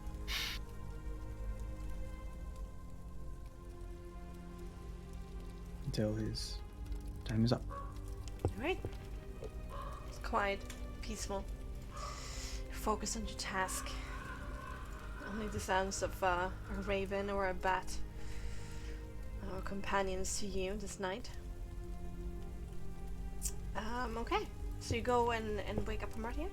Until his time is up. Alright. It's quiet, peaceful. Focus on your task. Only the sounds of a raven or a bat are companions to you this night. Okay. So you go and wake up Hamartia?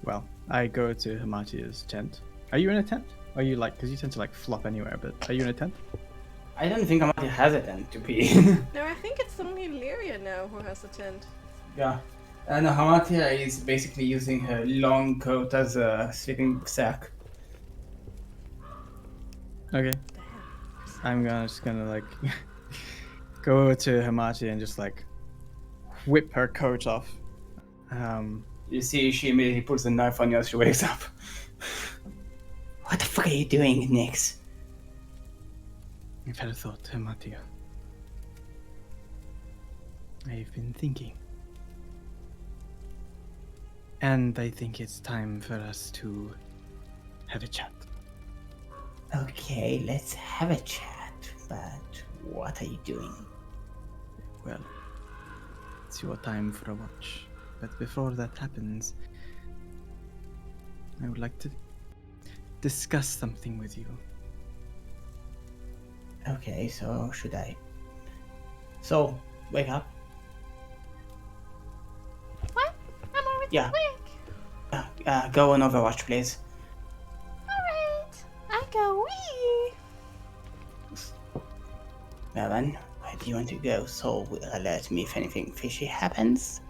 Well, I go to Hamartia's tent. Are you in a tent? Are you like, because you tend to like flop anywhere, but are you in a tent? I don't think Amati has a tent to be. No, I think it's only Lyria now who has a tent. Yeah. And Hamatia is basically using her long coat as a sleeping sack. Okay. I'm just gonna like go over to Hamatia and just like whip her coat off. You see, she immediately puts the knife on you as she wakes up. What the fuck are you doing, Nix? I've had a thought, Hamatia. I've been thinking. And I think it's time for us to have a chat. Okay, let's have a chat, but what are you doing? Well, it's your time for a watch. But before that happens, I would like to discuss something with you. Okay, so should I? So, wake up. What? I'm already Yeah. awake. Go on Overwatch, please. Alright. I go wee. Meulen, where do you want to go? So will alert me if anything fishy happens.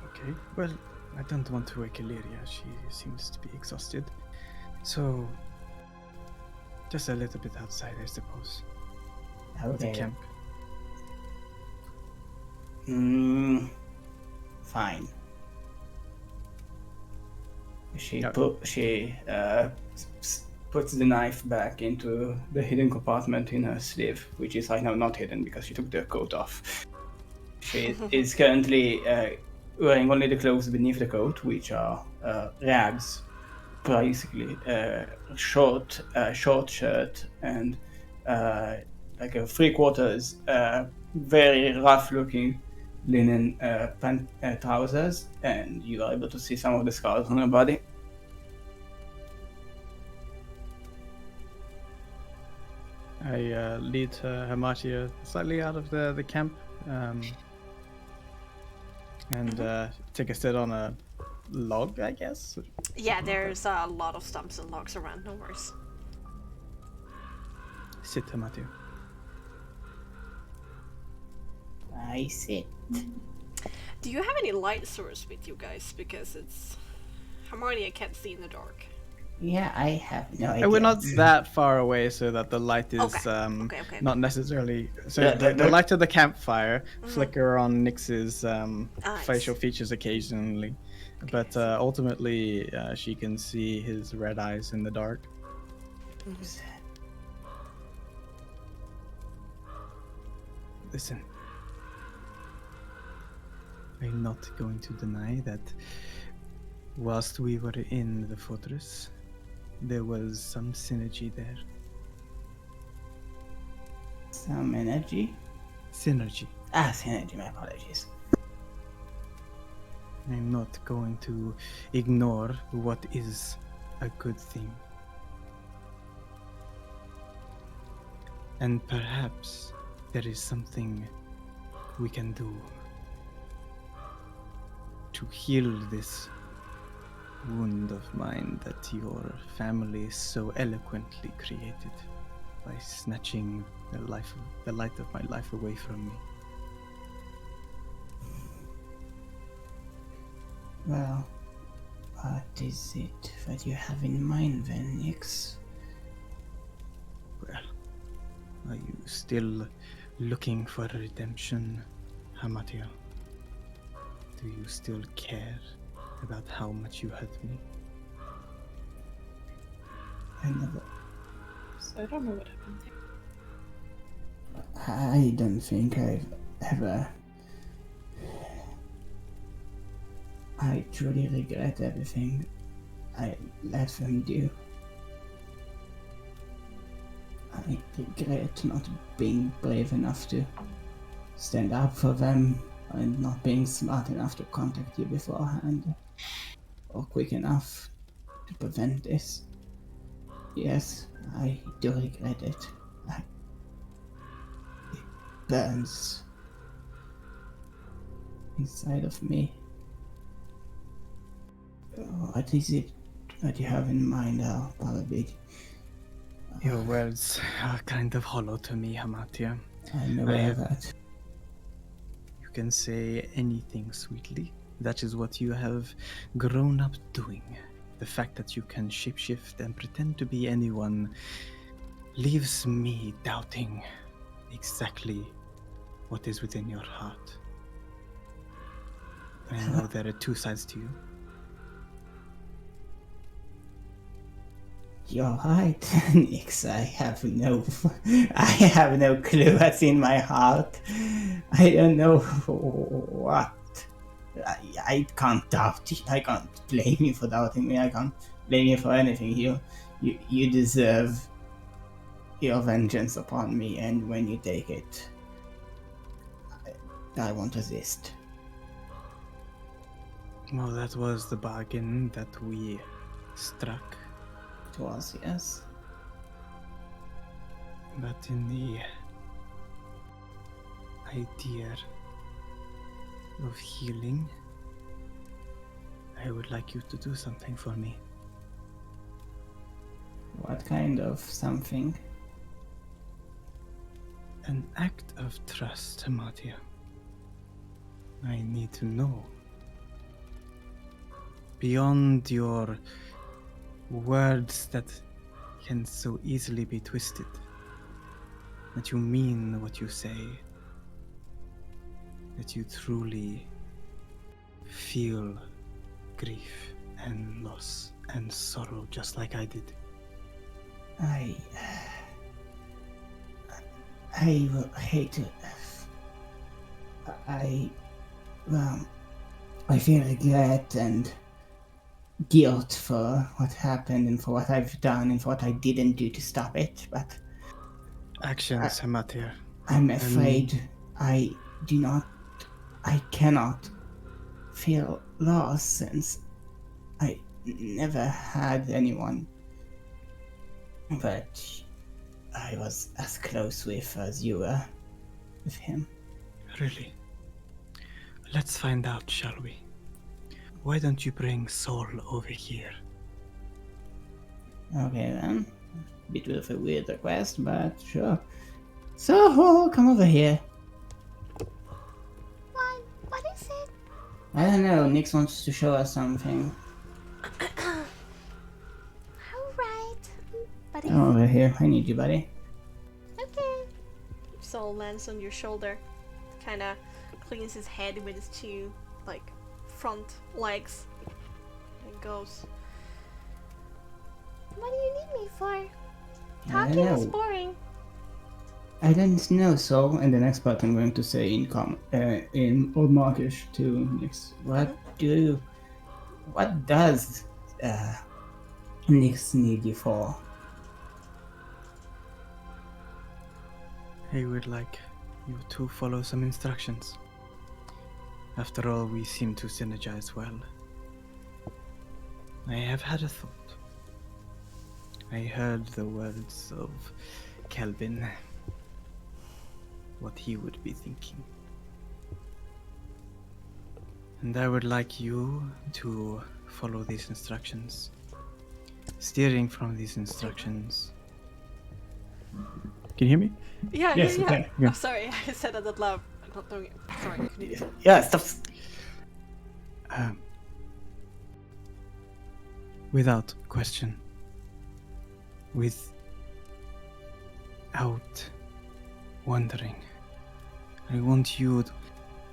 Okay, well, I don't want to wake Illyria. She seems to be exhausted. So, just a little bit outside, I suppose. Of the Okay. camp. Fine. She Yeah. puts the knife back into the hidden compartment in her sleeve, which is right now not hidden because she took the coat off. She is currently wearing only the clothes beneath the coat, which are rags, basically short shirt and like a 3/4 very rough looking linen trousers, and you are able to see some of the scars on her body. I lead Hamatia slightly out of the camp and take a sit on a log, I guess. Yeah, there's a lot of stumps and logs around, no worries. Sit, Hamatia. I sit. Do you have any light source with you guys? Because it's Harmonia can't see in the dark. Yeah, I have no idea. We're not that far away, so that the light is Okay. not necessarily. So Yeah, the light of the campfire flicker on Nyx's Nice. facial features occasionally, but ultimately she can see his red eyes in the dark. Listen, I'm not going to deny that whilst we were in the fortress, there was some synergy there. Some energy? Synergy. Synergy, my apologies. I'm not going to ignore what is a good thing. And perhaps there is something we can do to heal this wound of mine that your family so eloquently created by snatching the light of my life away from me. Well, what is it that you have in mind then, Nyx? Well, are you still looking for redemption, Hamatia? Do you still care about how much you hurt me? I never. So I don't know what happened there. I don't think I've ever I truly regret everything I let them do. I regret not being brave enough to stand up for them and not being smart enough to contact you beforehand or quick enough to prevent this. Yes, I do regret it. It burns inside of me. What is it that you have in mind, Palabit? Your words are kind of hollow to me, Hamatia. I'm aware of that. You can say anything sweetly. That is what you have grown up doing. The fact that you can shapeshift and pretend to be anyone leaves me doubting exactly what is within your heart. I know there are two sides to you. You're right, Nix. I have no clue what's in my heart. I don't know what. I can't doubt you. I can't blame you for doubting me. I can't blame you for anything. You deserve your vengeance upon me, and when you take it, I won't resist. Well, that was the bargain that we struck. It was, yes. But in the idea of healing, I would like you to do something for me. What kind of something? An act of trust, Hamatia. I need to know. Beyond your words that can so easily be twisted, that you mean what you say, that you truly feel grief and loss and sorrow just like I did. I will hate it. I feel regret and guilt for what happened and for what I've done and for what I didn't do to stop it, but Actions, Hamatia. I'm afraid I cannot feel loss since I never had anyone that I was as close with as you were with him. Really? Let's find out, shall we? Why don't you bring Soul over here? Okay then. Bit of a weird request, but sure. So, come over here. What is it? I don't know, Nix wants to show us something. Alright. Buddy. Come over here, I need you, buddy. Okay. Saul lands on your shoulder, kind of cleans his head with his two, front legs, and goes, What do you need me for? I Talking don't is know. boring. I don't know, Soul. And the next part I'm going to say in Old Markish to Nix. What does Nix need you for? I would like you to follow some instructions. After all, we seem to synergize well. I have had a thought. I heard the words of Kelvin, what he would be thinking. And I would like you to follow these instructions. Steering from these instructions. Can you hear me? yeah, Yes, yeah. okay. Yeah. I'm sorry, I said that out loud. I'm not doing it. Sorry, continue. Yeah, stop. Without question. Without wondering. I want you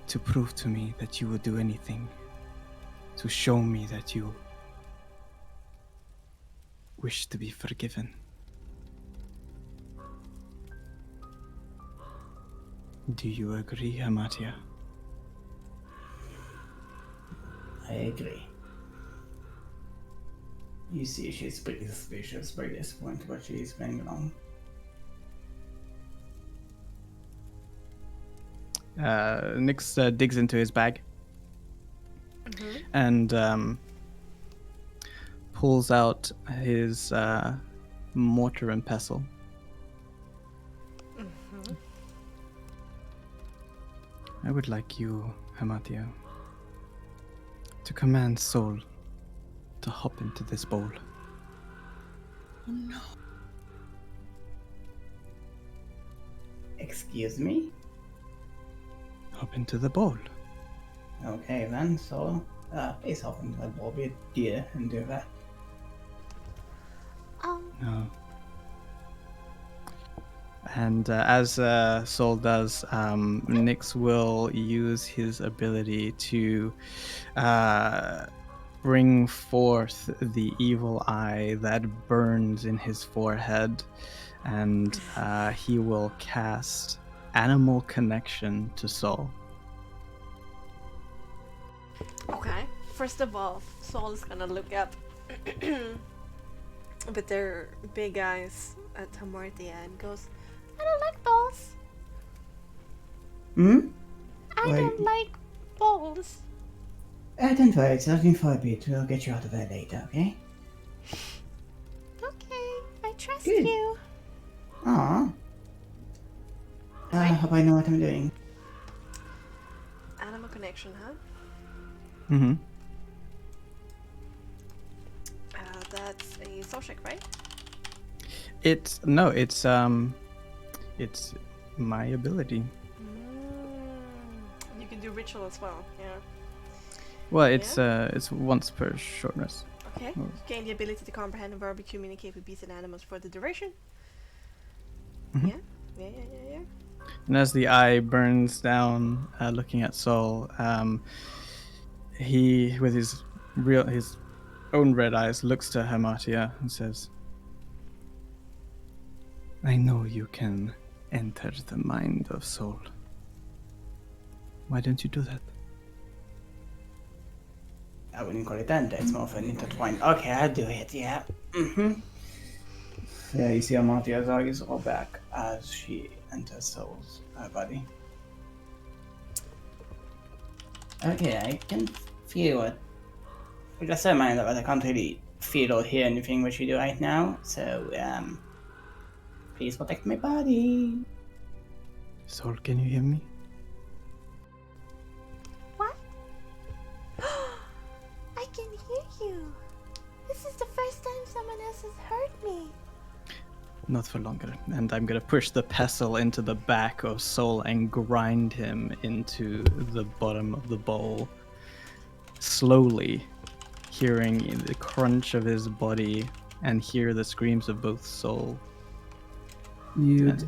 to prove to me that you would do anything. To show me that you wish to be forgiven. Do you agree, Hamatia? I agree. You see, she's pretty suspicious by this point, but she's playing along. Nyx digs into his bag and pulls out his mortar and pestle. I would like you, Hamatia, to command Sol to hop into this bowl. Oh no. Excuse me? Hop into the bowl. Okay then, so please hop into the bowl, be a dear and do that. No. And as Sol does, Nyx will use his ability to bring forth the evil eye that burns in his forehead, and he will cast Animal Connection to Sol. Okay. First of all, Sol is gonna look up with their big eyes at Hamartia and goes, I don't like balls. I Wait. don't like balls. Don't worry, it's nothing for a bit. We'll get you out of there later, okay? Okay, I trust Good. you. Aww. I hope I know what I'm doing. Animal Connection, huh? Mm-hmm. That's a soul check, right? It's my ability. You can do ritual as well, yeah. Well, it's once per short rest. Okay. Oh. Gain the ability to comprehend and verbally communicate with beasts and animals for the duration. Mhm. Yeah. And as the eye burns down, looking at Sol, he, with his own red eyes, looks to Hamatia and says, I know you can enter the mind of Sol. Why don't you do that? I wouldn't call it enter, it's more of an intertwined. Okay, I'll do it, yeah. Yeah, you see Amartia's eyes roll back as she enters Sol's body. Okay, I can feel it. Just a reminder that I can't really feel or hear anything which you do right now, so, please protect my body. Sol, can you hear me? What? I can hear you. This is the first time someone else has heard me. Not for longer. And I'm gonna push the pestle into the back of Sol and grind him into the bottom of the bowl. Slowly, hearing the crunch of his body and hear the screams of both Sol. You'd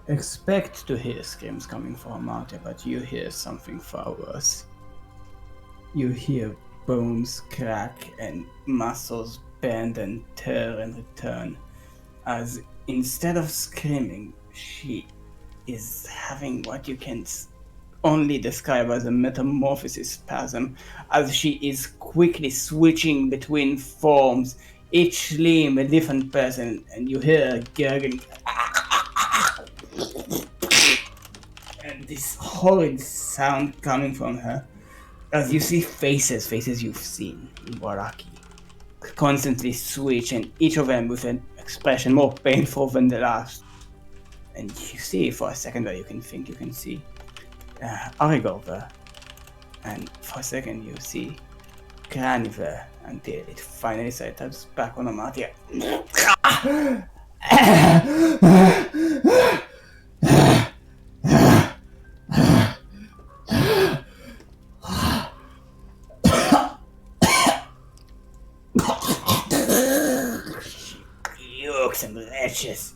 expect to hear screams coming from Amartia, but you hear something far worse. You hear bones crack and muscles bend and tear and return, as instead of screaming, she is having what you can only describe as a metamorphosis spasm, as she is quickly switching between forms, each limb a different person, and you hear her gurgling. And this horrid sound coming from her, as you see faces you've seen in Waraki, constantly switch, and each of them with an expression more painful than the last. And you see for a second that you can think you can see Arigolver, and for a second you see Graniver, until it finally settles back on Amartia. Yokes and wretches.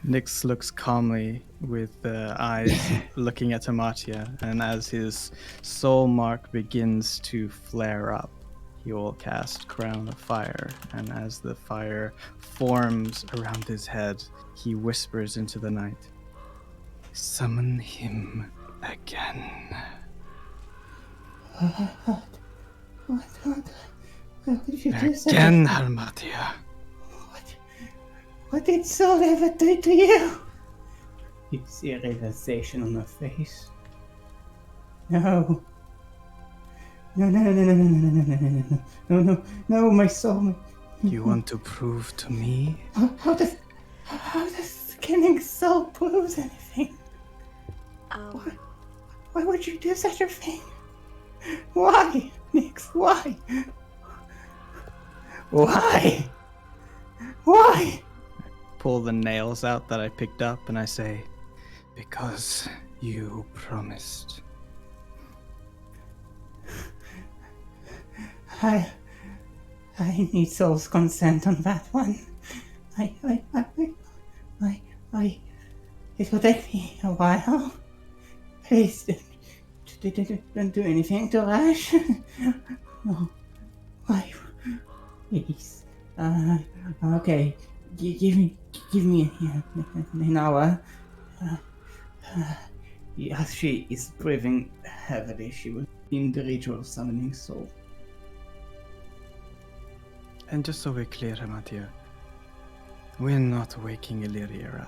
Nyx looks calmly with the eyes looking at Amartia, and as his soul mark begins to flare up, He will cast Crown of Fire, and as the fire forms around his head, he whispers into the night, "Summon him again." What did you do? Again, Harmatia. What did Saul ever do to you? You see a realization on her face. No. No, my soul. You want to prove to me? How does killing Saul prove anything? Why would you do such a thing? Why, Nix? Why? Why? Why? Pull the nails out that I picked up and I say, "Because you promised." I need Saul's consent on that one. It will take me a while. Please, don't do anything to Rash. No. Why? Please. Okay. Give me an hour. As she is breathing heavily, she will begin the ritual of summoning Soul. And just so we're clear, Harmatia, we're not waking Illyria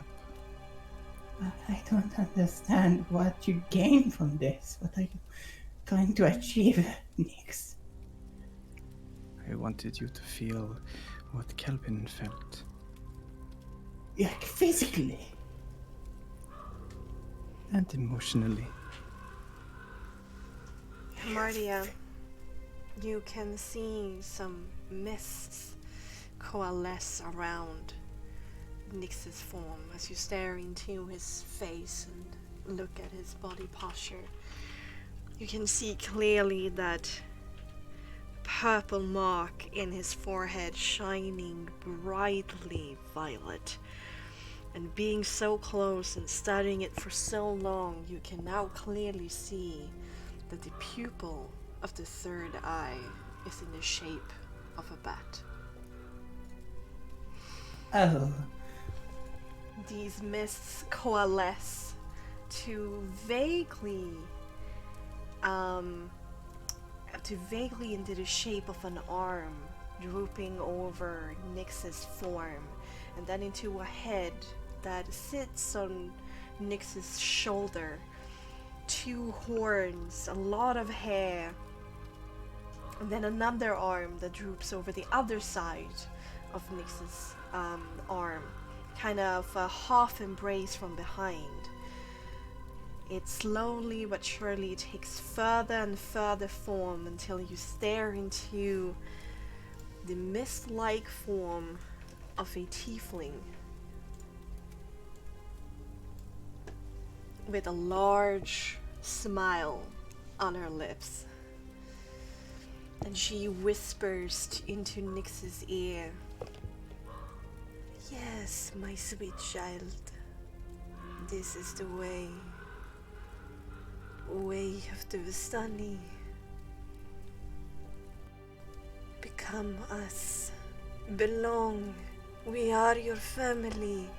up. I don't understand what you gain from this. What are you trying to achieve, Nix? I wanted you to feel what Kelvin felt. Like physically. And emotionally. Mardia, you can see some mists coalesce around Nix's form as you stare into his face and look at his body posture. You can see clearly that purple mark in his forehead shining brightly violet. And being so close and studying it for so long, you can now clearly see that the pupil of the third eye is in the shape of a bat. Oh. These mists coalesce to vaguely into the shape of an arm drooping over Nix's form, and then into a head that sits on Nix's shoulder. 2 horns, a lot of hair, and then another arm that droops over the other side of Nix's arm, kind of a half embrace from behind. It slowly but surely takes further and further form until you stare into the mist-like form of a tiefling with a large smile on her lips. And she whispers into Nix's ear, "Yes, my sweet child, this is the way of the Vistani. Become us, belong, we are your family.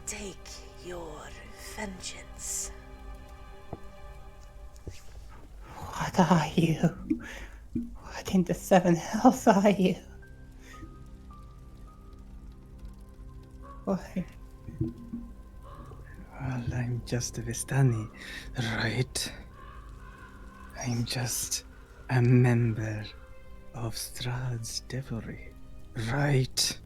Take your vengeance." What are you? What in the 7 hells are you? Why? Well, I'm just a Vistani, right? I'm just a member of Strahd's devilry, right?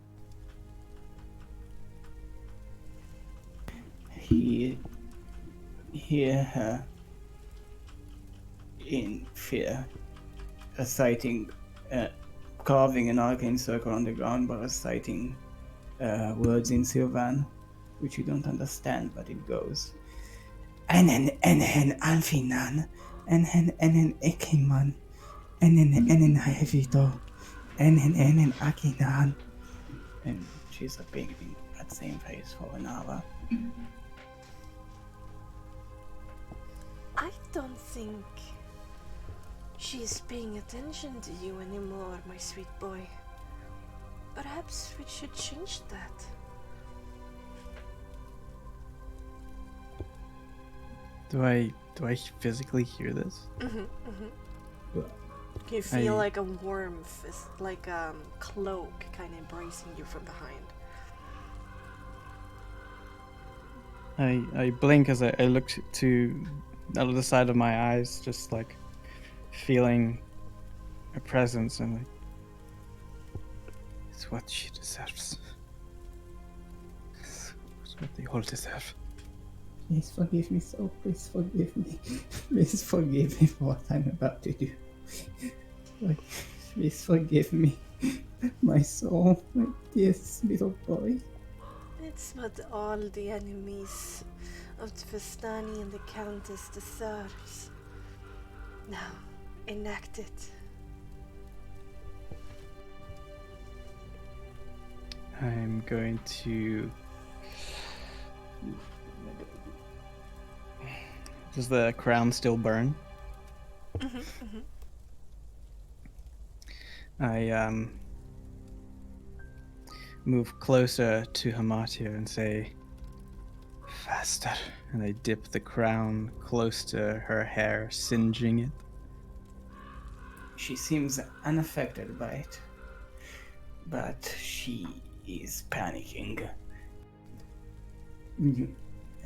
He hear her in fear, reciting, carving an arcane circle on the ground by reciting words in Sylvan, which you don't understand, but it goes. Enen Alfinan, Enen Ekiman, Enen Haevito, Enen Akinan. And she's repeating that same phrase for an hour. I don't think she she's paying attention to you anymore, my sweet boy. Perhaps we should change that. Do I physically hear this? You feel like a warmth, it's like a cloak kind of embracing you from behind. I blink as I look to the other side of my eyes, just like feeling a presence, and like, it's what she deserves. It's what they all deserve. Please forgive me, so please forgive me. Please forgive me for what I'm about to do. Please forgive me, my soul, my dearest little boy. It's what all the enemies of the Vistani and the Countess deserves. Now, enact it. I'm going to... Does the crown still burn? I move closer to Hamatia and say, faster. And I dip the crown close to her hair, singeing it. She seems unaffected by it, but she is panicking.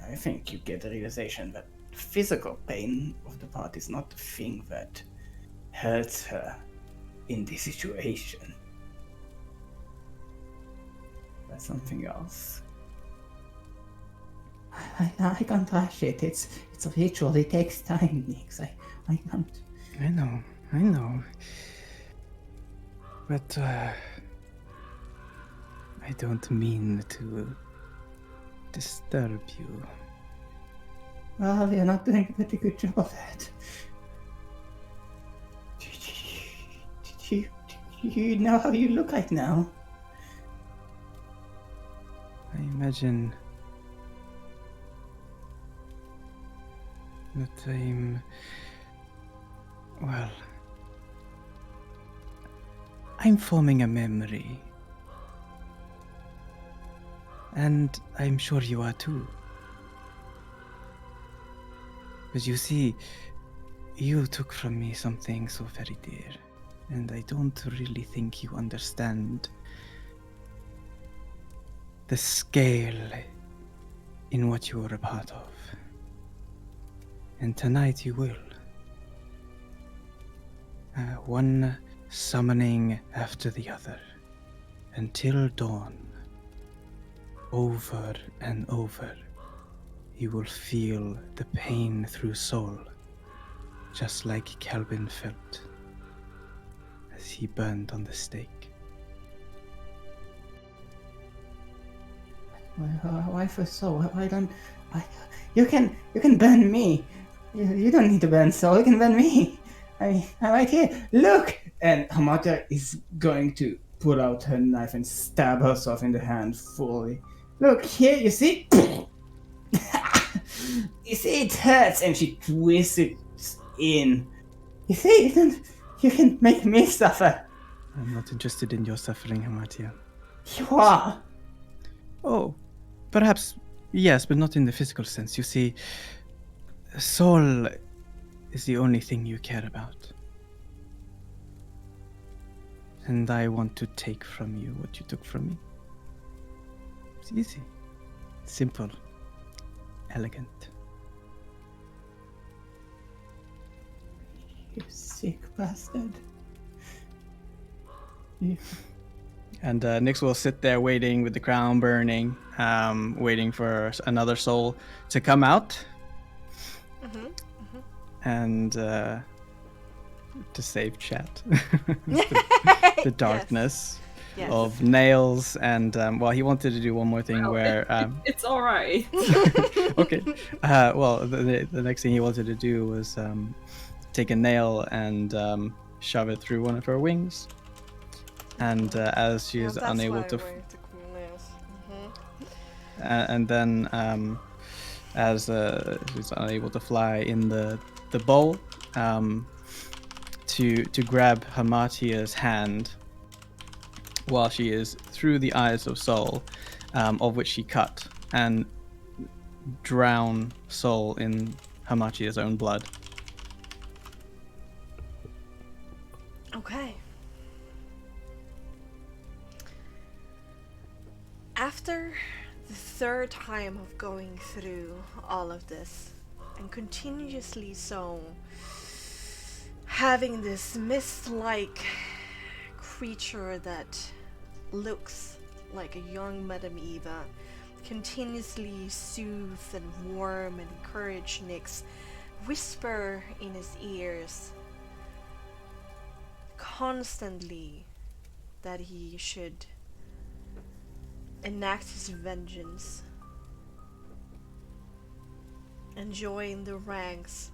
I think you get the realization that physical pain of the part is not the thing that hurts her in this situation. That's something else. I can't rush it. It's a ritual. It takes time, Nix. I can't. I know. But I don't mean to disturb you. Well, you're not doing a pretty good job of that. Do you know how you look right now? I imagine that I'm forming a memory. And I'm sure you are too. But you see, you took from me something so very dear, and I don't really think you understand the scale in what you are a part of. And tonight you will. One summoning after the other, until dawn. Over and over, you will feel the pain through soul, just like Calvin felt as he burned on the stake. Why for soul? Why don't you can burn me. You don't need to burn soul. You can burn me. I'm right here. Look! And Hamata is going to pull out her knife and stab herself in the hand fully. Look here, you see? You see, it hurts, and she twists it in. You see, you can make me suffer. I'm not interested in your suffering, Hamatia. You are. Oh, perhaps, yes, but not in the physical sense. You see, soul is the only thing you care about. And I want to take from you what you took from me. It's easy, simple, elegant. You sick bastard. And Nyx will sit there waiting with the crown burning, waiting for another soul to come out. And to save chat. the darkness Yes. of nails. And he wanted to do one more thing where... It's alright. Okay. The next thing he wanted to do was take a nail and shove it through one of her wings. And as she is unable to... and then as she's unable to fly in the bowl, to grab Hamatia's hand while she is through the eyes of Soul, of which she cut, and drown Soul in Hamatia's own blood. Okay. After the third time of going through all of this, and continuously so, having this mist-like creature that looks like a young Madame Eva continuously soothe and warm and encourage Nyx, whisper in his ears constantly that he should enact his vengeance and join the ranks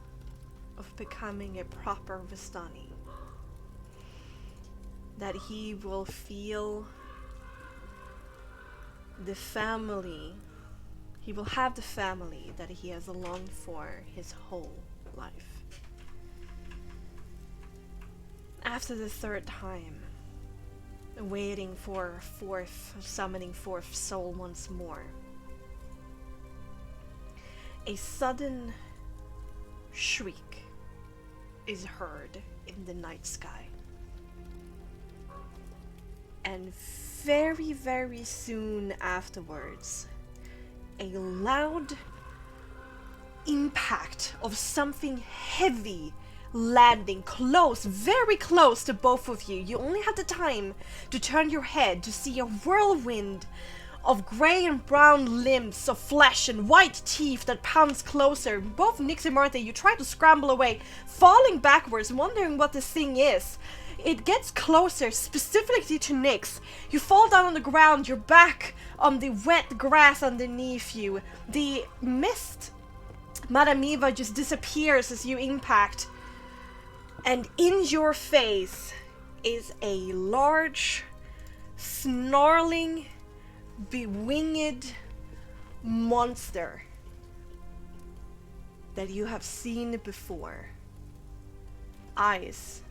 of becoming a proper Vistani. That he will feel the family, he will have the family that he has longed for his whole life. After the third time, waiting for summoning forth Soul once more, a sudden shriek is heard in the night sky. And very, very soon afterwards, a loud impact of something heavy landing close, very close to both of you. You only had the time to turn your head to see a whirlwind of grey and brown limbs of flesh and white teeth that pounds closer. Both Nyx and Martha, you try to scramble away, falling backwards, wondering what this thing is. It gets closer, specifically to Nyx. You fall down on the ground, your back on the wet grass underneath you. The mist, Madame Eva, just disappears as you impact. And in your face is a large, snarling, bewinged monster that you have seen before. Eyes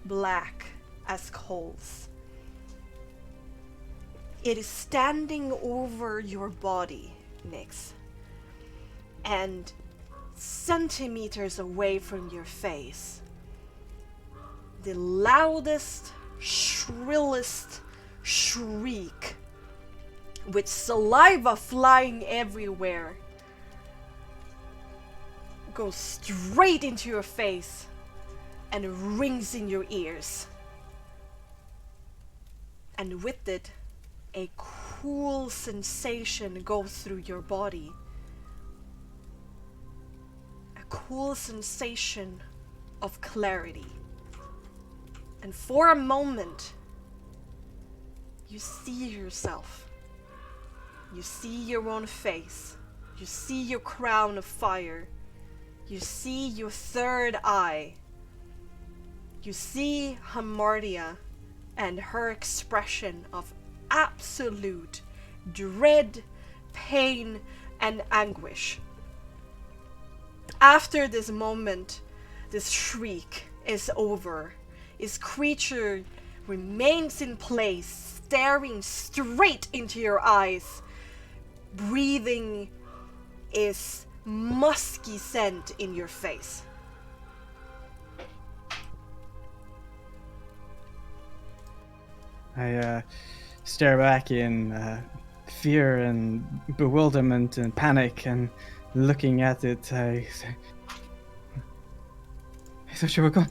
black as coals. It is standing over your body, Nyx, and centimeters away from your face, the loudest, shrillest shriek, with saliva flying everywhere, goes straight into your face and rings in your ears. And with it, a cool sensation goes through your body. A cool sensation of clarity. And for a moment, you see yourself. You see your own face. You see your crown of fire. You see your third eye. You see Hamartia and her expression of absolute dread, pain, and anguish. After this moment, this shriek is over. His creature remains in place, staring straight into your eyes. Breathing is musky scent in your face. I stare back in fear and bewilderment and panic, and looking at it, I say, I thought you were gone.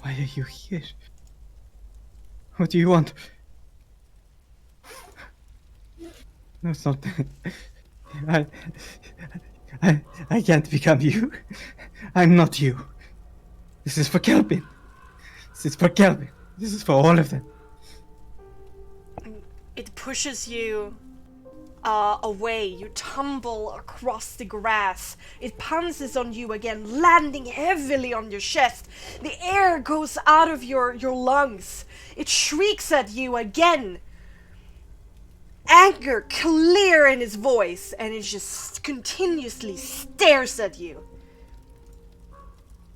Why are you here? What do you want? No, it's not. I can't become you. I'm not you. This is for Kelvin. This is for Kelvin. This is for all of them. It pushes you away. You tumble across the grass. It pounces on you again, landing heavily on your chest. The air goes out of your lungs. It shrieks at you again. Anger clear in his voice, and it just continuously stares at you.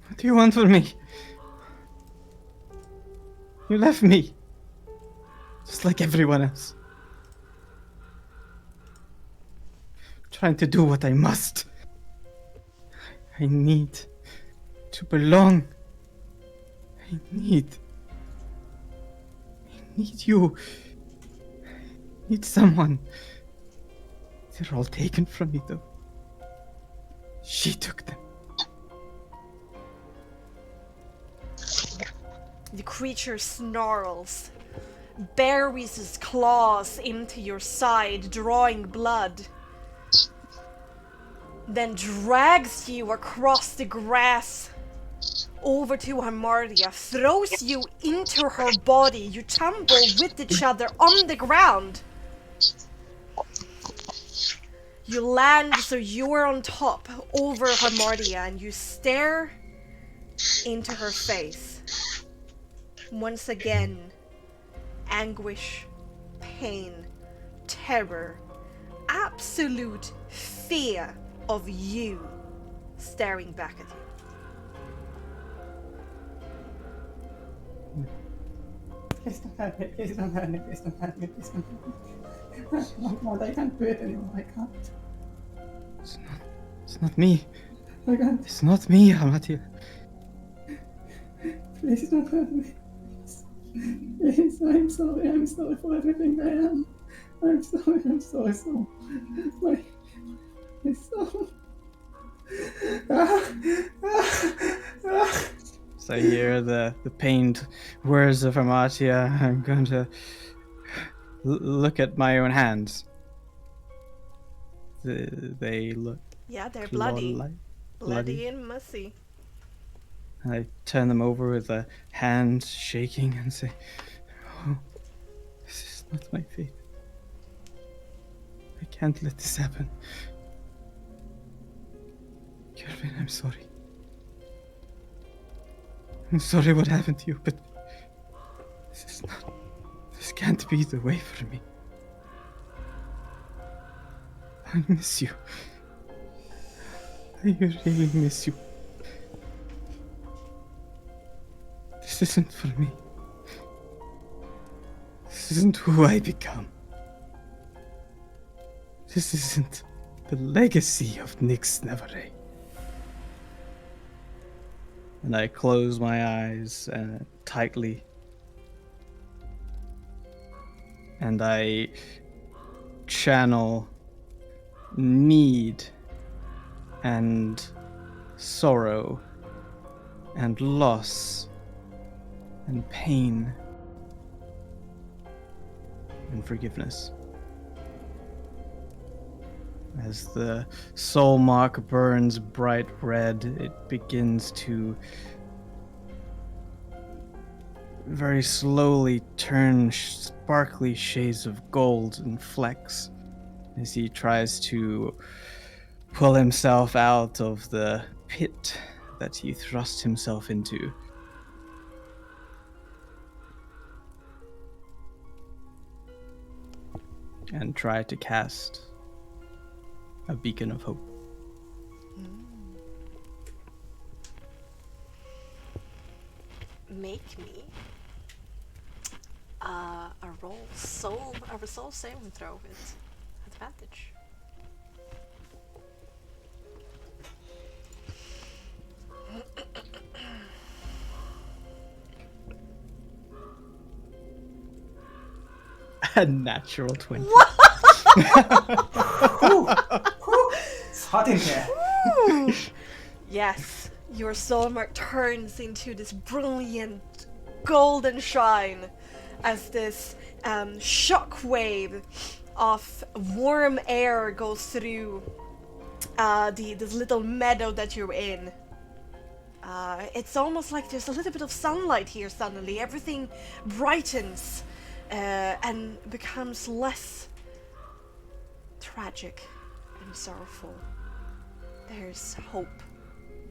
What do you want from me? You left me. Just like everyone else. Trying to do what I must. I need to belong. I need you. I need someone. They're all taken from me, though. She took them. The creature snarls, buries his claws into your side, drawing blood, then drags you across the grass over to Hamardia, throws you into her body. You tumble with each other on the ground. You land so you're on top over Hamardia, and you stare into her face. Once again, anguish, pain, terror, absolute fear of you staring back at you. Please don't hurt me, please don't hurt me, please don't hurt me, please don't hurt me. Oh my god, I can't do it anymore, I can't. It's not me. I can't. It's not me, Hamardia. Please don't hurt me. Please, I'm sorry for everything I am. I'm sorry, so. My soul. So I hear the pained words of Hamardia. I'm going to look at my own hands. They look... Yeah, they're bloody. claw-like. Bloody and messy. I turn them over with a hand shaking and say, "Oh, this is not my fate. I can't let this happen. Kelvin, I'm sorry. I'm sorry what happened to you, but this can't be the way for me. I miss you. I really miss you. This isn't for me. This isn't who I become. This isn't the legacy of Nyx Neverray." And I close my eyes tightly. And I channel need and sorrow and loss and pain and forgiveness. As the soul mark burns bright red, it begins to very slowly turn sparkly shades of gold and flecks as he tries to pull himself out of the pit that he thrust himself into. And try to cast a beacon of hope. Make me a soul saving throw with advantage. A natural 20. It's hot in here. Yes, your soul mark turns into this brilliant golden shine as this shockwave of warm air goes through this little meadow that you're in. It's almost like there's a little bit of sunlight here suddenly. Everything brightens and becomes less tragic and sorrowful. There's hope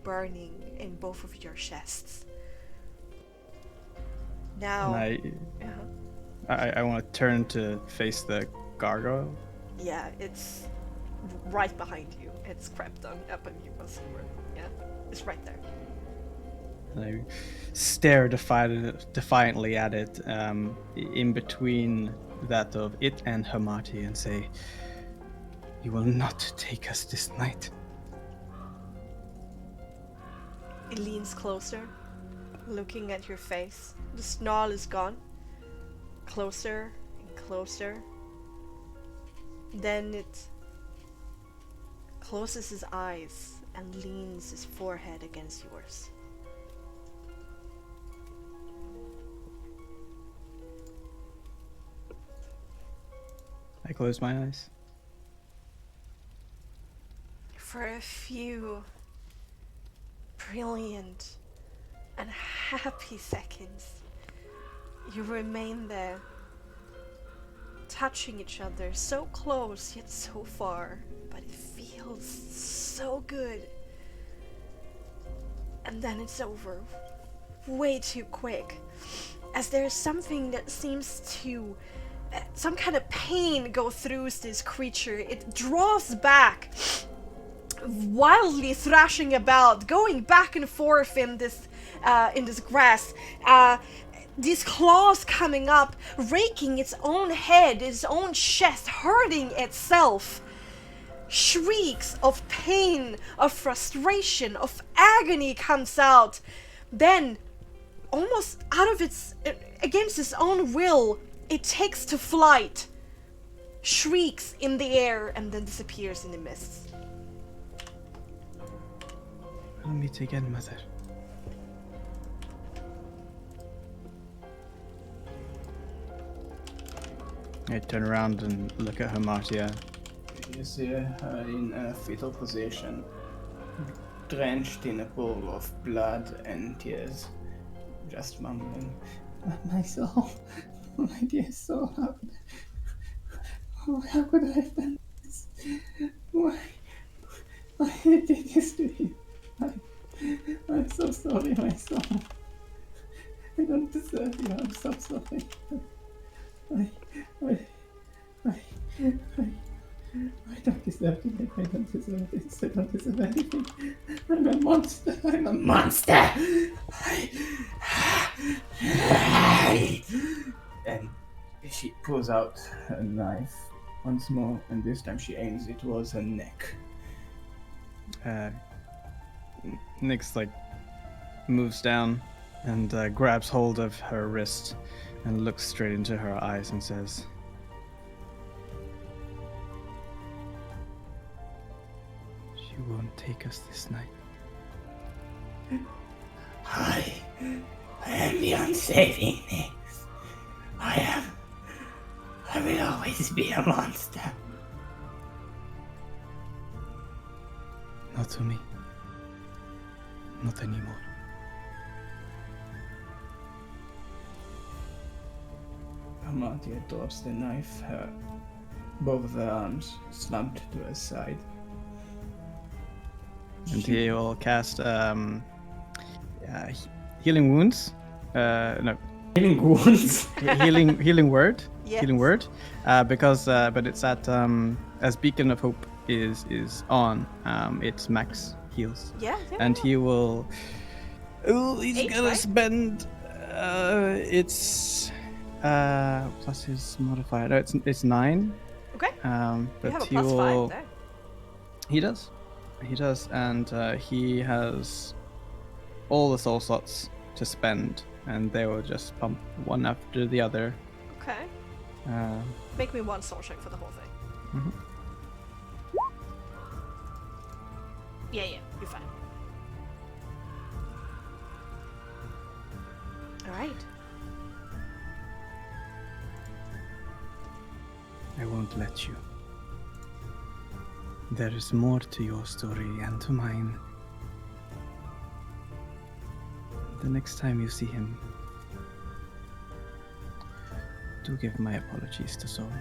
burning in both of your chests. Now, I want to turn to face the gargoyle. Yeah, it's right behind you. It's crept on up on you, yeah, it's right there. And I stare defiantly at it, in between that of it and Hamati, and say, "You will not take us this night." It leans closer, looking at your face. The snarl is gone. Closer and closer. Then it closes his eyes and leans his forehead against yours. I close my eyes. For a few brilliant and happy seconds, you remain there, touching each other, so close yet so far, but it feels so good. And then it's over, way too quick, as there's something that seems to, some kind of pain go through this creature. It draws back, wildly thrashing about, going back and forth in this grass. These claws coming up, raking its own head, its own chest, hurting itself. Shrieks of pain, of frustration, of agony comes out. Then, almost out of against its own will, it takes to flight, shrieks in the air, and then disappears in the mists. We'll meet again, Mother. I turn around and look at Hamatia. You see her in a fetal position, drenched in a pool of blood and tears, just mumbling, "My soul, my dear soul, how could I have done this? Why did I do this to you? I'm so sorry, my soul. I don't deserve you, I'm so sorry. I don't deserve it. I don't deserve this. I don't deserve anything. I'm a monster. I'm a monster. And she pulls out a knife once more, and this time she aims it towards her neck. Nyx moves down and grabs hold of her wrist and looks straight into her eyes and says, "She won't take us this night." I am beyond saving things. I will always be a monster. Not to me. Not anymore. Amantia drops the knife, both of her arms slumped to her side. And he will cast healing wounds. No, Healing wounds? healing word. Yes. Healing word. Because but it's at as Beacon of Hope is on, it's max heals. Yeah. And he will. Oh, he's 8, gonna right? spend. It's plus his modifier. No, it's 9. Okay. But You have a he plus will. 5 there. He does, and he has all the soul slots to spend, and they will just pump one after the other. Okay. Make me one soul check for the whole thing. Mhm. Yeah, you're fine. Alright. I won't let you. There is more to your story and to mine. The next time you see him, do give my apologies to Sol.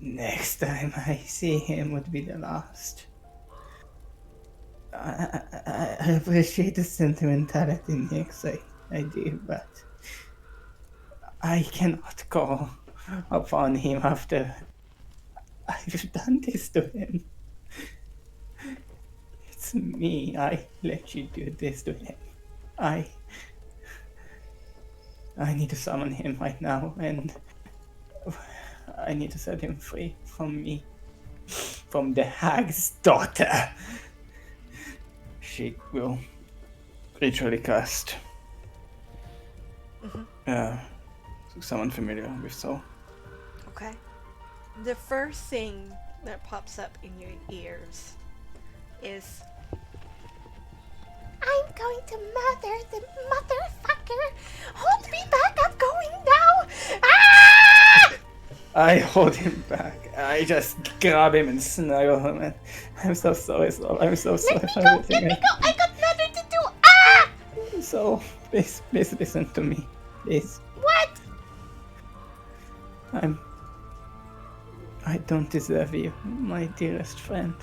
Next time I see him would be the last. I appreciate the sentimentality, Nyx, I do, but I cannot call upon him after I've done this to him. was me. I let you do this to him. I need to summon him right now, and I need to set him free from me. From the hag's daughter. She will literally cast someone familiar with soul. Okay. The first thing that pops up in your ears is, I'm going to murder the motherfucker! Hold me back, I'm going now! Ah! I hold him back. I just grab him and snuggle him. And I'm so sorry, Saul. I'm so sorry. Let me go! I got nothing to do! Ah! So, please listen to me. Please. What? I don't deserve you, my dearest friend.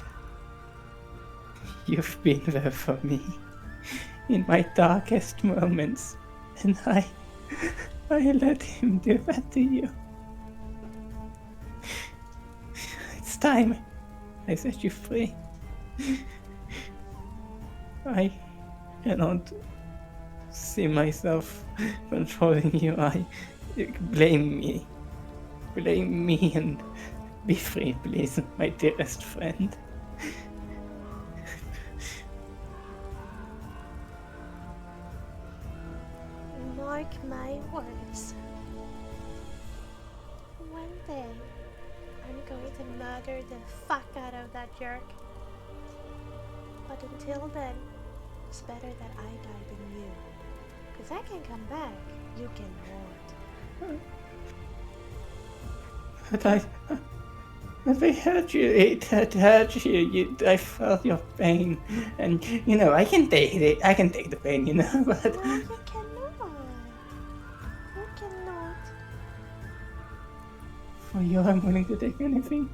You've been there for me in my darkest moments, and I let him do that to you. It's time I set you free. I cannot see myself controlling you. Blame me and be free, please, my dearest friend. Mark my words. One day, I'm going to murder the fuck out of that jerk. But until then, it's better that I die than you. Because I can come back, you can not. But I hurt you. It hurt you. I felt your pain, and I can take it. I can take the pain, But No, you cannot. You cannot. for you, I'm willing to take anything.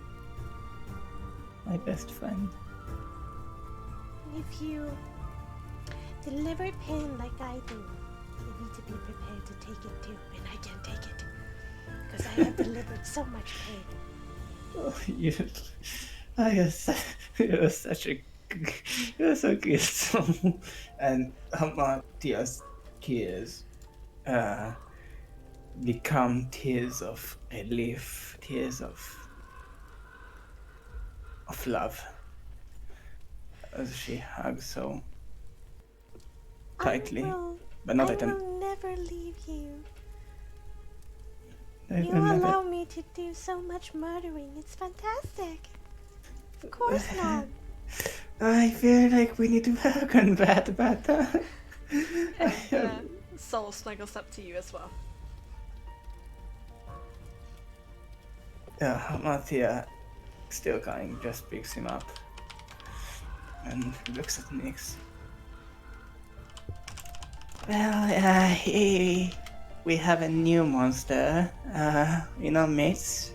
My best friend. If you deliver pain like I do, you need to be prepared to take it too, and I can't take it. Because I have delivered so much pain. Oh, you're so good soul. And Matthias' tears become tears of relief, tears of love, as she hugs so tightly, but not at I them. will never leave you. I You will never- allow me to do so much murdering. It's fantastic. Of course not. I feel like we need to work on that, but and Soul snuggles up to you as well. Mathia, still crying, just picks him up and looks at Nyx. Well, we have a new monster in our midst,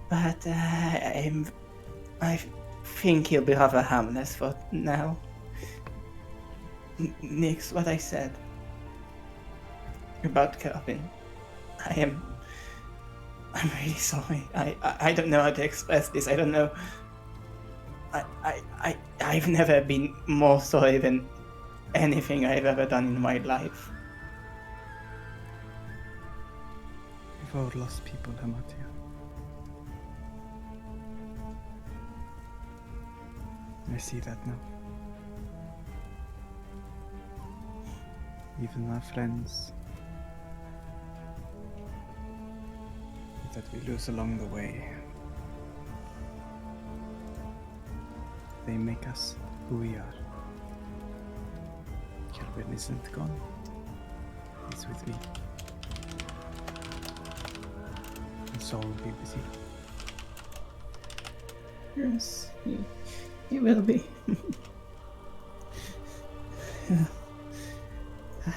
but I think he'll be rather harmless for now. Nyx, what I said about Calvin, I'm really sorry. I don't know how to express this. I don't know. I've never been more sorry than anything I've ever done in my life. We've all lost people, Hamatia. I see that now. Even our friends that we lose along the way. They make us who we are. Calvin isn't gone. He's with me. And so will be with you. Yes, he will be.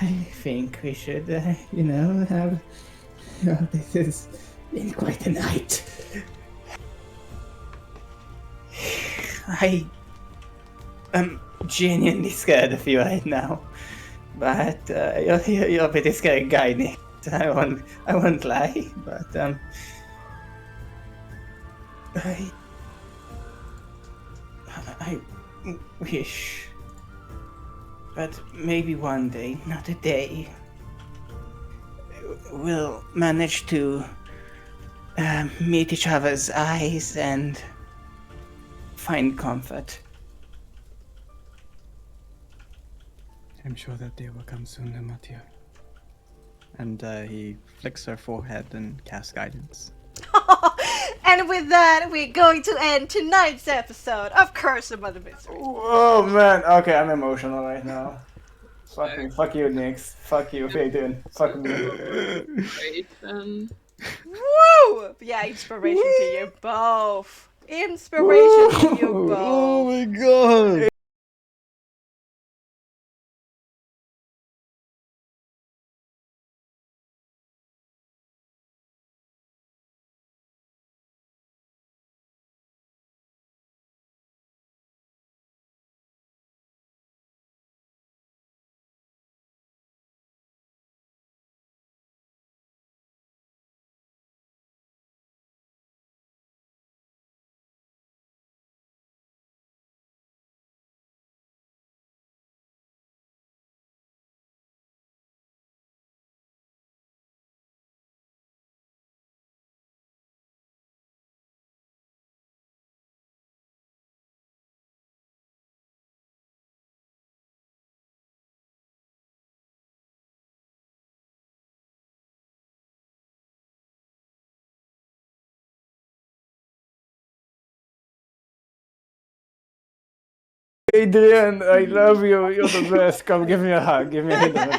I think we should, have. This has been quite a night. I am genuinely scared of you right now, but you're a pretty scary guy, Nick. I won't lie, but wish. But maybe one day, not today, we'll manage to meet each other's eyes and find comfort. I'm sure that day will come soon, Amatia. And he flicks her forehead and casts guidance. And with that, we're going to end tonight's episode of Curse of Mother Mystery. Oh man, okay, I'm emotional right now. Fuck me, fuck you, Nix. Fuck you, Phaeton. Fuck me. Great, then. Woo! Yeah, inspiration to you both. Inspiration to you both. Oh my god! Adrian, I love you. You're the best. Come, give me a hug. Give me a hug.